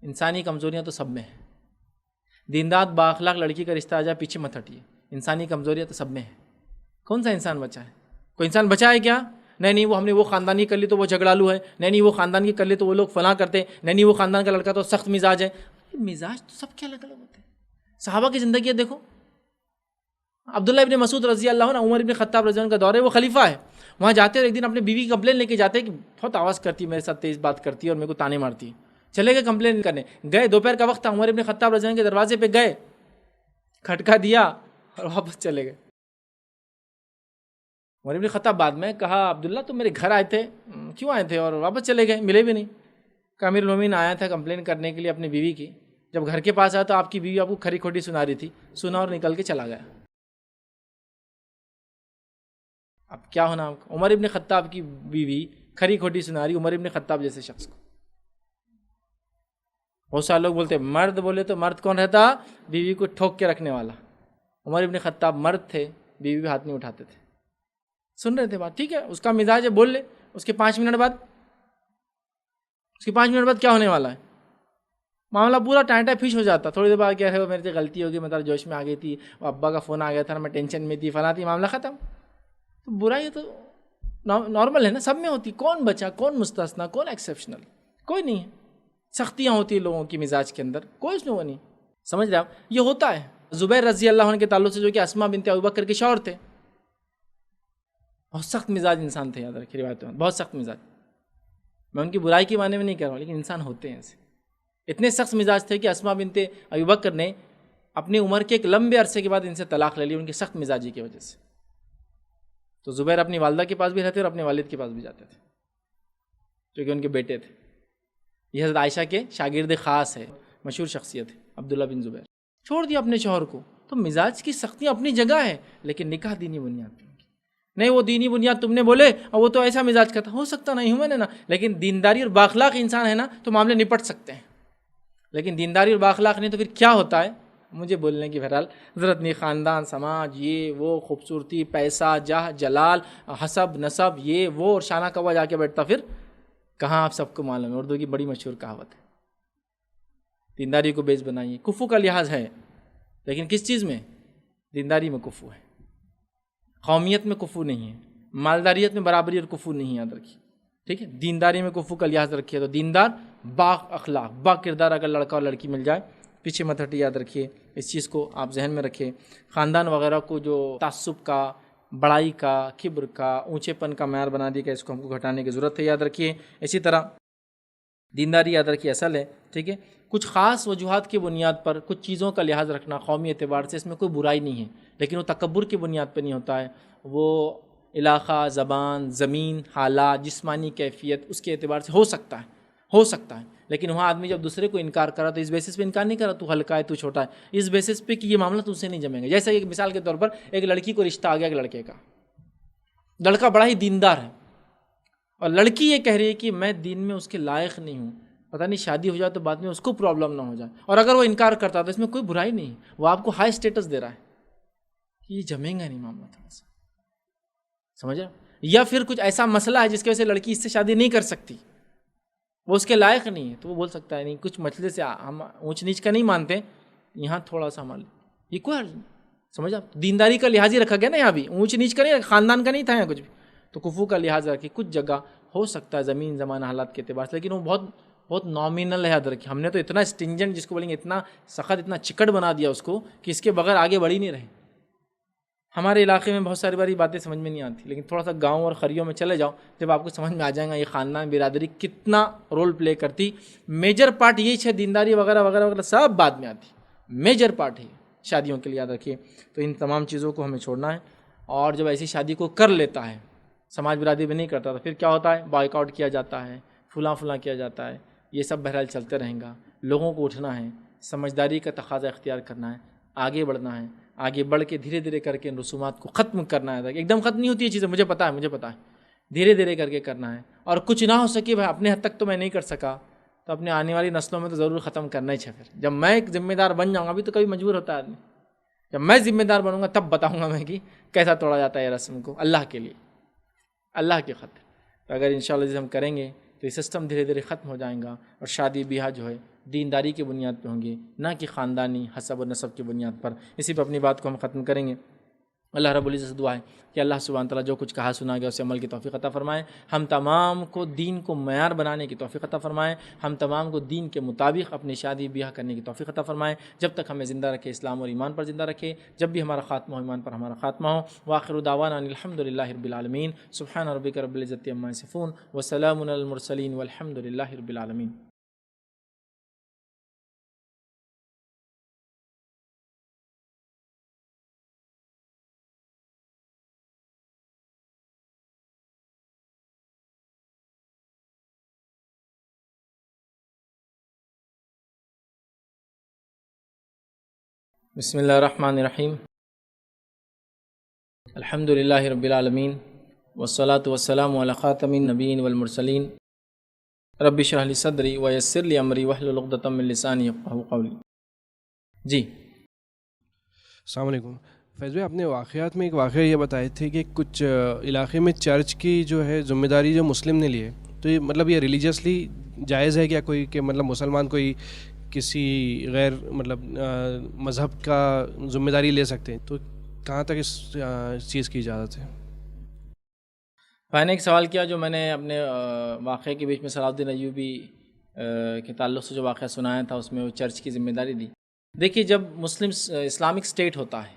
انسانی کمزوریاں تو سب میں ہیں. دیندار بااخلاق لڑکی کا رشتہ آ جائے پیچھے مت ہٹیے. انسانی کمزوریاں تو سب میں ہیں. کون سا انسان بچا ہے؟ کوئی انسان بچا ہے کیا؟ نہیں وہ ہم نے وہ خاندانی کر لی تو وہ جھگڑالو ہے، نہیں وہ خاندان کی کر لی تو وہ لوگ فلاں کرتے، نہیں وہ خاندان کا لڑکا تو سخت مزاج ہے. مزاج تو سب کے الگ الگ ہوتے ہیں. صحابہ کی زندگی دیکھو، عبداللہ ابن مسعود رضی اللہ عنہ، عمر ابن خطاب رضی اللہ عنہ کا دور ہے، وہ خلیفہ ہے. وہاں جاتے اور ایک دن اپنے بیوی کی کمپلین لے کے جاتے کہ بہت آواز کرتی ہے میرے ساتھ، تیز بات کرتی ہے اور میرے کو تانے مارتی ہے. چلے گئے کمپلین کرنے، گئے، دوپہر کا وقت تھا، عمر ابن خطاب رضی اللہ عنہ کے دروازے پہ گئے، کھٹکا دیا اور واپس چلے گئے. عمر ابن خطاب بعد میں کہا عبداللہ تم میرے گھر آئے تھے، کیوں آئے تھے؟ اور واپس چلے گئے، ملے بھی نہیں. کہ امیر المومنین آیا تھا کمپلین کرنے کے لیے اپنی بیوی کی. جب گھر کے پاس آیا تو آپ کی بیوی آپ کو کھری کھوٹی سنا رہی تھی، سنا اور نکل کے چلا گیا. اب کیا ہونا؟ عمر ابن خطاب کی بیوی کھری کھوٹی سنا رہی عمر ابن خطاب جیسے شخص کو. بہت سارے لوگ بولتے مرد، بولے تو مرد کون رہتا؟ بیوی کو ٹھوک کے رکھنے والا. عمر ابن خطاب مرد تھے، بیوی بھی ہاتھ نہیں اٹھاتے تھے، سن رہے تھے بات، ٹھیک ہے اس کا مزاج ہے، بول لے. اس کے 5 منٹ بعد کیا ہونے والا ہے؟ معاملہ پورا ٹائٹا فش ہو جاتا. تھوڑی دیر بعد کیا ہے، میرے سے غلطی ہوگی، میں ذرا جوش میں آ گئی تھی، وہ ابا کا فون آ گیا تھا، میں ٹینشن میں تھی، فلاں تھی، معاملہ ختم. تو برائی تو نارمل ہے نا، سب میں ہوتی. کون بچا، کون مستثنا، کون ایکسیپشنل؟ کوئی نہیں ہے. سختیاں ہوتی ہیں لوگوں کی مزاج کے اندر، کوئی اس میں وہ نہیں. سمجھ رہے آپ؟ یہ ہوتا ہے. زبیر رضی اللہ عنہ کے تعلق سے، جو کہ اسماء بنت ابوبکر کے شوہر تھے، بہت سخت مزاج انسان تھے، یاد رکھیے روایتوں میں، بہت سخت مزاج. میں ان کی برائی کے معنی میں نہیں کہہ رہا ہوں، لیکن انسان ہوتے ہیں ایسے. اتنے سخت مزاج تھے کہ اسما بنت ابی بکر نے اپنی عمر کے ایک لمبے عرصے کے بعد ان سے طلاق لے لی، ان کی سخت مزاجی کی وجہ سے. تو زبیر اپنی والدہ کے پاس بھی رہتے اور اپنے والد کے پاس بھی جاتے تھے، جو کہ ان کے بیٹے تھے. یہ حضرت عائشہ کے شاگرد خاص ہے، مشہور شخصیت ہے عبداللہ بن زبیر. چھوڑ دیا اپنے شوہر کو. تو مزاج کی سختی اپنی جگہ ہے، لیکن نکاح دینی بنیاد پہ. نہیں وہ دینی بنیاد تم نے بولے اور وہ تو ایسا مزاج کا تھا، ہو سکتا نہیں ہوں میں نے نا، لیکن دینداری اور بااخلاق انسان ہے نا تو معاملے نپٹ سکتے ہیں. لیکن دینداری اور بااخلاق نہیں تو پھر کیا ہوتا ہے؟ مجھے بولنے کی بہرحال ضرورت نہیں. خاندان، سماج، یہ وہ، خوبصورتی، پیسہ، جاہ، جلال، حسب، نسب، یہ وہ، اور شانہ کوا جا کے بیٹھتا پھر کہاں. آپ سب کو معلوم ہے، اردو کی بڑی مشہور کہاوت ہے، دینداری کو بیس بنائیے. کفو کا لحاظ ہے، لیکن کس چیز میں؟ دینداری میں کفو ہے. قومیت میں کفو نہیں ہے، مالداریت میں برابری اور کفو نہیں، یاد رکھیے. ٹھیک ہے، دینداری میں کفو کا لحاظ رکھیے. تو دیندار، با اخلاق، با کردار اگر لڑکا اور لڑکی مل جائے، پیچھے مت ہٹی، یاد رکھیے. اس چیز کو آپ ذہن میں رکھیں. خاندان وغیرہ کو جو تعصب کا، بڑائی کا، کبر کا، اونچے پن کا معیار بنا دی گیا، اس کو ہم کو گھٹانے کی ضرورت ہے، یاد رکھیے. اسی طرح دینداری، یاد رکھیے، اصل ہے. ٹھیک ہے، کچھ خاص وجوہات کی بنیاد پر کچھ چیزوں کا لحاظ رکھنا قومی اعتبار سے، اس میں کوئی برائی نہیں ہے، لیکن وہ تکبر کی بنیاد پہ نہیں ہوتا ہے. وہ علاقہ، زبان، زمین، حالات، جسمانی کیفیت، اس کے اعتبار سے ہو سکتا ہے. لیکن وہاں آدمی جب دوسرے کو انکار کرا تو اس بیسس پہ انکار نہیں کرا تو ہلکا ہے، تو چھوٹا ہے، اس بیسس پہ کہ یہ معاملہ تم سے نہیں جمے گا. جیسا ایک مثال کے طور پر ایک لڑکی کو رشتہ آ گیا ایک لڑکے کا، لڑکا بڑا ہی دیندار ہے اور لڑکی یہ کہہ رہی ہے کہ میں دین میں اس کے لائق نہیں ہوں، پتہ نہیں شادی ہو جائے تو بعد میں اس کو پرابلم نہ ہو جائے. اور اگر وہ انکار کرتا تو اس میں کوئی برائی نہیں، وہ آپ کو ہائی اسٹیٹس دے رہا ہے. یہ جمیں گا نہیں معاملہ، تھوڑا سا سمجھا. یا پھر کچھ ایسا مسئلہ ہے جس کی وجہ سے لڑکی اس سے شادی نہیں کر سکتی، وہ اس کے لائق نہیں ہے، تو وہ بول سکتا ہے نہیں کچھ مسئلے سے ہم اونچ نیچ کا نہیں مانتے، یہاں تھوڑا سا مان یہ کوئی حل نہیں. سمجھا، دینداری کا لحاظ ہی رکھا گیا نا، یہاں بھی اونچ نیچ کا نہیں، خاندان کا نہیں تھا یہاں کچھ بھی. تو کفو کا لحاظ رکھے. کچھ جگہ ہو سکتا ہے زمین، زمانہ، حالات کے اعتبار سے، لیکن وہ بہت نامینل ہے، یاد رکھیے. ہم نے تو اتنا اسٹنجنٹ جس کو بولیں گے، اتنا سخت، اتنا چکٹ بنا دیا اس کو کہ اس کے بغیر آگے بڑھ ہی نہیں رہے. ہمارے علاقے میں بہت ساری باری باتیں سمجھ میں نہیں آتی، لیکن تھوڑا سا گاؤں اور خریوں میں چلے جاؤ جب آپ کو سمجھ میں آ جائے گا یہ خاندان، برادری کتنا رول پلے کرتی. میجر پارٹ یہی ہے، دینداری وغیرہ وغیرہ وغیرہ سب بعد میں آتی، میجر پارٹ ہے شادیوں کے لیے، یاد رکھیے. تو ان تمام چیزوں کو ہمیں چھوڑنا ہے. اور جب ایسی شادی کو کر لیتا ہے، سماج برادری میں نہیں کرتا، تو پھر کیا ہوتا ہے؟ بائیک آؤٹ کیا جاتا ہے، فلاں کیا جاتا ہے. یہ سب بہرحال چلتے رہیں گا. لوگوں کو اٹھنا ہے، سمجھداری کا تقاضا اختیار کرنا ہے، آگے بڑھنا ہے. آگے بڑھ کے دھیرے دھیرے کر کے ان رسومات کو ختم کرنا ہے. ایک دم ختم نہیں ہوتی یہ چیزیں، مجھے پتا ہے، دھیرے دھیرے کر کے کرنا ہے. اور کچھ نہ ہو سکے بھائی اپنے حد تک تو میں نہیں کر سکا، تو اپنے آنے والی نسلوں میں تو ضرور ختم کرنا ہی ہے. پھر جب میں ایک ذمہ دار بن جاؤں گا، ابھی تو کبھی مجبور ہوتا ہے آدمی، جب میں ذمہ دار بنوں گا تب بتاؤں گا میں کہ کیسا توڑا جاتا ہے یہ رسم کو اللہ کے لیے، اللہ کے خاطر. تو اگر انشاءاللہ جیسے ہم کریں گے تو یہ سسٹم دھیرے دھیرے ختم ہو جائیں گا، اور شادی بیاہ جو ہے دینداری کی بنیاد پہ ہوں گے، نہ کہ خاندانی حسب و نسب کی بنیاد پر. اسی پہ اپنی بات کو ہم ختم کریں گے. اللہ رب العزت سے دعا ہے کہ اللہ سبحانہ تعالیٰ جو کچھ کہا سنا گیا اسے عمل کی توفیق عطا فرمائے. ہم تمام کو دین کو معیار بنانے کی توفیق عطا فرمائے. ہم تمام کو دین کے مطابق اپنی شادی بیاہ کرنے کی توفیق عطا فرمائے. جب تک ہمیں زندہ رکھے اسلام اور ایمان پر زندہ رکھے، جب بھی ہمارا خاتمہ ہو ایمان پر ہمارا خاتمہ ہو. وآخر دعوانا ان الحمد للہ رب العالمین. سبحان ربک رب العزت عما یصفون وسلام علی المرسلین والحمد للہ رب العالمین. بسم اللہ الرحمن الرحیم. الحمد للہ رب العالمین والصلاة والسلام علی خاتم النبیین والمرسلین. رب اشرح لی صدری ویسر لی امری واحلل عقدۃ من لسانی یفقہوا قولی. جی السلام علیکم. فیض بھائی، آپ نے واقعات میں ایک واقعہ یہ بتائے تھے کہ کچھ علاقے میں چرچ کی جو ہے ذمہ داری جو مسلم نے لی ہے، تو یہ مطلب یہ ریلیجیسلی جائز ہے کیا کوئی کہ مطلب مسلمان کوئی کسی غیر مطلب مذہب کا ذمہ داری لے سکتے ہیں؟ تو کہاں تک اس چیز کی اجازت ہے؟ میں نے ایک سوال کیا جو میں نے اپنے واقعے کے بیچ میں صلاح الدین ایوبی کے تعلق سے جو واقعہ سنایا تھا، اس میں وہ چرچ کی ذمہ داری دی. دیکھیے، جب اسلامک اسٹیٹ ہوتا ہے،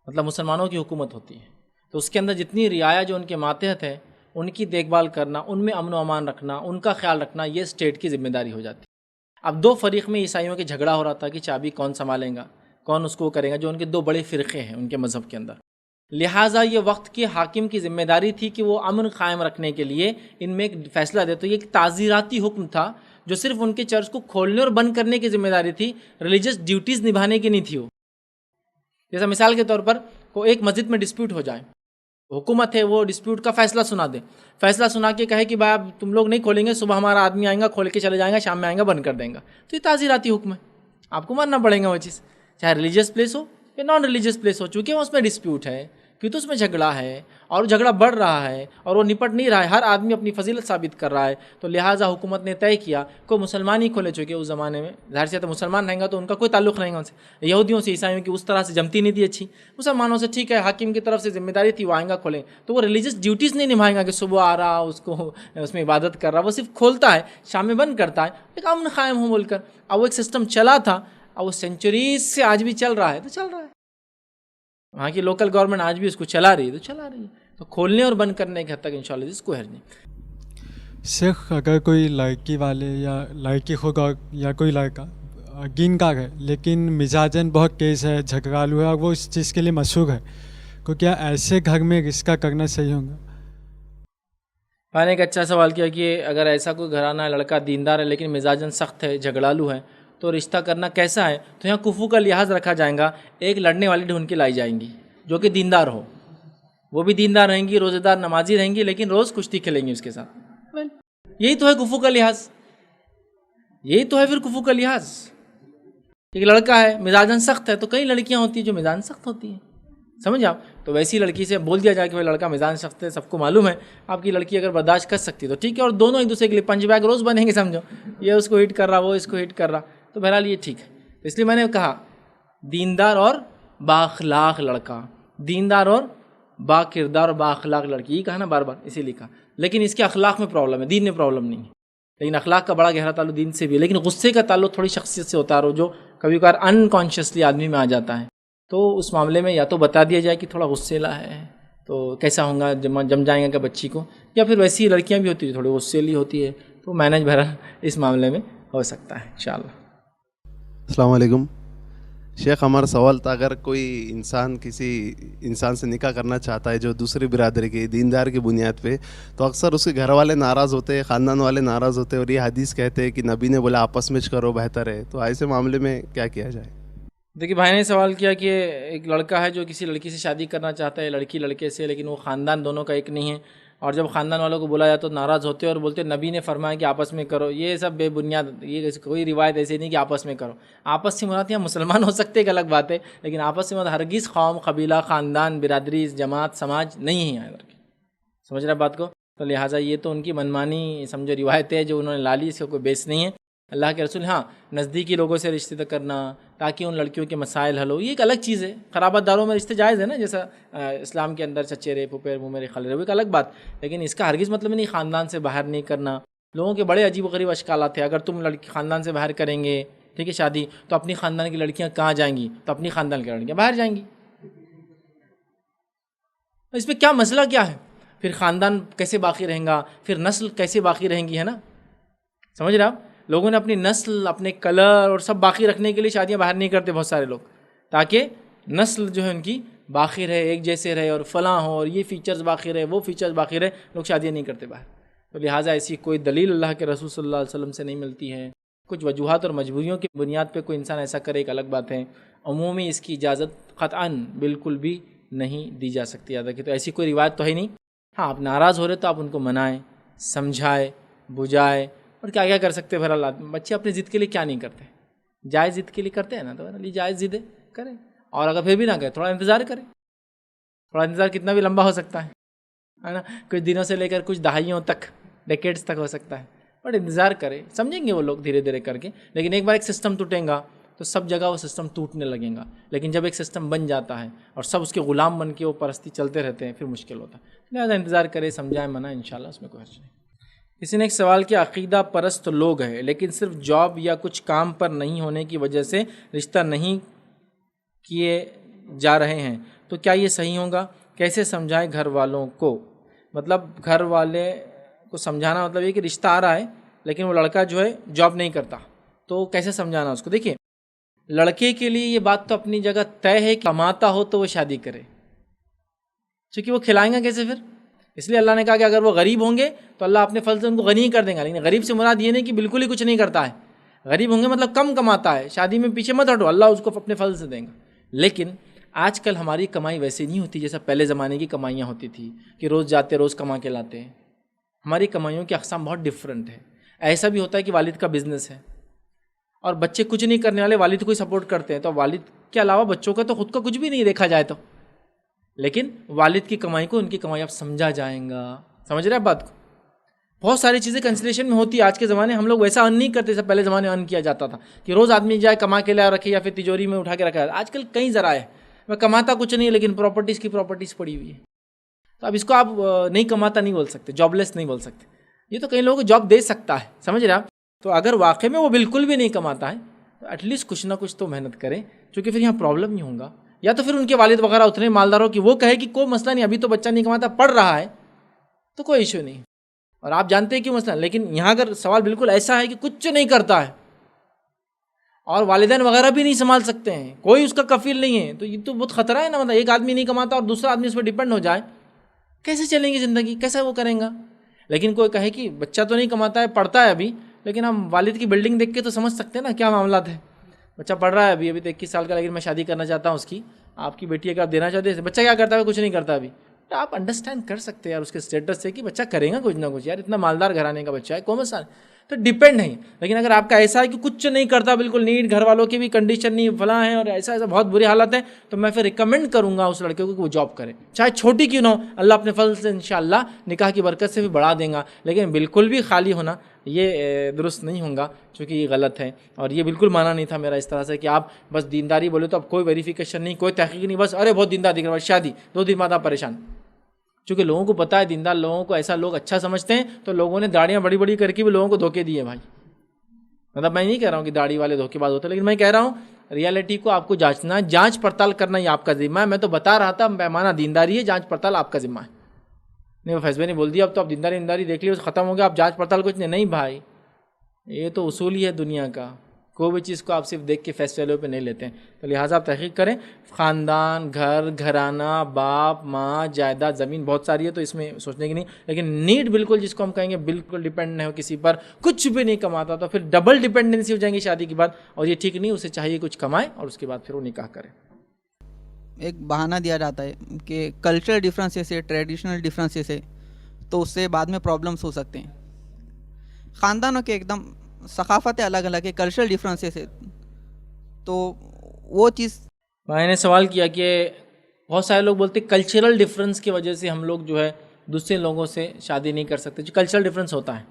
مطلب مسلمانوں کی حکومت ہوتی ہے، تو اس کے اندر جتنی رعایا جو ان کے ماتحت ہے ان کی دیکھ بھال کرنا، ان میں امن و امان رکھنا، ان کا خیال رکھنا، یہ اسٹیٹ کی ذمہ داری ہو جاتی ہے۔ اب دو فریق میں عیسائیوں کے جھگڑا ہو رہا تھا کہ چابی کون سنبھالے گا، کون اس کو کرے گا، جو ان کے دو بڑے فرقے ہیں ان کے مذہب کے اندر۔ لہٰذا یہ وقت کے حاکم کی ذمہ داری تھی کہ وہ امن قائم رکھنے کے لیے ان میں ایک فیصلہ دے۔ تو یہ ایک تعزیراتی حکم تھا جو صرف ان کے چرچ کو کھولنے اور بند کرنے کی ذمہ داری تھی، ریلیجس ڈیوٹیز نبھانے کی نہیں تھی وہ۔ جیسا مثال کے طور پر کوئی ایک مسجد میں ڈسپیوٹ ہو جائے، حکومت ہے وہ ڈسپیوٹ کا فیصلہ سنا دے، فیصلہ سنا کے کہے کہ بھائی اب تم لوگ نہیں کھولیں گے، صبح ہمارا آدمی آئیں گا کھول کے چلے جائیں گا، شام میں آئیں گا بند کر دیں گا، تو یہ تعزیراتی حکم ہے، آپ کو ماننا پڑے گا وہ چیز، چاہے ریلیجیس پلیس ہو یا نان ریلیجیس پلیس ہو، چونکہ اس میں ڈسپیوٹ ہے، کیونکہ اس میں جھگڑا ہے اور جھگڑا بڑھ رہا ہے اور وہ نپٹ نہیں رہا ہے، ہر آدمی اپنی فضیلت ثابت کر رہا ہے، تو لہٰذا حکومت نے طے کیا کوئی مسلمان ہی کھولے، چونکہ اس زمانے میں ظاہر سی تو مسلمان رہیں گا تو ان کا کوئی تعلق نہیں گا ان سے، یہودیوں سے عیسائیوں کی اس طرح سے جمتی نہیں تھی اچھی، مسلمانوں سے ٹھیک ہے، حاکم کی طرف سے ذمہ داری تھی وہ آئیں گا کھولیں، تو وہ ریلیجس ڈیوٹیز نہیں نبھائیں گا کہ صبح آ رہا اس کو اس میں عبادت کر رہا، وہ صرف کھولتا ہے شام میں بند کرتا ہے، ایک امن قائم ہو بول کر۔ اب وہ ایک سسٹم چلا تھا، اب وہ سینچریز سے آج بھی چل رہا ہے، تو چل رہا ہے، وہاں کی لوکل گورنمنٹ آج بھی اس کو چلا رہی ہے، تو چلا رہی ہے، تو کھولنے اور بند کرنے کی حد تک انشاءاللہ اس کو حرج نہیں۔ شیخ اگر کوئی لڑکی والے یا لڑکی خود یا کوئی لڑکا دین کا ہے لیکن مزاجن بہت تیز ہے، جھگڑالو ہے اور وہ اس چیز کے لیے مشہور ہے، تو کیا ایسے گھر میں رشتہ کرنا صحیح ہوگا؟ میں نے ایک اچھا سوال کیا کہ اگر ایسا کوئی گھرانہ ہے، لڑکا دیندار ہے لیکن مزاجن سخت ہے، جھگڑالو ہے، تو رشتہ کرنا کیسا ہے؟ تو یہاں کفو کا لحاظ رکھا جائے گا، ایک لڑنے والی ڈھونڈ کے لائی جائیں گی جو کہ دیندار ہو، وہ بھی دیندار رہیں گی، روزے دار نمازی رہیں گی، لیکن روز کشتی کھیلیں گی اس کے ساتھ۔ یہی تو ہے کفو کا لحاظ، یہی تو ہے پھر کفو کا لحاظ۔ ایک لڑکا ہے مزاجن سخت ہے، تو کئی لڑکیاں ہوتی ہیں جو مزاجن سخت ہوتی ہیں، سمجھ آپ؟ تو ویسی لڑکی سے بول دیا جائے کہ لڑکا مزاج سخت ہے، سب کو معلوم ہے، آپ کی لڑکی اگر برداشت کر سکتی تو ٹھیک ہے، اور دونوں ایک دوسرے کے لیے پنچ بیگ روز بنیں گے، سمجھو یہ اس کو ہٹ کر رہا وہ اس کو ہٹ کر رہا، تو بہرحال یہ ٹھیک ہے۔ تو اس لیے میں نے کہا دیندار اور بااخلاق لڑکا، دیندار اور با کردار اور بااخلاق لڑکی، یہ کہا نا بار بار، اسی لیے کہا، لیکن اس کے اخلاق میں پرابلم ہے، دین میں پرابلم نہیں ہے، لیکن اخلاق کا بڑا گہرا تعلق دین سے بھی ہے، لیکن غصے کا تعلق تھوڑی شخصیت سے ہوتا ہے، جو کبھی کبھار انکانشیسلی آدمی میں آ جاتا ہے، تو اس معاملے میں یا تو بتا دیا جائے کہ تھوڑا غصیلا ہے، تو کیسا ہوگا جم جائیں گے کہ بچی کو، یا پھر ویسی لڑکیاں بھی ہوتی ہیں تھوڑی غصیلی ہوتی ہے، تو مینج بہرحال اس معاملے میں ہو سکتا ہے انشاءاللہ۔ السلام علیکم شیخ، ہمارا سوال تھا اگر کوئی انسان کسی انسان سے نکاح کرنا چاہتا ہے جو دوسری برادری کے دیندار کی بنیاد پہ، تو اکثر اس کے گھر والے ناراض ہوتے ہیں، خاندان والے ناراض ہوتے ہیں، اور یہ حدیث کہتے ہیں کہ نبی نے بولا آپس میں کرو بہتر ہے، تو ایسے معاملے میں کیا کیا جائے؟ دیکھیے بھائی نے سوال کیا کہ ایک لڑکا ہے جو کسی لڑکی سے شادی کرنا چاہتا ہے، لڑکی لڑکے سے، لیکن وہ خاندان دونوں کا ایک نہیں ہے، اور جب خاندان والوں کو بولا جائے تو ناراض ہوتے ہیں اور بولتے نبی نے فرمایا کہ آپس میں کرو، یہ سب بے بنیاد، یہ کوئی روایت ایسی نہیں کہ آپس میں کرو، آپس سے مراد یہاں مسلمان ہو سکتے ایک الگ بات ہے، لیکن آپس سے مراد ہرگز قوم، قبیلہ، خاندان، برادری، جماعت، سماج نہیں ہے ادھر کی، سمجھ رہے بات کو؟ تو لہٰذا یہ تو ان کی منمانی سمجھو روایتیں جو انہوں نے لا لی، اس کا کوئی بیس نہیں ہے۔ اللہ کے رسول ہاں نزدیکی لوگوں سے رشتے کرنا تاکہ ان لڑکیوں کے مسائل حل ہو، یہ ایک الگ چیز ہے، قرابت داروں میں رشتے جائز ہے نا، جیسا اسلام کے اندر چچیرے پھپھیرے ممیرے خالے، وہ ایک الگ بات، لیکن اس کا ہرگز مطلب نہیں خاندان سے باہر نہیں کرنا۔ لوگوں کے بڑے عجیب و غریب اشکالات ہیں، اگر تم لڑکی خاندان سے باہر کریں گے ٹھیک ہے شادی، تو اپنی خاندان کی لڑکیاں کہاں جائیں گی؟ تو اپنی خاندان کی لڑکیاں باہر جائیں گی، اس میں کیا مسئلہ کیا ہے؟ پھر خاندان کیسے باقی رہیں گا، پھر نسل کیسے باقی رہیں گی، ہے نا؟ سمجھ رہے آپ؟ لوگوں نے اپنی نسل، اپنے کلر اور سب باقی رکھنے کے لیے شادیاں باہر نہیں کرتے بہت سارے لوگ، تاکہ نسل جو ہے ان کی باقی رہے، ایک جیسے رہے، اور فلاں ہو، اور یہ فیچرز باقی رہے، وہ فیچرز باقی رہے، لوگ شادیاں نہیں کرتے باہر۔ تو لہٰذا ایسی کوئی دلیل اللہ کے رسول صلی اللہ علیہ وسلم سے نہیں ملتی ہے، کچھ وجوہات اور مجبوریوں کی بنیاد پہ کوئی انسان ایسا کرے ایک الگ بات ہے، عمومی اس کی اجازت قطعاً بالکل بھی نہیں دی جا سکتی، یاد رکھیے۔ تو ایسی کوئی روایت تو ہے نہیں، ہاں آپ ناراض ہو رہے تو آپ ان کو منائیں، سمجھائیں، بجھائیں، اور کیا کیا کر سکتے ہیں۔ بہرحال بچے اپنی ضد کے لیے کیا نہیں کرتے، جائز ضد کے لیے کرتے ہیں نا، تو بہرحال جائز ضد کریں، اور اگر پھر بھی نہ کریں تھوڑا انتظار کریں، تھوڑا انتظار کتنا بھی لمبا ہو سکتا ہے نا، کچھ دنوں سے لے کر کچھ دہائیوں تک، ڈیکیڈز تک ہو سکتا ہے، بٹ انتظار کریں، سمجھیں گے وہ لوگ دھیرے دھیرے کر کے، لیکن ایک بار ایک سسٹم ٹوٹے گا تو سب جگہ وہ سسٹم ٹوٹنے لگے گا، لیکن جب ایک سسٹم بن جاتا ہے اور سب اس کے غلام بن کے وہ پرستی چلتے رہتے ہیں، پھر مشکل ہوتا ہے، لہٰذا انتظار کریں، سمجھائیں، منع، انشاءاللہ اس میں کوئی حرج نہیں۔ کسی نے ایک سوال کیا عقیدہ پرست لوگ ہیں لیکن صرف جاب یا کچھ کام پر نہیں ہونے کی وجہ سے رشتہ نہیں کیے جا رہے ہیں، تو کیا یہ صحیح ہوگا؟ کیسے سمجھائیں گھر والوں کو. مطلب گھر والے کو سمجھانا مطلب یہ کہ رشتہ آ رہا ہے لیکن وہ لڑکا جو ہے جاب نہیں کرتا, تو کیسے سمجھانا اس کو. دیکھیے لڑکے کے لیے یہ بات تو اپنی جگہ طے ہے کہ کماتا ہو تو وہ شادی کرے, چونکہ وہ کھلائیں گا کیسے پھر. اس لیے اللہ نے کہا کہ اگر وہ غریب ہوں گے تو اللہ اپنے فضل سے ان کو غنی کر دیں گا. لیکن غریب سے مراد یہ نہیں کہ بالکل ہی کچھ نہیں کرتا ہے, غریب ہوں گے مطلب کم کماتا ہے, شادی میں پیچھے مت ہٹو, اللہ اس کو اپنے فضل سے دیں گا. لیکن آج کل ہماری کمائی ویسے نہیں ہوتی جیسا پہلے زمانے کی کمائیاں ہوتی تھی کہ روز جاتے روز کما کے لاتے ہیں. ہماری کمائیوں کی اقسام بہت ڈفرینٹ ہے. ایسا بھی ہوتا ہے کہ والد کا بزنس ہے اور بچے کچھ نہیں کرنے والے والد کو ہی سپورٹ کرتے ہیں, تو والد کے علاوہ بچوں کا تو خود کا کچھ بھی نہیں دیکھا جائے تو. لیکن والد کی کمائی کو ان کی کمائی اب سمجھا جائیں گا. سمجھ رہے ہیں بات کو. بہت ساری چیزیں کنسیڈریشن میں ہوتی ہے. آج کے زمانے ہم لوگ ویسا ارن نہیں کرتے جیسا پہلے زمانے ارن کیا جاتا تھا کہ روز آدمی جائے کما کے لائے رکھے یا پھر تجوری میں اٹھا کے رکھا. آج کل کئی ذرائع ہے, میں کماتا کچھ نہیں لیکن پراپرٹیز کی پراپرٹیز پڑی ہوئی ہے. تو اب اس کو آپ نہیں کماتا نہیں بول سکتے, جاب لیس نہیں بول سکتے. یہ تو کئی لوگوں کو جاب دے سکتا ہے, سمجھ رہے آپ. تو اگر واقعی میں وہ بالکل بھی نہیں کماتا ہے تو ایٹ لیسٹ کچھ نہ کچھ تو محنت کریں, کیونکہ پھر یہاں پرابلم نہیں ہوگا. یا تو پھر ان کے والد وغیرہ اتنے مالدار ہو کہ وہ کہے کہ کوئی مسئلہ نہیں, ابھی تو بچہ نہیں کماتا, پڑھ رہا ہے تو کوئی ایشو نہیں. اور آپ جانتے ہیں کیوں مسئلہ. لیکن یہاں اگر سوال بالکل ایسا ہے کہ کچھ نہیں کرتا ہے اور والدین وغیرہ بھی نہیں سنبھال سکتے ہیں, کوئی اس کا کفیل نہیں ہے, تو یہ تو بہت خطرہ ہے نا. مطلب ایک آدمی نہیں کماتا اور دوسرا آدمی اس پہ ڈیپینڈ ہو جائے, کیسے چلیں گی زندگی, کیسا وہ کریں گا. لیکن کوئی کہے کہ بچہ تو نہیں کماتا ہے, پڑھتا ہے ابھی, لیکن ہم والد کی بلڈنگ دیکھ کے تو سمجھ سکتے ہیں نا کیا معاملات ہیں. بچہ پڑھ رہا ہے ابھی تو 21 سال کا, لیکن میں شادی کرنا چاہتا ہوں اس کی. آپ کی بیٹی اگر آپ دینا چاہتے ہیں, بچہ کیا کرتا ہے, کچھ نہیں کرتا ابھی, تو آپ انڈرسٹینڈ کر سکتے ہیں یار اس کے اسٹیٹس سے کہ بچہ کرے گا کچھ نہ کچھ, یار اتنا مالدار گھرانے کا بچہ ہے, کوئی مسئلہ نہیں. تو ڈیپینڈ نہیں. لیکن اگر آپ کا ایسا ہے کہ کچھ نہیں کرتا, بالکل نیٹ, گھر والوں کی بھی کنڈیشن نہیں, فلاں ہے اور ایسا بہت بری حالت ہے, تو میں پھر ریکمینڈ کروں گا اس لڑکے کو کہ وہ جاب کرے, چاہے چھوٹی کیوں نہ ہو. اللہ اپنے فضل سے انشاءاللہ نکاح کی برکت سے بھی بڑھا دیں گا. لیکن بالکل بھی خالی ہونا یہ درست نہیں ہوگا, چونکہ یہ غلط ہے. اور یہ بالکل مانا نہیں تھا میرا اس طرح سے کہ آپ بس دینداری بولے تو اب کوئی ویریفیکیشن نہیں, کوئی تحقیق نہیں, بس ارے بہت دیندار دکھ رہا ہے, شادی 2 دن بعد آپ پریشان. چونکہ لوگوں کو پتہ ہے دیندار لوگوں کو ایسا لوگ اچھا سمجھتے ہیں, تو لوگوں نے داڑیاں بڑی بڑی کر کے بھی لوگوں کو دھوکے دیے بھائی. مطلب میں نہیں کہہ رہا ہوں کہ داڑھی والے دھوکے باز ہوتے ہیں, لیکن میں کہہ رہا ہوں ریالٹی کو آپ کو جانچنا, جانچ پڑتال کرنا یہ آپ کا ذمہ ہے. میں تو بتا رہا تھا پیمانہ دینداری ہے, جانچ پڑتال آپ کا ذمہ ہے. نہیں وہ فیصلے نے بول دیا اب تو آپ دینداری دیکھ لیے, ختم ہو گیا, اب جانچ پڑتال کچھ نہیں بھائی. یہ تو اصول ہی ہے دنیا کا, کوئی بھی چیز کو آپ صرف دیکھ کے فیس ویلیو پہ نہیں لیتے ہیں. تو لہٰذا آپ تحقیق کریں. خاندان, گھر, گھرانہ, باپ, ماں, جائیداد, زمین بہت ساری ہے تو اس میں سوچنے کی نہیں. لیکن نیڈ بالکل جس کو ہم کہیں گے بالکل ڈیپینڈ نہیں ہو کسی پر, کچھ بھی نہیں کماتا, تو پھر ڈبل ڈیپینڈنسی ہو جائیں گی شادی کے بعد, اور یہ ٹھیک نہیں. اسے چاہیے کچھ کمائے اور اس کے بعد پھر وہ نکاح کرے. ایک بہانہ دیا جاتا ہے کہ کلچرل ڈفرینسز ہے, ٹریڈیشنل ڈفرینسز ہے, تو اس سے بعد میں پرابلمس ہو سکتے ہیں. خاندانوں کے ایک دم ثقافتیں الگ الگ ہے, کلچرل ڈفرینسز ہے, تو وہ چیز میں نے سوال کیا کہ بہت سارے لوگ بولتے ہیں کلچرل ڈفرینس کی وجہ سے ہم لوگ جو ہے دوسرے لوگوں سے شادی نہیں کر سکتے, جو کلچرل ڈفرینس ہوتا ہے.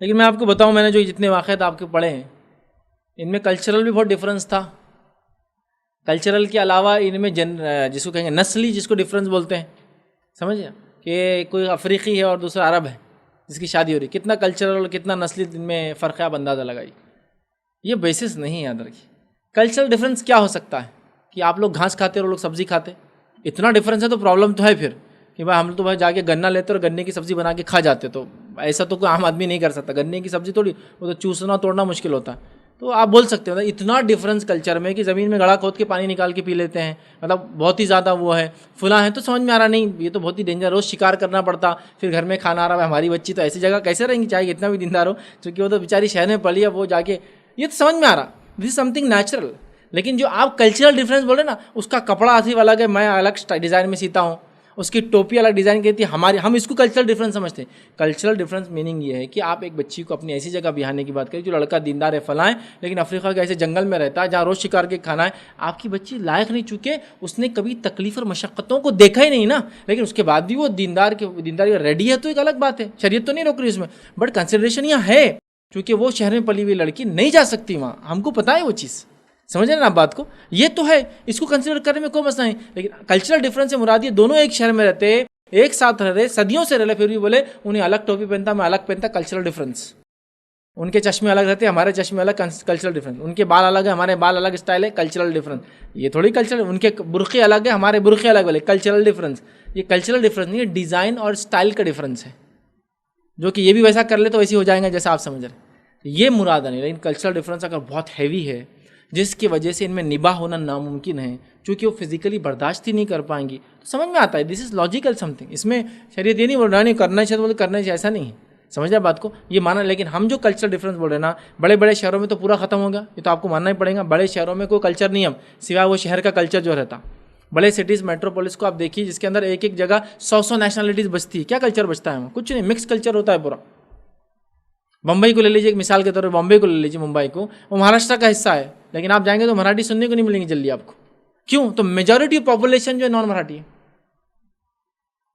لیکن میں آپ کو بتاؤں, میں نے جو جتنے واقعات آپ کے پڑھے ہیں ان میں کلچرل بھی بہت ڈفرینس تھا. کلچرل کے علاوہ ان میں جس کو کہیں گے نسلی, جس کو ڈفرینس بولتے ہیں, سمجھے, کہ کوئی افریقی ہے اور دوسرا عرب ہے جس کی شادی ہو رہی, کتنا کلچرل اور کتنا نسلی ان میں فرق ہے, آپ اندازہ لگائی. یہ بیسس نہیں یاد رکھیے. کلچرل ڈفرینس کیا ہو سکتا ہے کہ آپ لوگ گھاس کھاتے اور لوگ سبزی کھاتے, اتنا ڈفرینس ہے تو پرابلم تو ہے پھر کہ بھائی ہم تو بھائی جا کے گنا لیتے اور گنے کی سبزی بنا کے کھا جاتے. تو ایسا تو کوئی عام آدمی نہیں کر سکتا, گنے کی سبزی تھوڑی, وہ تو چوسنا توڑنا مشکل ہوتا ہے. تو آپ بول سکتے ہو اتنا ڈفرینس کلچر میں کہ زمین میں گڑھا کھود کے پانی نکال کے پی لیتے ہیں, مطلب بہت ہی زیادہ وہ ہے فلاں ہے. تو سمجھ میں آ رہا نہیں, یہ تو بہت ہی ڈینجر, روز شکار کرنا پڑتا, پھر گھر میں کھانا آ رہا ہے. ہماری بچی تو ایسی جگہ کیسے رہیں گی چاہے اتنا بھی دیندار ہو, چونکہ وہ تو بیچاری شہر میں پلی ہے, وہ جا کے, یہ تو سمجھ میں آ رہا, دس از سم تھنگ نیچرل. لیکن جو آپ کلچرل ڈفرینس بولے نا, اس کا کپڑا اسی الگ ہے, میں الگ ڈیزائن میں سیتا ہوں, اس کی ٹوپی الگ ڈیزائن کی تھی, ہم اس کو کلچرل ڈفرینس سمجھتے ہیں. کلچرل ڈفرینس میننگ یہ ہے کہ آپ ایک بچی کو اپنی ایسی جگہ بہانے کی بات کریں جو لڑکا دیندار ہے فلاں ہے, لیکن افریقہ کے ایسے جنگل میں رہتا ہے جہاں روز شکار کے کھانا ہے. آپ کی بچی لائق نہیں, چونکہ اس نے کبھی تکلیف اور مشقتوں کو دیکھا ہی نہیں نا, لیکن اس کے بعد بھی وہ دیندار ریڈی ہے, تو ایک الگ بات ہے, شریعت تو نہیں روک رہی اس میں, بٹ کنسیڈریشن یہاں ہے کیونکہ وہ شہر میں پلی ہوئی لڑکی نہیں جا سکتی وہاں, ہم کو پتہ ہے وہ چیز, سمجھ رہے نا آپ بات کو, یہ تو ہے, اس کو کنسیڈر کرنے میں کوئی مسئلہ نہیں. لیکن کلچرل ڈفرینس سے مراد یہ دونوں ایک شہر میں رہتے, ایک ساتھ رہ رہے, صدیوں سے رہ رہے, پھر بھی بولے انہیں الگ ٹوپی پہنتا, میں الگ پہنتا, کلچرل ڈفرینس. ان کے چشمے الگ رہتے ہیں, ہمارے چشمے الگ, کلچرل ڈفرینس. ان کے بال الگ ہے, ہمارے بال الگ اسٹائل ہے, کلچرل ڈفرینس. یہ تھوڑی کلچرل, ان کے برقعے الگ ہے, ہمارے برقعے الگ والے, کلچرل ڈفرینس. یہ کلچرل ڈفرینس نہیں, یہ ڈیزائن اور اسٹائل کا ڈفرینس ہے, جو کہ یہ بھی ویسا کر لے تو ویسے ہو جائیں گے جیسا آپ سمجھ رہے ہیں. یہ مراد نہیں. لیکن کلچرل ڈفرینس اگر بہت ہیوی ہے جس کی وجہ سے ان میں نباہ ہونا ناممکن ہے, چونکہ وہ فزیکلی برداشت ہی نہیں کر پائیں گی, تو سمجھ میں آتا ہے دس از لاجیکل سم تھنگ. اس میں شریعت یہ نہیں بول رہا نہیں کرنا چاہیے, بولے کرنا چاہیے, ایسا نہیں ہے. سمجھ رہے بات کو, یہ مانا. لیکن ہم جو کلچرل ڈفرینس بول رہے ہیں نا, بڑے بڑے شہروں میں تو پورا ختم ہو گیا, یہ تو آپ کو ماننا ہی پڑے گا. بڑے شہروں میں کوئی کلچر نہیں ہے سوائے وہ شہر کا کلچر جو رہتا. بڑے سٹیز میٹروپولس کو آپ دیکھیے جس کے اندر ایک ایک جگہ 100 نیشنلٹیز بچتی ہے, کیا کلچر بچتا ہے وہاں؟ کچھ نہیں, مکس کلچر ہوتا ہے پورا. بمبئی کو لے لیجیے ایک مثال کے طور پر, بمبئی کو لے لیجیے, ممبئی کو, وہ مہاراشٹر کا حصہ ہے, لیکن آپ جائیں گے تو مراٹھی سننے کو نہیں ملیں گی جلدی آپ کو. کیوں؟ تو میجورٹی پاپولیشن جو ہے نان مراٹھی ہے.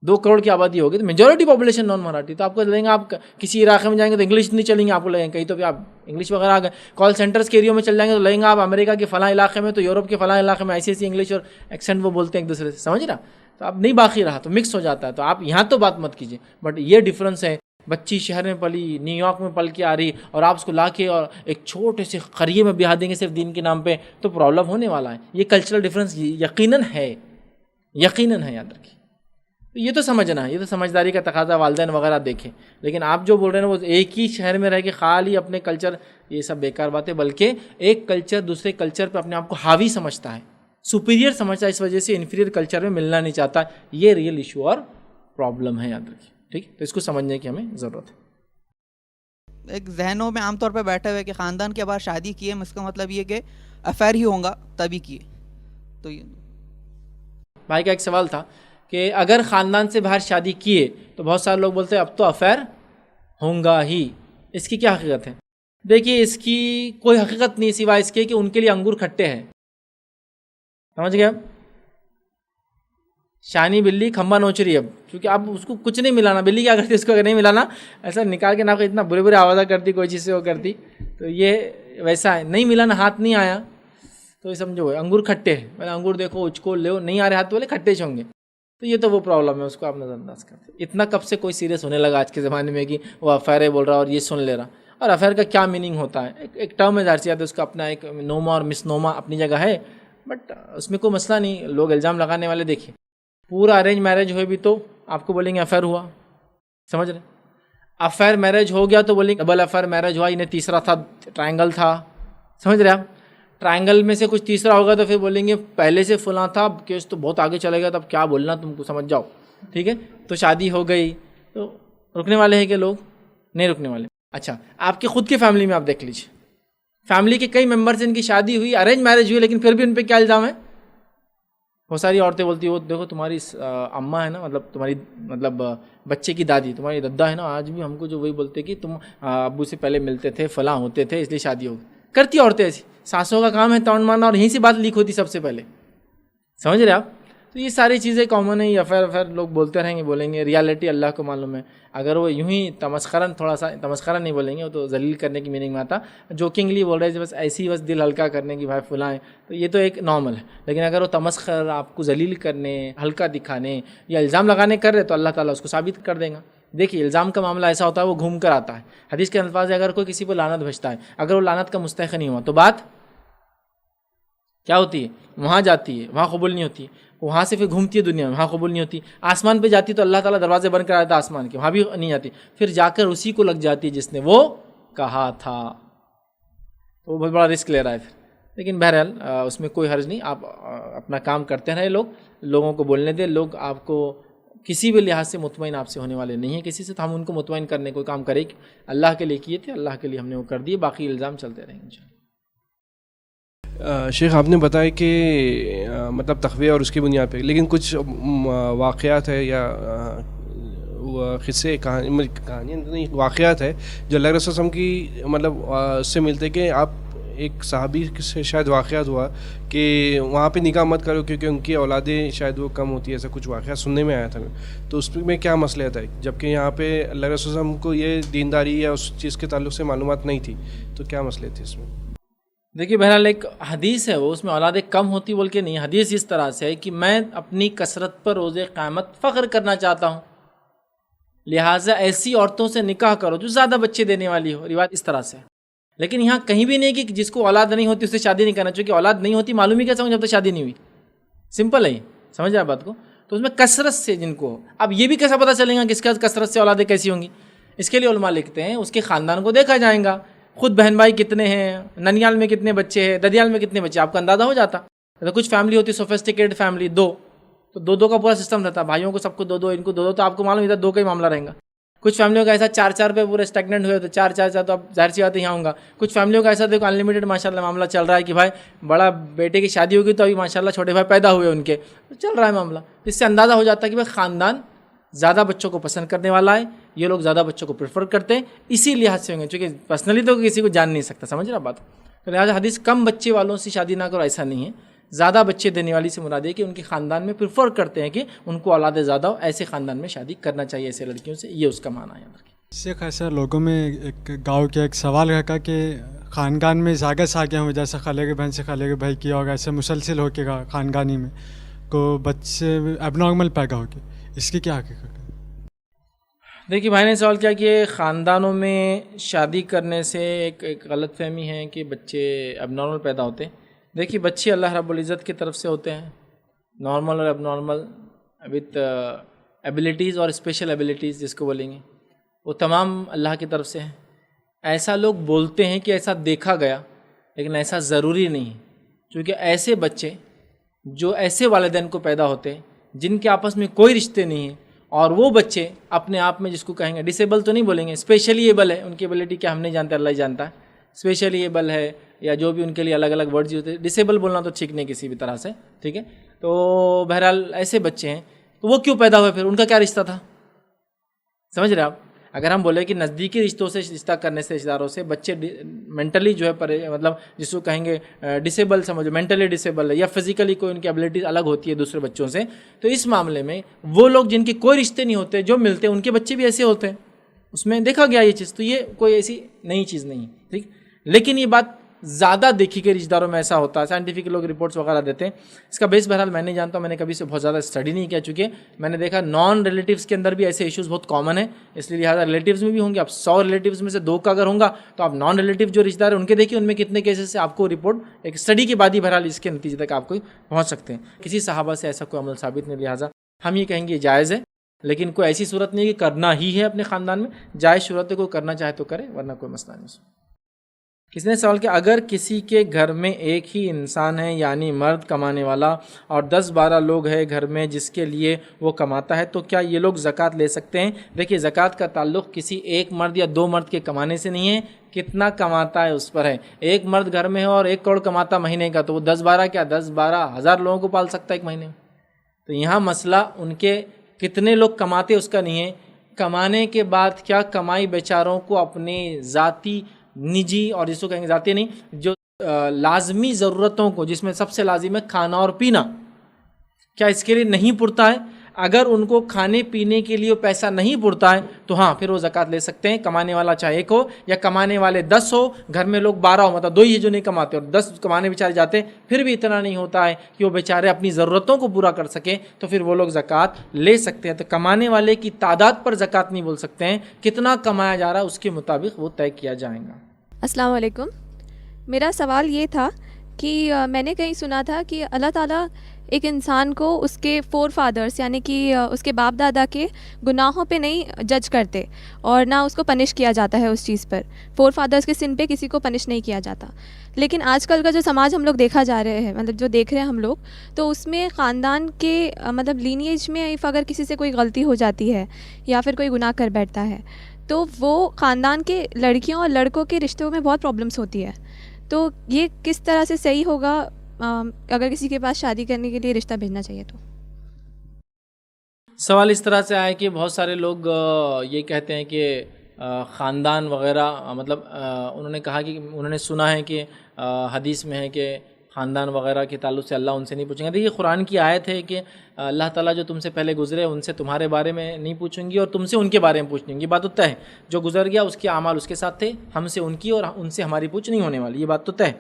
2 کروڑ کی آبادی ہوگی تو میجورٹی پاپولیشن نان مراٹھی. تو آپ کو لگیں گے آپ کسی علاقے میں جائیں گے تو انگلش نہیں چلیں گے, آپ کو لگیں گے کہیں تو بھی آپ انگلش وغیرہ آ گئے. کال سینٹرز کے ایریوں میں چل جائیں گے تو لگیں گے آپ امریکہ کے فلاں علاقے میں, تو یورپ کے فلاں علاقے میں ایسی انگلش اور ایکسینٹ وہ بولتے ہیں ایک دوسرے سے, سمجھ رہا. تو اب نہیں باقی رہا تو مکس ہو جاتا ہے. تو آپ یہاں تو بات مت کیجیے, بٹ یہ ڈفرینس ہے. بچی شہر میں پلی, نیو یارک میں پل کے آ رہی, اور آپ اس کو لا کے اور ایک چھوٹے سے قریے میں بیاہ دیں گے صرف دین کے نام پہ, تو پرابلم ہونے والا ہے. یہ کلچرل ڈفرینس یقیناً ہے, یقیناً ہے, یاد رکھیے. یہ تو سمجھنا ہے, یہ تو سمجھداری کا تقاضا, والدین وغیرہ دیکھیں. لیکن آپ جو بول رہے ہیں وہ ایک ہی شہر میں رہ کے خالی اپنے کلچر, یہ سب بیکار باتیں. بلکہ ایک کلچر دوسرے کلچر پہ اپنے آپ کو حاوی سمجھتا ہے, سپیریئر سمجھتا ہے, اس وجہ سے انفیریئر کلچر میں ملنا نہیں چاہتا. یہ ریئل ایشو اور پرابلم ہے, یاد رکھیے. ٹھیک, تو اس کو سمجھنے کی ہمیں ضرورت ہے. ایک ذہنوں میں عام طور پہ بیٹھے ہوئے کہ خاندان کے بعد شادی کی ہے, اس کا مطلب یہ کہ افیئر ہی ہوں گا تبھی کیے. تو یہ بھائی کا ایک سوال تھا کہ اگر خاندان سے باہر شادی کیے تو بہت سارے لوگ بولتے ہیں اب تو افیئر ہوں گا ہی. اس کی کیا حقیقت ہے؟ دیکھیے اس کی کوئی حقیقت نہیں سوائے اس کے کہ ان کے لیے انگور کھٹے ہیں. سمجھ گئے؟ شانی بلی کھمبا نوچ رہی ہے, اب کیونکہ اب اس کو کچھ نہیں ملانا. بلی کیا کرتی ہے, اس کو اگر نہیں ملانا ایسا نکال کے نہ اتنا برے برے آوازہ کرتی, کوئی چیز سے وہ کرتی. تو یہ ویسا ہے, نہیں ملانا, ہاتھ نہیں آیا تو یہ سمجھو انگور کھٹے ہیں. میں انگور دیکھو اچکول لے, نہیں آ رہے ہاتھ والے کھٹے ہوں گے. تو یہ تو وہ پرابلم ہے, اس کو آپ نظر انداز کرتے. اتنا کب سے کوئی سیریس ہونے لگا آج کے زمانے میں کہ وہ افیئر بول رہا اور یہ سن لے رہا. اور افیئر کا کیا میننگ ہوتا ہے؟ ایک ٹرم ہے, ظاہر سی بات ہے, اس کا اپنا ایک نوما اور مس نوما اپنی جگہ ہے, بٹ اس میں کوئی مسئلہ نہیں. لوگ الزام لگانے والے دیکھیں, پورا ارینج میرج ہوئے بھی تو آپ کو بولیں گے افیئر ہوا. سمجھ رہے؟ افیئر میرج ہو گیا تو بولیں گے ڈبل افیئر میرج ہوا, انہیں تیسرا تھا, ٹرائنگل تھا. سمجھ رہے آپ؟ ٹرائنگل میں سے کچھ تیسرا ہوگا تو پھر بولیں گے پہلے سے فلاں تھا, کیس تو بہت آگے چلے گا, تب کیا بولنا تم کو, سمجھ جاؤ. ٹھیک ہے, تو شادی ہو گئی تو رکنے والے ہیں کہ لوگ نہیں رکنے والے. اچھا, آپ کے خود کے فیملی میں آپ دیکھ لیجیے, فیملی کے کئی ممبرز ان کی شادی ہوئی, ارینج میرج ہوئی, لیکن پھر بھی ان پہ کیا الزام ہے؟ بہت ساری عورتیں بولتی ہیں وہ دیکھو تمہاری اماں ہے نا, مطلب تمہاری مطلب بچے کی دادی, تمہاری دادا ہے نا, آج بھی ہم کو جو وہی بولتے کہ تم ابو سے پہلے ملتے تھے, فلاں ہوتے تھے, اس لیے شادی ہو گئی. کرتی عورتیں ایسی, ساسوں کا کام ہے تون مارنا, اور یہیں سے بات لیک ہوتی سب سے پہلے. سمجھ رہے آپ؟ تو یہ ساری چیزیں کامن ہے. یہ افیئر لوگ بولتے رہیں گے, بولیں گے, ریالٹی اللہ کو معلوم ہے. اگر وہ یوں ہی تمسخرن, تھوڑا سا تمسخرن نہیں بولیں گے, وہ تو ذلیل کرنے کی میننگ میں آتا, جوکنگلی بول رہے ہیں بس ایسی بس دل ہلکا کرنے کی بھائی فلاں, تو یہ تو ایک نارمل ہے. لیکن اگر وہ تمسخر, آپ کو ذلیل کرنے, ہلکا دکھانے یا الزام لگانے کر رہے تو اللہ تعالیٰ اس کو ثابت کر دے گا. دیکھیے الزام کا معاملہ ایسا ہوتا ہے وہ گھوم کر آتا ہے. حدیث کے الفاظ ہے اگر کوئی کسی پر لعنت بھیجتا ہے, اگر وہ لعنت کا مستحق نہیں ہوا تو بات کیا ہوتی ہے؟ وہاں جاتی ہے, وہاں قبول نہیں ہوتی, وہاں سے پھر گھومتی ہے دنیا میں, وہاں قبول نہیں ہوتی. آسمان پہ جاتی تو اللہ تعالیٰ دروازے بند کرا دیتا آسمان کے, وہاں بھی نہیں آتی. پھر جا کر اسی کو لگ جاتی ہے جس نے وہ کہا تھا, تو وہ بہت بڑا رسک لے رہا ہے پھر. لیکن بہرحال اس میں کوئی حرج نہیں, آپ اپنا کام کرتے رہے, لوگوں کو بولنے دیں. لوگ آپ کو کسی بھی لحاظ سے مطمئن آپ سے ہونے والے نہیں ہیں کسی سے, تو ہم ان کو مطمئن کرنے کو کام کریں. اللہ کے لیے کیے تھے, اللہ کے لیے ہم نے وہ کر دیے, باقی الزام چلتے رہیں گے. شیخ آپ نے بتایا کہ مطلب تخویہ اور اس کی بنیاد پہ, لیکن کچھ واقعات ہے یا قصے کہانیاں نہیں, واقعات ہے جو اللہ رسول وسلم کی مطلب اس سے ملتے کہ آپ ایک صحابی سے شاید واقعات ہوا کہ وہاں پہ نکاح مت کرو کیونکہ ان کی اولادیں شاید وہ کم ہوتی ہے, ایسا کچھ واقعات سننے میں آیا تھا. تو اس میں کیا مسئلہ ہے, جبکہ یہاں پہ اللہ رسول وسلم کو یہ دینداری یا اس چیز کے تعلق سے معلومات نہیں تھی, تو کیا مسئلے تھے اس میں؟ دیکھیے بہرحال ایک حدیث ہے, وہ اس میں اولادیں کم ہوتی بول کے نہیں. حدیث اس طرح سے ہے کہ میں اپنی کثرت پر روز قیامت فخر کرنا چاہتا ہوں. لہٰذا ایسی عورتوں سے نکاح کرو جو زیادہ بچے دینے والی ہو، روایت اس طرح سے. لیکن یہاں کہیں بھی نہیں کہ جس کو اولاد نہیں ہوتی اس سے شادی نہیں کرنا، چونکہ اولاد نہیں ہوتی معلوم ہی کیسا ہوں جب تک شادی نہیں ہوئی. سمپل ہے یہ، سمجھ رہے آپ بات کو. تو اس میں کثرت سے جن کو، اب یہ بھی کیسا پتہ چلے گا کس کا کثرت سے اولادیں کیسی ہوں گی؟ اس کے لیے علماء لکھتے ہیں اس کے خاندان کو دیکھا جائے گا، خود بہن بھائی کتنے ہیں، ننیال میں کتنے بچے ہیں، ددیال میں کتنے بچے، آپ کا اندازہ ہو جاتا. تو کچھ فیملی ہوتی سوفسٹیکیٹڈ فیملی، دو، تو دو کا پورا سسٹم رہتا، بھائیوں کو سب کو دو، ان کو دو، تو آپ کو معلوم ادھر دو کا ہی معاملہ رہے گا. کچھ فیملیوں کا ایسا چار پہ پورے اسٹیگننٹ ہوئے تو چار تو اب ظاہر سی بات ہے یہاں ہوں گا. کچھ فیملیوں کا ایسا دیکھو انلمیٹڈ ماشاءاللہ معاملہ چل رہا ہے کہ بھائی بڑا بیٹے کی شادی ہوگی تو ابھی ماشاءاللہ چھوٹے بھائی پیدا ہوئے ان کے، تو چل رہا ہے معاملہ. اس سے اندازہ ہو جاتا ہے کہ بھائی خاندان زیادہ بچوں کو پسند کرنے والا ہے، یہ لوگ زیادہ بچوں کو پریفر کرتے ہیں اسی لحاظ سے ہوں گے، چونکہ پرسنلی تو کسی کو جان نہیں سکتا، سمجھ رہا بات. تو لہٰذا حدیث کم بچے والوں سے شادی نہ کرو ایسا نہیں ہے، زیادہ بچے دینے والی سے مراد ہے کہ ان کے خاندان میں پریفر کرتے ہیں کہ ان کو اولاد زیادہ ہو، ایسے خاندان میں شادی کرنا چاہیے ایسے لڑکیوں سے، یہ اس کا معنی ہے. اس سے خاصا لوگوں میں ایک گاؤں کے ایک سوال رکھا کہ خاندان میں زاگہ ساگیاں ہو، جیسے خالے کے بہن سے خالے کے بھائی کی، اور ایسے مسلسل ہو کے خاندانی میں کو بچے اب نارمل پیدا ہو کے، اس کی کیا حقیقت ہے؟ دیکھیے بھائی نے سوال کیا کہ خاندانوں میں شادی کرنے سے ایک غلط فہمی ہے کہ بچے اب نارمل پیدا ہوتے ہیں. دیکھیے بچے اللہ رب العزت کی طرف سے ہوتے ہیں، نارمل اور اب نارمل وتھ ایبلٹیز اور اسپیشل ایبلٹیز جس کو بولیں گے، وہ تمام اللہ کی طرف سے ہیں. ایسا لوگ بولتے ہیں کہ ایسا دیکھا گیا، لیکن ایسا ضروری نہیں ہے، کیونکہ ایسے بچے جو ایسے والدین کو پیدا ہوتے ہیں جن کے آپس میں کوئی رشتے نہیں ہیں، اور وہ بچے اپنے آپ میں جس کو کہیں گے ڈسیبل تو نہیں بولیں گے، اسپیشلی ایبل ہے، ان کی ایبلٹی کیا ہم نہیں جانتے، اللہ ہی جانتا ہے. اسپیشلی ایبل ہے یا جو بھی ان کے لیے الگ الگ ورڈز ہوتے ہیں، ڈسیبل بولنا تو ٹھیک نہیں کسی بھی طرح سے، ٹھیک ہے. تو بہرحال ایسے بچے ہیں تو وہ کیوں پیدا ہوئے، پھر ان کا کیا رشتہ تھا؟ سمجھ رہے آپ؟ اگر ہم بولے کہ نزدیکی رشتوں سے رشتہ کرنے سے، رشتہ داروں سے بچے مینٹلی جو ہے مطلب جس کو کہیں گے ڈسیبل سمجھو، مینٹلی ڈسیبل ہے یا فزیکلی کوئی ان کی ایبلٹیز الگ ہوتی ہے دوسرے بچوں سے، تو اس معاملے میں وہ لوگ جن کے کوئی رشتے نہیں ہوتے جو ملتے ہیں ان کے بچے بھی ایسے ہوتے ہیں. اس میں دیکھا گیا یہ چیز، تو یہ کوئی ایسی نئی چیز نہیں، ٹھیک. لیکن یہ بات زیادہ دیکھی کہ رشتہ داروں میں ایسا ہوتا ہے، سائنٹیفک لوگ رپورٹس وغیرہ دیتے ہیں. اس کا بیس بہرحال میں نہیں جانتا ہوں، میں نے کبھی سے بہت زیادہ اسٹڈی نہیں کیا، چونکہ میں نے دیکھا نان ریلیٹیوز کے اندر بھی ایسے ایشوز بہت کامن ہیں، اس لیے لہٰذا ریلیٹیوز میں بھی ہوں گے. اب 100 ریلیٹیوز میں سے 2 کا اگر ہوں گا تو آپ نان ریلیٹیو جو رشتہ دار ہیں ان کے دیکھیے ان میں کتنے کیسز سے آپ کو رپورٹ ایک اسٹڈی کے بعد ہی بہرحال اس کے نتیجے تک آپ کو پہنچ سکتے ہیں. کسی صحابہ سے ایسا کوئی عمل ثابت نہیں، لہٰذا ہم یہ کہیں گے جائز ہے، لیکن کوئی ایسی صورت نہیں کہ کرنا ہی ہے اپنے خاندان میں. جائز صورت ہے، کوئی کرنا چاہے تو کرے، ورنہ کوئی مسئلہ نہیں. کسی نے سوال کیا اگر کسی کے گھر میں ایک ہی انسان ہے، یعنی مرد کمانے والا، اور 10-12 لوگ ہیں گھر میں جس کے لیے وہ کماتا ہے، تو کیا یہ لوگ زکوٰۃ لے سکتے ہیں؟ دیکھیے زکوٰۃ کا تعلق کسی ایک مرد یا 2 مرد کے کمانے سے نہیں ہے، کتنا کماتا ہے اس پر ہے. ایک مرد گھر میں ہے اور 1 کروڑ کماتا مہینے کا، تو وہ 10-12 کیا 10-12 ہزار لوگوں کو پال سکتا ہے ایک مہینے میں. تو یہاں مسئلہ ان کے کتنے لوگ کماتے اس کا نہیں ہے، کمانے کے بعد کیا کمائی بیچاروں کو اپنے ذاتی نجی اور جس کو کہیں گے ذاتی نہیں، جو لازمی ضرورتوں کو، جس میں سب سے لازم ہے کھانا اور پینا، کیا اس کے لیے نہیں پڑتا ہے؟ اگر ان کو کھانے پینے کے لیے پیسہ نہیں پڑتا ہے تو ہاں پھر وہ زکوٰۃ لے سکتے ہیں. کمانے والا چاہے 1 ہو یا کمانے والے 10 ہو، گھر میں لوگ 12 ہو، مطلب 2 ہی جو نہیں کماتے اور 10 کمانے بیچارے جاتے، پھر بھی اتنا نہیں ہوتا ہے کہ وہ بیچارے اپنی ضرورتوں کو پورا کر سکیں، تو پھر وہ لوگ زکوٰۃ لے سکتے ہیں. تو کمانے والے کی تعداد پر زکوٰۃ نہیں بول سکتے ہیں، کتنا کمایا جا رہا ہے اس کے مطابق وہ طے کیا جائے گا. السلام علیکم. میرا سوال یہ تھا کہ میں نے کہیں سنا تھا کہ اللہ تعالیٰ ایک انسان کو اس کے 4 فادرس یعنی کہ اس کے باپ دادا کے گناہوں پہ نہیں جج کرتے اور نہ اس کو پنش کیا جاتا ہے اس چیز پر. 4 فادرس کے سن پہ کسی کو پنش نہیں کیا جاتا. لیکن آج کل کا جو سماج ہم لوگ دیکھا جا رہے ہیں، مطلب جو دیکھ رہے ہیں ہم لوگ، تو اس میں خاندان کے مطلب لینیج میں اگر کسی سے کوئی غلطی ہو جاتی ہے یا پھر کوئی گناہ کر بیٹھتا ہے تو وہ خاندان کے لڑکیوں اور لڑکوں کے رشتوں میں بہت پرابلمس ہوتی ہے. تو یہ کس طرح سے صحیح ہوگا اگر کسی کے پاس شادی کرنے کے لیے رشتہ بھیجنا چاہیے تو؟ سوال اس طرح سے آیا کہ بہت سارے لوگ یہ کہتے ہیں کہ خاندان وغیرہ مطلب انہوں نے کہا کہ انہوں نے سنا ہے کہ حدیث میں ہے کہ خاندان وغیرہ کے تعلق سے اللہ ان سے نہیں پوچھیں گے. دیکھیے قرآن کی آیت ہے کہ اللہ تعالیٰ جو تم سے پہلے گزرے ان سے تمہارے بارے میں نہیں پوچھیں گی اور تم سے ان کے بارے میں پوچھیں گی. یہ بات تو طے ہے، جو گزر گیا اس کے اعمال اس کے ساتھ تھے، ہم سے ان کی اور ان سے ہماری پوچھ نہیں ہونے والی، یہ بات تو طے ہے.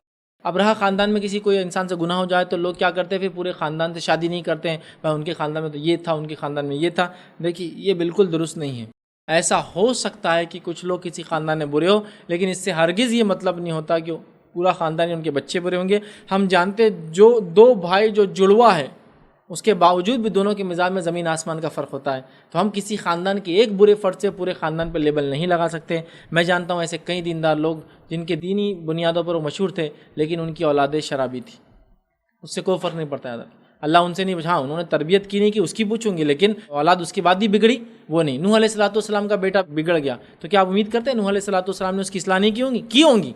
اب رہا خاندان میں کسی کوئی انسان سے گناہ ہو جائے تو لوگ کیا کرتے ہیں، پھر پورے خاندان سے شادی نہیں کرتے ہیں، بھائی ان کے خاندان میں تو یہ تھا، ان کے خاندان میں یہ تھا. دیکھیے یہ بالکل درست نہیں ہے. ایسا ہو سکتا ہے کہ کچھ لوگ کسی خاندان میں برے ہو، لیکن اس سے ہرگز یہ مطلب نہیں ہوتا کہ پورا خاندان ہی ان کے بچے برے ہوں گے۔ ہم جانتے جو دو بھائی جو جڑوا ہے اس کے باوجود بھی دونوں کے مزاج میں زمین آسمان کا فرق ہوتا ہے، تو ہم کسی خاندان کے ایک برے فرد سے پورے خاندان پہ لیبل نہیں لگا سکتے۔ میں جانتا ہوں ایسے کئی دیندار لوگ جن کے دینی بنیادوں پر وہ مشہور تھے، لیکن ان کی اولادیں شرابی تھی، اس سے کوئی فرق نہیں پڑتا ہے۔ اللہ ان سے نہیں پوچھا، انہوں نے تربیت کی نہیں کہ اس کی پوچھوں گی، لیکن اولاد اس کے بعد بھی بگڑی وہ نہیں۔ نوح علیہ السلام کا بیٹا بگڑ گیا تو کیا آپ امید کرتے ہیں نوح علیہ السلام نے اس کی اصلاح نہیں کی ہوں گی؟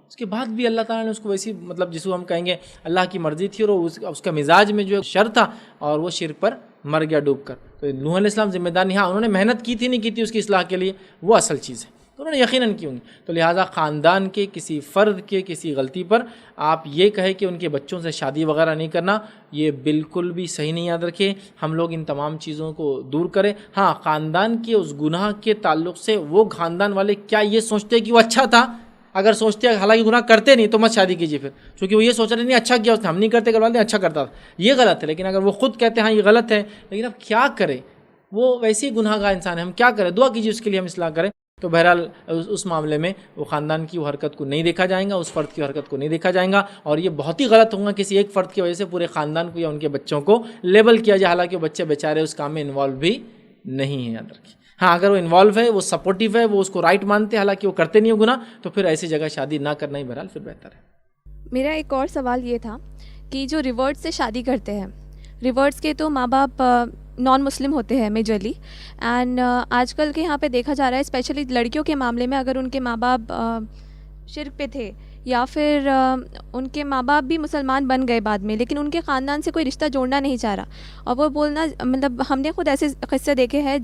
اس کے بعد بھی اللہ تعالیٰ نے اس کو ویسی مطلب جس کو ہم کہیں گے اللہ کی مرضی تھی، اور اس کا مزاج میں جو شر تھا اور وہ شرک پر مر گیا ڈوب کر۔ تو نوح علیہ السلام ذمہ دار نہیں، ہاں انہوں نے محنت کی تھی نہیں کی تھی اس کی اصلاح کے لیے، وہ اصل چیز ہے، تو انہوں نے یقیناً کی ہوں گی۔ تو لہٰذا خاندان کے کسی فرد کے کسی غلطی پر آپ یہ کہیں کہ ان کے بچوں سے شادی وغیرہ نہیں کرنا، یہ بالکل بھی صحیح نہیں۔ یاد رکھیں ہم لوگ ان تمام چیزوں کو دور کریں۔ ہاں خاندان کے اس گناہ کے تعلق سے وہ خاندان والے کیا یہ سوچتے کہ وہ اچھا تھا؟ اگر سوچتے ہیں حالانکہ گناہ کرتے نہیں تو مت شادی کیجیے پھر، چونکہ وہ یہ سوچ رہے نہیں اچھا کیا اس نے، ہم نہیں کرتے گھر والے اچھا کرتا تھا، یہ غلط ہے۔ لیکن اگر وہ خود کہتے ہیں ہاں یہ غلط ہے، لیکن اب کیا کرے، وہ ویسے ہی گناہ گار انسان ہے، ہم کیا کریں؟ دعا کیجیے اس کے لیے، ہم اصلاح کریں۔ تو بہرحال اس معاملے میں وہ خاندان کی وہ حرکت کو نہیں دیکھا جائے گا، اس فرد کی حرکت کو نہیں دیکھا جائے گا، اور یہ بہت ہی غلط ہوگا کسی ایک فرد کی وجہ سے پورے خاندان کو یا ان کے بچوں کو لیبل کیا جائے، حالانکہ وہ بچے بیچارے اس کام میں انوالو بھی نہیں ہیں۔ یاد رکھیے ہاں اگر وہ انوالو ہے، وہ سپورٹیو ہے، وہ اس کو رائٹ مانتے ہیں حالانکہ وہ کرتے نہیں ہو گناہ، تو پھر ایسی جگہ شادی نہ کرنا ہی بہرحال پھر بہتر ہے۔ میرا ایک اور سوال یہ تھا کہ جو ریورس سے شادی کرتے ہیں، ریورس کے تو ماں باپ نان مسلم ہوتے ہیں میجرلی، اینڈ آج کل کے یہاں پہ دیکھا جا رہا ہے اسپیشلی لڑکیوں کے معاملے میں، اگر ان کے ماں باپ شرک پہ تھے یا پھر ان کے ماں باپ بھی مسلمان بن گئے بعد میں، لیکن ان کے خاندان سے کوئی رشتہ جوڑنا نہیں چاہ رہا، اور وہ بولنا مطلب ہم نے خود ایسے قصے دیکھے ہیں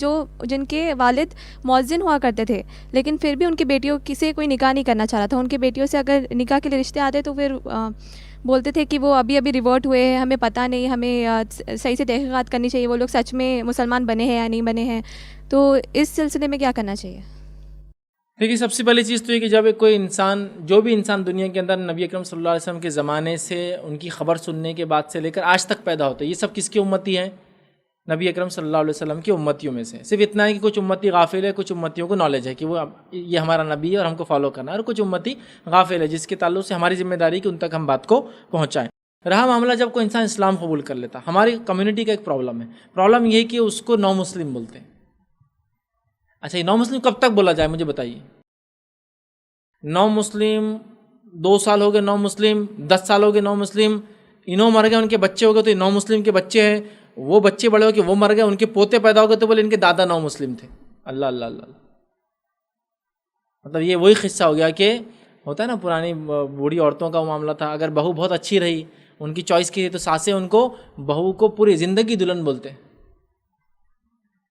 جن کے والد مؤذن ہوا کرتے تھے، لیکن پھر بھی ان کی بیٹیوں سے کوئی نکاح نہیں کرنا چاہ رہا تھا۔ ان کی بیٹیوں سے اگر نکاح کے لیے رشتے آتے تو پھر بولتے تھے کہ وہ ابھی ریورٹ ہوئے ہیں، ہمیں پتہ نہیں، ہمیں صحیح سے تحقیقات کرنی چاہیے وہ لوگ سچ میں مسلمان بنے ہیں یا نہیں بنے ہیں۔ تو اس سلسلے میں کیا کرنا چاہیے؟ دیکھیے سب سے پہلی چیز تو یہ کہ جب کوئی انسان، جو بھی انسان دنیا کے اندر نبی اکرم صلی اللہ علیہ وسلم کے زمانے سے ان کی خبر سننے کے بعد سے لے کر آج تک پیدا ہوتا ہے، یہ سب کس کی امتی ہیں؟ نبی اکرم صلی اللہ علیہ وسلم کی امتیوں میں سے۔ صرف اتنا ہے کہ کچھ امتی غافل ہے، کچھ امتیوں کو نالج ہے کہ وہ یہ ہمارا نبی ہے اور ہم کو فالو کرنا ہے، اور کچھ امتی غافل ہے جس کے تعلق سے ہماری ذمہ داری کہ ان تک ہم بات کو پہنچائیں۔ رہا معاملہ جب کوئی انسان اسلام قبول کر لیتا، ہماری کمیونٹی کا ایک پرابلم ہے، پرابلم یہ ہے کہ اس کو نو مسلم بولتے ہیں۔ اچھا یہ نو مسلم کب تک بولا جائے مجھے بتائیے؟ نو مسلم 2 سال ہو گئے نو مسلم، 10 سال ہو گئے نو مسلم، انہوں مر گئے ان کے بچے ہو گئے تو یہ نو مسلم کے بچے ہیں، وہ بچے بڑے ہو کے وہ مر گئے ان کے پوتے پیدا ہو گئے تو بولے ان کے دادا نو مسلم تھے۔ اللہ اللہ اللہ، مطلب یہ وہی قصہ ہو گیا کہ ہوتا ہے نا پرانی بوڑھی عورتوں کا معاملہ تھا، اگر بہو بہت اچھی رہی ان کی چوائس کی تو ساسیں ان کو بہو کو پوری زندگی دلہن بولتے ہیں۔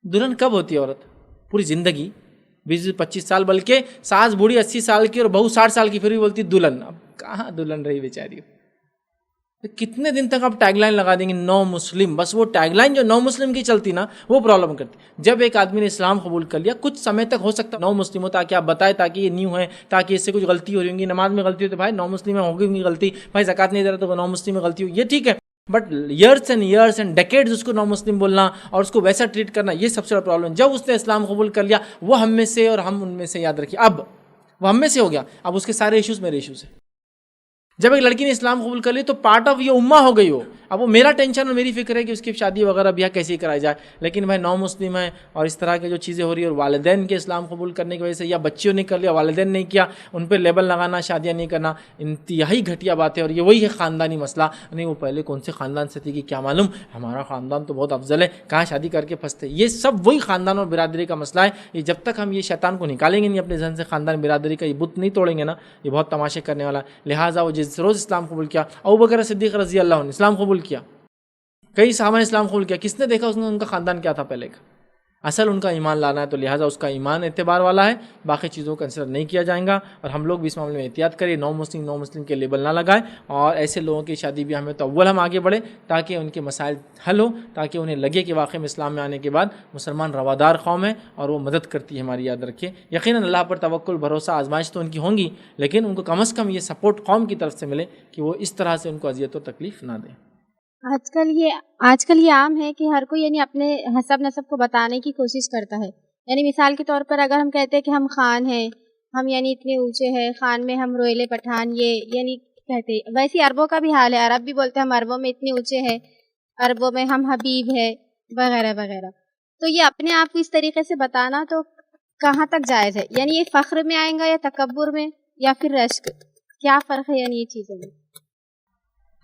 دلہن کب ہوتی ہے عورت؟ پوری زندگی 20-25 سال، بلکہ ساس بوڑھی 80 سال کی اور بہو 60 سال کی پھر بھی بولتی دلہن۔ اب کہاں دلہن رہی بیچاری؟ کتنے دن تک آپ ٹیگ لائن لگا دیں گے نو مسلم؟ بس وہ ٹیگ لائن جو نو مسلم کی چلتی نا وہ پرابلم کرتی۔ جب ایک آدمی نے اسلام قبول کر لیا کچھ سمے تک ہو سکتا نو مسلم ہو، تاکہ آپ بتائیں، تاکہ یہ نیو ہے، تاکہ اس سے کچھ غلطی ہو رہی ہوں گی، نماز میں غلطی ہو تو بھائی نو مسلم میں ہوگی ہوگی غلطی، بھائی زکوٰۃ نہیں دے رہا تو نو مسلم میں غلطی ہو، یہ ٹھیک ہے، بٹ ایئرس اینڈ ڈیکیڈز اس کو نو مسلم بولنا اور اس کو ویسا ٹریٹ کرنا، یہ سب سے بڑا پرابلم۔ جب اس نے اسلام قبول کر لیا وہ ہم میں سے اور ہم ان میں سے، یاد رکھیے اب وہ ہم میں سے ہو گیا، اب اس کے سارے ایشوز میرے ایشوز ہیں۔ جب ایک لڑکی نے اسلام قبول کر لی تو پارٹ آف یہ امہ ہو گئی ہو، اب وہ میرا ٹینشن اور میری فکر ہے کہ اس کی شادی وغیرہ بیاہ کیسے کرائی جائے، لیکن بھائی نو مسلم ہے اور اس طرح کی جو چیزیں ہو رہی ہیں، اور والدین کے اسلام قبول کرنے کی وجہ سے یا بچیوں نے کر لیا والدین نہیں کیا، ان پہ لیبل لگانا، شادیاں نہیں کرنا، انتہائی گھٹیا بات ہے، اور یہ وہی ہے خاندانی مسئلہ۔ نہیں وہ پہلے کون سے خاندان سے تھی کہ کیا معلوم، ہمارا خاندان تو بہت افضل ہے، کہاں شادی کر کے پھنستے، یہ سب وہی خاندان اور برادری کا مسئلہ ہے۔ یہ جب تک ہم یہ شیطان کو نکالیں گے نہیں اپنے ذہن سے، خاندان برادری کا یہ بت نہیں توڑیں گے نا، یہ بہت تماشے کرنے والا ہے۔ لہٰذا وہ جس روز اسلام قبول کیا، ابوبکر صدیق رضی اللہ عنہ اسلام قبول کیا، کئی صحابہ نے اسلام قبول کیا، کس نے دیکھا اس نے ان کا خاندان کیا تھا پہلے کا؟ اصل ان کا ایمان لانا ہے، تو لہٰذا اس کا ایمان اعتبار والا ہے، باقی چیزوں کا کنسیڈر نہیں کیا جائے گا، اور ہم لوگ بھی اس معاملے میں احتیاط کریں، نو مسلم کے لیبل نہ لگائیں، اور ایسے لوگوں کی شادی بیاہ میں تو اول ہم آگے بڑھیں تاکہ ان کے مسائل حل ہو، تاکہ انہیں لگے کہ واقعی میں اسلام میں آنے کے بعد مسلمان روادار قوم ہے اور وہ مدد کرتی ہے ہماری، یاد رکھیں۔ یقیناً اللہ پر توکل، بھروسہ، آزمائش تو ان کی ہوں گی، لیکن ان کو کم از کم یہ سپورٹ قوم کی طرف سے ملے کہ وہ اس طرح سے ان کو اذیت و تکلیف نہ دیں۔ آج کل یہ عام ہے کہ ہر کوئی یعنی اپنے حسب نسب کو بتانے کی کوشش کرتا ہے یعنی مثال کے طور پر اگر ہم کہتے ہیں کہ ہم خان ہیں، ہم یعنی اتنے اونچے ہیں، خان میں ہم رویلے پٹھان، یہ یعنی کہتے ہیں. ویسے عربوں کا بھی حال ہے، عرب بھی بولتے ہیں ہم عربوں میں اتنے اونچے ہیں، عربوں میں ہم حبیب ہے وغیرہ وغیرہ. تو یہ اپنے آپ کو اس طریقے سے بتانا تو کہاں تک جائز ہے؟ یعنی یہ فخر میں آئیں گا یا تکبر میں یا پھر رشک؟ کیا فرق ہے یعنی یہ چیزوں میں؟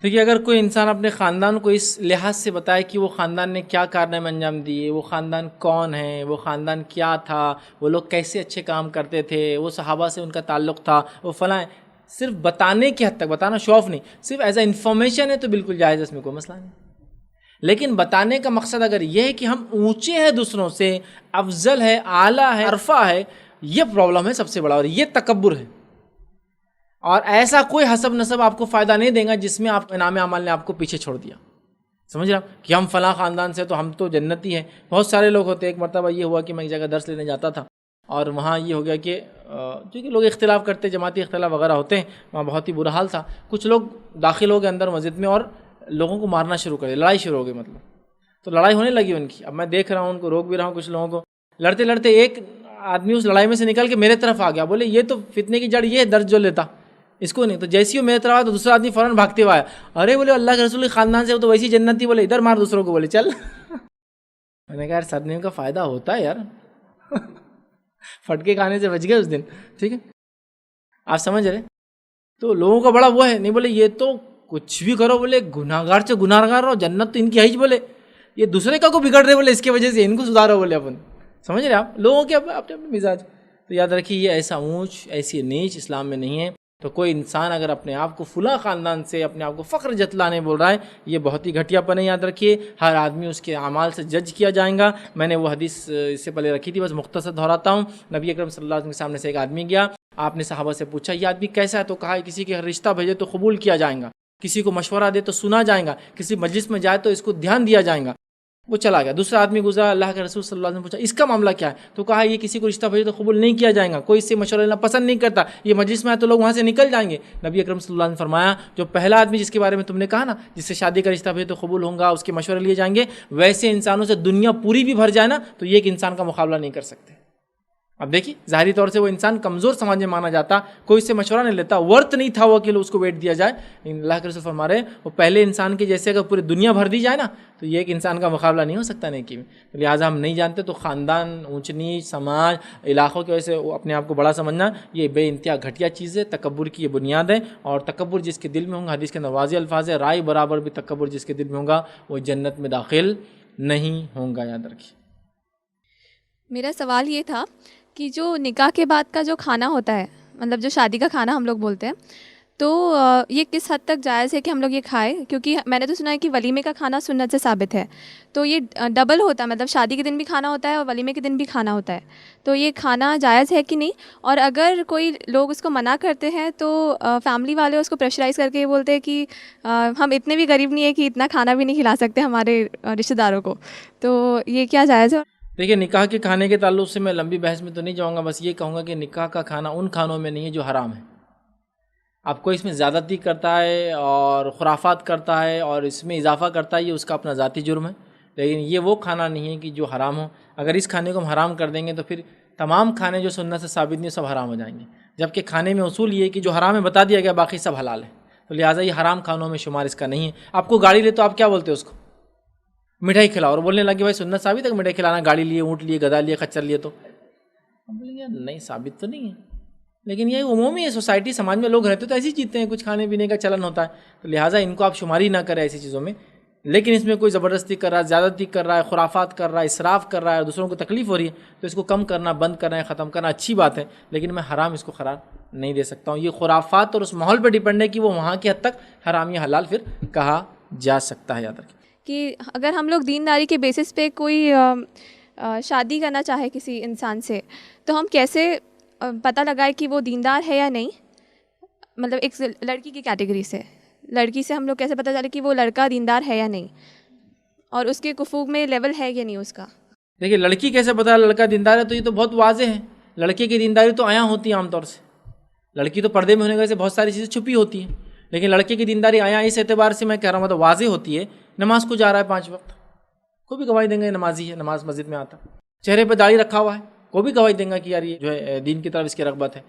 دیکھیے، اگر کوئی انسان اپنے خاندان کو اس لحاظ سے بتائے کہ وہ خاندان نے کیا کارنامے انجام دیے، وہ خاندان کون ہے، وہ خاندان کیا تھا، وہ لوگ کیسے اچھے کام کرتے تھے، وہ صحابہ سے ان کا تعلق تھا، وہ فلاں، صرف بتانے کی حد تک، بتانا شو آف نہیں، صرف ایز اے انفارمیشن ہے تو بالکل جائز ہے، اس میں کوئی مسئلہ نہیں. لیکن بتانے کا مقصد اگر یہ ہے کہ ہم اونچے ہیں دوسروں سے، افضل ہے، اعلیٰ ہے، عرفہ ہے، یہ پرابلم ہے سب سے بڑا، اور یہ تکبر ہے. اور ایسا کوئی حسب نسب آپ کو فائدہ نہیں دے گا جس میں آپ انعام اعمال نے آپ کو پیچھے چھوڑ دیا. سمجھ رہا کہ ہم فلاں خاندان سے تو ہم تو جنتی ہیں. بہت سارے لوگ ہوتے ہیں. ایک مرتبہ یہ ہوا کہ میں ایک جگہ درس لینے جاتا تھا اور وہاں یہ ہو گیا کہ چونکہ لوگ اختلاف کرتے، جماعتی اختلاف وغیرہ ہوتے ہیں، وہاں بہت ہی برا حال تھا. کچھ لوگ داخل ہو گئے اندر مسجد میں اور لوگوں کو مارنا شروع کر دیا، لڑائی شروع ہو گئی. مطلب تو لڑائی ہونے لگی ان کی. اب میں دیکھ رہا ہوں، ان کو روک بھی رہا ہوں. کچھ لوگوں کو لڑتے لڑتے ایک آدمی اس لڑائی میں سے نکل کے میرے طرف آ گیا. بولے یہ تو فتنے کی جڑ یہ ہے، درس جو لیتا اس کو نہیں. تو جیسی وہ میرے طرف آیا تو دوسرا آدمی فوراً بھاگتے ہوئے آیا. ارے بولے اللہ کے رسول کے خاندان سے وہ تو ویسی جنتی، بولے ادھر مار دوسروں کو. بولے چل. میں نے کہا یار صدمے کا فائدہ ہوتا ہے یار. پھٹکے کھانے سے بچ گئے اس دن. ٹھیک ہے، آپ سمجھ رہے. تو لوگوں کا بڑا وہ ہے، نہیں بولے یہ تو کچھ بھی کرو، بولے گناہ گار سے گناہ گار رہو، جنت تو ان کی ہے ہی. بولے یہ دوسرے کا کو بگڑ رہے، بولے اس کی وجہ سے ان کو سدھارو. بولے اپن سمجھ رہے آپ لوگوں کے اپنے اپنے مزاج. تو یاد رکھیے یہ ایسا اونچ، ایسی نیچ اسلام میں نہیں ہے. تو کوئی انسان اگر اپنے آپ کو فلاں خاندان سے اپنے آپ کو فخر جتلانے بول رہا ہے، یہ بہت ہی گھٹیا پن ہے. یاد رکھیے ہر آدمی اس کے اعمال سے جج کیا جائے گا. میں نے وہ حدیث اس سے پہلے رکھی تھی، بس مختصر دہراتا ہوں. نبی اکرم صلی اللہ علیہ وسلم کے سامنے سے ایک آدمی گیا. آپ نے صحابہ سے پوچھا یہ آدمی کیسا ہے؟ تو کہا کسی کے رشتہ بھیجے تو قبول کیا جائے گا، کسی کو مشورہ دے تو سنا جائے گا، کسی مجلس میں جائے تو اس کو دھیان دیا جائے گا. وہ چلا گیا. دوسرا آدمی گزرا، اللہ کے رسول صلی اللہ علیہ وسلم نے پوچھا اس کا معاملہ کیا ہے؟ تو کہا یہ کسی کو رشتہ بھیجے تو قبول نہیں کیا جائے گا، کوئی اس سے مشورہ لینا پسند نہیں کرتا، یہ مجلس میں آئے تو لوگ وہاں سے نکل جائیں گے. نبی اکرم صلی اللہ علیہ وسلم نے فرمایا جو پہلا آدمی جس کے بارے میں تم نے کہا نا، جس سے شادی کا رشتہ بھیجے تو قبول ہوں گا، اس کے مشورے لیے جائیں گے، ویسے انسانوں سے دنیا پوری بھی بھر جائے نا تو یہ ایک انسان کا مقابلہ نہیں کر سکتے. اب دیکھیے ظاہری طور سے وہ انسان کمزور سمجھ میں مانا جاتا، کوئی اس سے مشورہ نہیں لیتا، ورت نہیں تھا وہ کہ اس کو ویٹ دیا جائے. لیکن اللہ کے رسول فرما رہے وہ پہلے انسان کے جیسے اگر پوری دنیا بھر دی جائے نا تو یہ ایک انسان کا مقابلہ نہیں ہو سکتا نیکی میں. لہٰذا ہم نہیں جانتے تو خاندان، اونچ نیچ، سماج، علاقوں کی وجہ سے وہ اپنے آپ کو بڑا سمجھنا یہ بے انتہا گھٹیا چیز ہے. تکبر کی یہ بنیاد ہے. اور تکبر جس کے دل میں ہوگا، حدیث کے اندر واضح الفاظ ہے، رائے برابر بھی تکبر جس کے دل میں ہوگا وہ جنت میں داخل نہیں ہوں گا. یاد رکھیے. میرا سوال یہ تھا کہ جو نکاح کے بعد کا جو کھانا ہوتا ہے، مطلب جو شادی کا کھانا ہم لوگ بولتے ہیں، تو یہ کس حد تک جائز ہے کہ ہم لوگ یہ کھائیں؟ کیونکہ میں نے تو سنا ہے کہ ولیمے کا کھانا سنت سے ثابت ہے، تو یہ ڈبل ہوتا ہے، مطلب شادی کے دن بھی کھانا ہوتا ہے اور ولیمے کے دن بھی کھانا ہوتا ہے. تو یہ کھانا جائز ہے کہ نہیں؟ اور اگر کوئی لوگ اس کو منع کرتے ہیں تو فیملی والے اس کو پریشرائز کر کے یہ بولتے ہیں کہ ہم اتنے بھی غریب نہیں ہیں کہ اتنا کھانا بھی نہیں کھلا سکتے ہمارے رشتہ داروں کو، تو یہ کیا جائز ہے؟ دیکھیے نکاح کے کھانے کے تعلق سے میں لمبی بحث میں تو نہیں جاؤں گا، بس یہ کہوں گا کہ نکاح کا کھانا ان کھانوں میں نہیں ہے جو حرام ہے. اب کوئی اس میں زیادتی کرتا ہے اور خرافات کرتا ہے اور اس میں اضافہ کرتا ہے، یہ اس کا اپنا ذاتی جرم ہے. لیکن یہ وہ کھانا نہیں ہے کہ جو حرام ہو. اگر اس کھانے کو ہم حرام کر دیں گے تو پھر تمام کھانے جو سنت سے ثابت نہیں سب حرام ہو جائیں گے. جبکہ کھانے میں اصول یہ ہے کہ جو حرام ہے بتا دیا گیا، باقی سب حلال ہے. تو لہٰذا یہ حرام کھانوں میں شمار اس کا نہیں ہے. آپ کو گاڑی لے تو آپ کیا بولتے اس کو؟ مٹھائی کھلاؤ، اور بولنے لگے بھائی سنت ثابت ہے کہ مٹھائی کھلانا، گاڑی لیے، اونٹ لیے، گدھا لیے، خچر لیے، تو ہم بولیں گے نہیں ثابت تو نہیں ہے. لیکن یہ عمومی ہے، سوسائٹی سماج میں لوگ رہتے تو ایسے ہی جیتے ہیں، کچھ کھانے پینے کا چلن ہوتا ہے. تو لہٰذا ان کو آپ شماری نہ کریں ایسی چیزوں میں. لیکن اس میں کوئی زبردستی کر رہا ہے، زیادتی کر رہا ہے، خرافات کر رہا ہے، اسراف کر رہا ہے، دوسروں کو تکلیف ہو رہی ہے، تو اس کو کم کرنا، بند کرنا، ختم کرنا اچھی بات ہے. لیکن میں حرام اس کو قرار نہیں دے سکتا ہوں. یہ خرافات اور اس ماحول پہ ڈیپینڈ ہے کہ وہ وہاں کی حد تک حرام یا حلال پھر کہا جا سکتا ہے. یاد رکھیں کہ اگر ہم لوگ دینداری کے بیسس پہ کوئی شادی کرنا چاہے کسی انسان سے، تو ہم کیسے پتہ لگائے کہ وہ دیندار ہے یا نہیں؟ مطلب ایک لڑکی کی کیٹیگری سے، لڑکی سے ہم لوگ کیسے پتہ چلے کہ وہ لڑکا دیندار ہے یا نہیں، اور اس کے کفوگ میں لیول ہے یا نہیں اس کا؟ دیکھیے لڑکی کیسے پتہ لڑکا دیندار ہے، تو یہ تو بہت واضح ہے. لڑکے کی دینداری تو عیاں ہوتی ہے عام طور سے. لڑکی تو پردے میں ہونے کی وجہ سے بہت ساری چیزیں چھپی ہوتی ہیں، لیکن لڑکے کی دینداری عیاں اس اعتبار سے میں کہہ رہا ہوں تو واضح ہوتی ہے. نماز کو جا رہا ہے 5 وقت، کوئی بھی گواہی دیں گے نمازی ہے، نماز مسجد میں آتا. چہرے پہ داڑھی رکھا ہوا ہے، وہ بھی گواہی دیں گا کہ یار یہ جو ہے دین کی طرف اس کی رغبت ہے.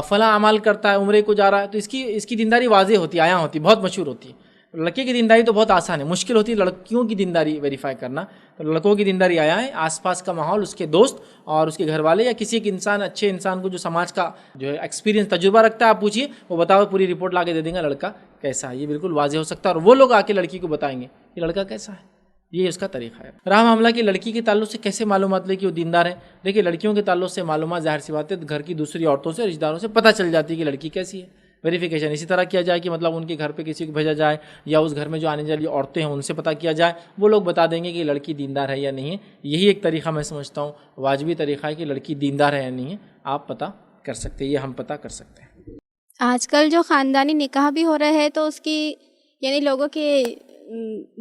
فلاں اعمال کرتا ہے، عمرے کو جا رہا ہے، تو اس کی دینداری واضح ہوتی ہے، عیاں ہوتی ہے، بہت مشہور ہوتی ہے. لڑکے کی دینداری تو بہت آسان ہے، مشکل ہوتی ہے لڑکیوں کی دینداری ویریفائی کرنا. تو لڑکوں کی دینداری آیا ہے، آس پاس کا ماحول، اس کے دوست اور اس کے گھر والے یا کسی ایک انسان، اچھے انسان کو جو سماج کا جو ہے ایکسپیرینس تجربہ رکھتا ہے، آپ پوچھیے، وہ بتاؤ، پوری رپورٹ لا کے دے دیں گا لڑکا کیسا ہے. یہ بالکل واضح ہو سکتا ہے، اور وہ لوگ آ کے لڑکی کو بتائیں گے کہ لڑکا کیسا ہے. یہ اس کا طریقہ ہے. رہا معاملہ کہ لڑکی کے تعلق سے کیسے معلومات لے کہ وہ دیندار ہے. دیکھیے لڑکیوں کے تعلق سے معلومات ظاہر سی بات ہے گھر کی دوسری عورتوں سے، رشتہ داروں سے پتہ چل جاتی ہے کہ لڑکی کیسی ہے. ویریفیکیشن اسی طرح کیا جائے کہ مطلب ان کے گھر پہ کسی کو بھیجا جائے یا اس گھر میں جو آنے والی عورتیں ہیں ان سے پتہ کیا جائے، وہ لوگ بتا دیں گے کہ لڑکی دیندار ہے یا نہیں ہے. یہی ایک طریقہ میں سمجھتا ہوں واجبی طریقہ ہے کہ لڑکی دیندار ہے یا نہیں ہے، آپ پتہ کر سکتے ہیں، یہ ہم پتہ کر سکتے ہیں. آج کل جو خاندانی نکاح بھی ہو رہے ہیں تو اس کی یعنی لوگوں کی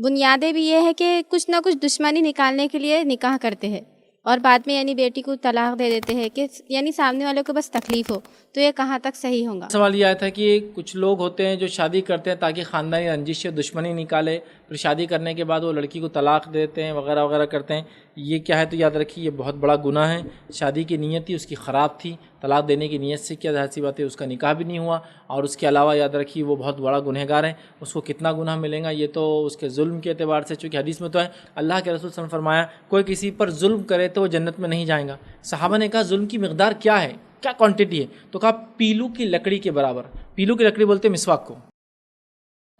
بنیادیں بھی یہ ہے کہ کچھ نہ کچھ دشمنی نکالنے کے لیے نکاح کرتے ہیں اور بعد میں یعنی بیٹی کو طلاق دے دیتے ہیں کہ یعنی سامنے والوں کو بس تکلیف ہو. تو یہ کہاں تک صحیح ہوگا؟ سوال یہ آیا تھا کہ کچھ لوگ ہوتے ہیں جو شادی کرتے ہیں تاکہ خاندانی رنجش یا دشمنی نکالے، پھر شادی کرنے کے بعد وہ لڑکی کو طلاق دیتے ہیں وغیرہ وغیرہ کرتے ہیں. یہ کیا ہے؟ تو یاد رکھیے یہ بہت بڑا گناہ ہے. شادی کی نیت تھی اس کی خراب تھی، طلاق دینے کی نیت سے کیا، ظاہر سی بات ہے اس کا نکاح بھی نہیں ہوا. اور اس کے علاوہ یاد رکھیے وہ بہت بڑا گنہگار ہے. اس کو کتنا گناہ ملے گا یہ تو اس کے ظلم کے اعتبار سے، چونکہ حدیث میں تو ہے اللہ کے رسول صلی اللہ علیہ وسلم نے فرمایا کوئی کسی پر ظلم کرے تو وہ جنت میں نہیں جائیں گا. صحابہ نے کہا ظلم کی مقدار کیا ہے، کیا کوانٹٹی ہے؟ تو کہا پیلو کی لکڑی کے برابر. پیلو کی لکڑی بولتے ہیں مسواک کو.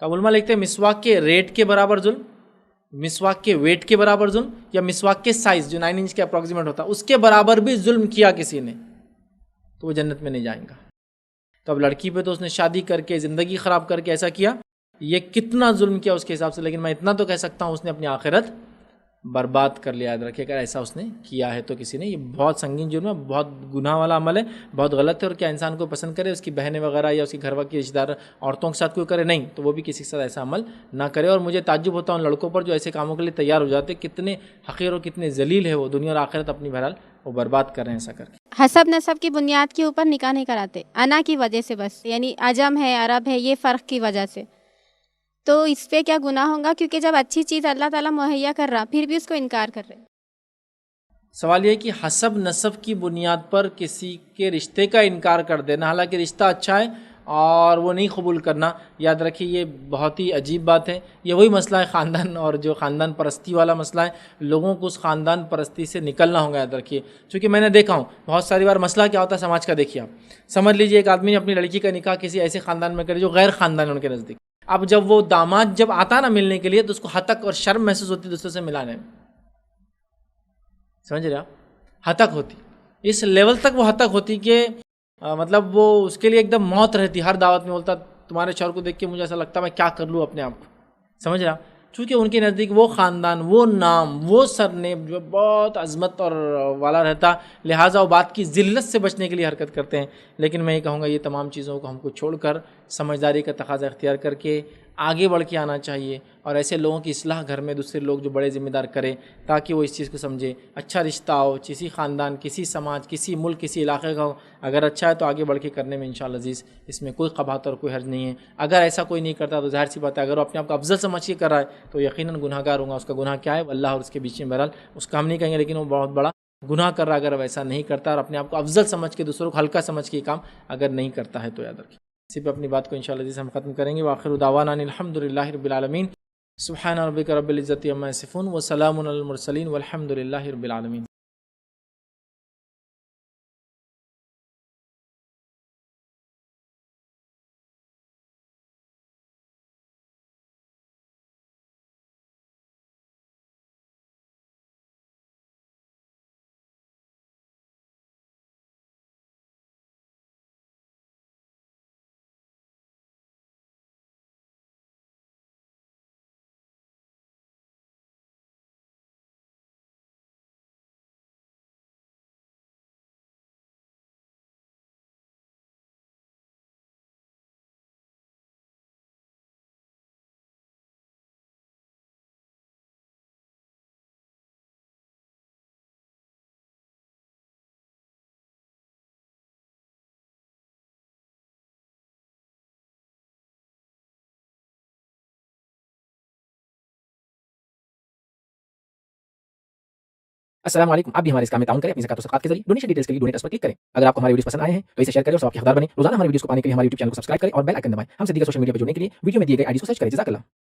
علماء لکھتے ہیں مسواک کے ریٹ کے برابر ظلم، مسواک کے ویٹ کے برابر ظلم، یا مسواک کے سائز جو 9 انچ کے اپروکسیمیٹ ہوتا ہے اس کے برابر بھی ظلم کیا کسی نے تو وہ جنت میں نہیں جائیں گا. تو اب لڑکی پہ تو اس نے شادی کر کے زندگی خراب کر کے ایسا کیا، یہ کتنا ظلم کیا اس کے حساب سے. لیکن میں اتنا تو کہہ سکتا ہوں اس نے اپنی آخرت برباد کر لیا. یاد رکھے اگر ایسا اس نے کیا ہے تو کسی نے، یہ بہت سنگین جرم ہے، بہت گناہ والا عمل ہے، بہت غلط ہے. اور کیا انسان کو پسند کرے اس کی بہنیں وغیرہ یا اس کے گھر والے رشتہ دار عورتوں کے ساتھ کوئی کرے؟ نہیں، تو وہ بھی کسی کے ساتھ ایسا عمل نہ کرے. اور مجھے تعجب ہوتا ہے ان لڑکوں پر جو ایسے کاموں کے لیے تیار ہو جاتے، کتنے حقیر اور کتنے ذلیل ہے وہ، دنیا اور آخرت اپنی بہرحال وہ برباد کر رہے ہیں ایسا کر کے. حسب نسب کی بنیاد کے اوپر نکاح نہیں کراتے، انا کی وجہ سے، بس یعنی عجم ہے عرب ہے یہ فرق کی وجہ سے. تو اس پہ کیا گناہ ہوگا؟ کیونکہ جب اچھی چیز اللہ تعالیٰ مہیا کر رہا پھر بھی اس کو انکار کر رہے. سوال یہ کہ حسب نسب کی بنیاد پر کسی کے رشتے کا انکار کر دینا، حالانکہ رشتہ اچھا ہے اور وہ نہیں قبول کرنا، یاد رکھیے یہ بہت ہی عجیب بات ہے. یہ وہی مسئلہ ہے خاندان اور جو خاندان پرستی والا مسئلہ ہے. لوگوں کو اس خاندان پرستی سے نکلنا ہوگا. یاد رکھیے چونکہ میں نے دیکھا ہوں بہت ساری بار مسئلہ کیا ہوتا ہے سماج کا. دیکھیے آپ سمجھ لیجیے ایک آدمی نے اپنی لڑکی کا نکاح کسی ایسے خاندان میں کرے جو غیر خاندان ہے ان کے نزدیک. اب جب وہ داماد جب آتا نا ملنے کے لیے تو اس کو ہتک اور شرم محسوس ہوتی دوسرے سے ملانے میں. سمجھ رہے آپ؟ ہتک ہوتی، اس لیول تک وہ ہتک ہوتی کہ مطلب وہ اس کے لیے ایک دم موت رہتی. ہر دعوت میں بولتا تمہارے شوہر کو دیکھ کے مجھے ایسا لگتا میں کیا کر لوں اپنے آپ کو. سمجھ رہا؟ چونکہ ان کے نزدیک وہ خاندان، وہ نام، وہ سرنیم جو بہت عظمت اور والا رہتا، لہٰذا وہ بات کی ذلت سے بچنے کے لیے حرکت کرتے ہیں. لیکن میں یہ کہوں گا یہ تمام چیزوں کو ہم کو چھوڑ کر سمجھداری کا تقاضا اختیار کر کے آگے بڑھ کے آنا چاہیے اور ایسے لوگوں کی اصلاح گھر میں دوسرے لوگ جو بڑے ذمہ دار کریں تاکہ وہ اس چیز کو سمجھے. اچھا رشتہ ہو کسی خاندان، کسی سماج، کسی ملک، کسی علاقے کا ہو، اگر اچھا ہے تو آگے بڑھ کے کرنے میں انشاءاللہ عزیز اس میں کوئی قباحت اور کوئی حرج نہیں ہے. اگر ایسا کوئی نہیں کرتا تو ظاہر سی بات ہے اگر وہ اپنے آپ کو افضل سمجھ کے کر رہا ہے تو یقیناً گناہ گار ہوگا. اس کا گناہ کیا ہے اللہ اور اس کے بیچ میں بہرحال اس کا ہم نہیں کہیں گے، لیکن وہ بہت بڑا گناہ کر رہا ہے اگر ویسا نہیں کرتا اور اپنے آپ کو افضل سمجھ کے دوسروں کو ہلکا سمجھ کے یہ کام اگر نہیں کرتا ہے تو. یاد رکھیں اسی پہ اپنی بات کو انشاءاللہ عزیز ہم ختم کریں گے. وآخر دعوانا ان الحمدللہ رب العالمین. سبحان ربک رب العزۃ عما یصفون وسلام علی المرسلین والحمدللہ رب العالمین. السلام علیکم. آپ بھی ہمارے اس کام میں تعاون کریں اپنی زکات و صدقات کے ذریعے. ڈونیشن ڈیٹیلز کے لیے ڈونیٹ اس پر کلک کریں. اگر آپ کو ہمارے ویڈیوز پسند آئے ہیں تو اسے شیئر کریں اور سب کے حقدار بنیں. روزانہ ہمارے ویڈیوز کو پانے کے لیے ہمارے یوٹیوب چینل کو سبسکرائب کریں اور بیل آئکن دبائیں. ہم سے دیگر سوشل میڈیا پر جڑنے کے لیے ویڈیو میں دیے گئے آئی ڈی کو سرچ کریں. جزاک اللہ.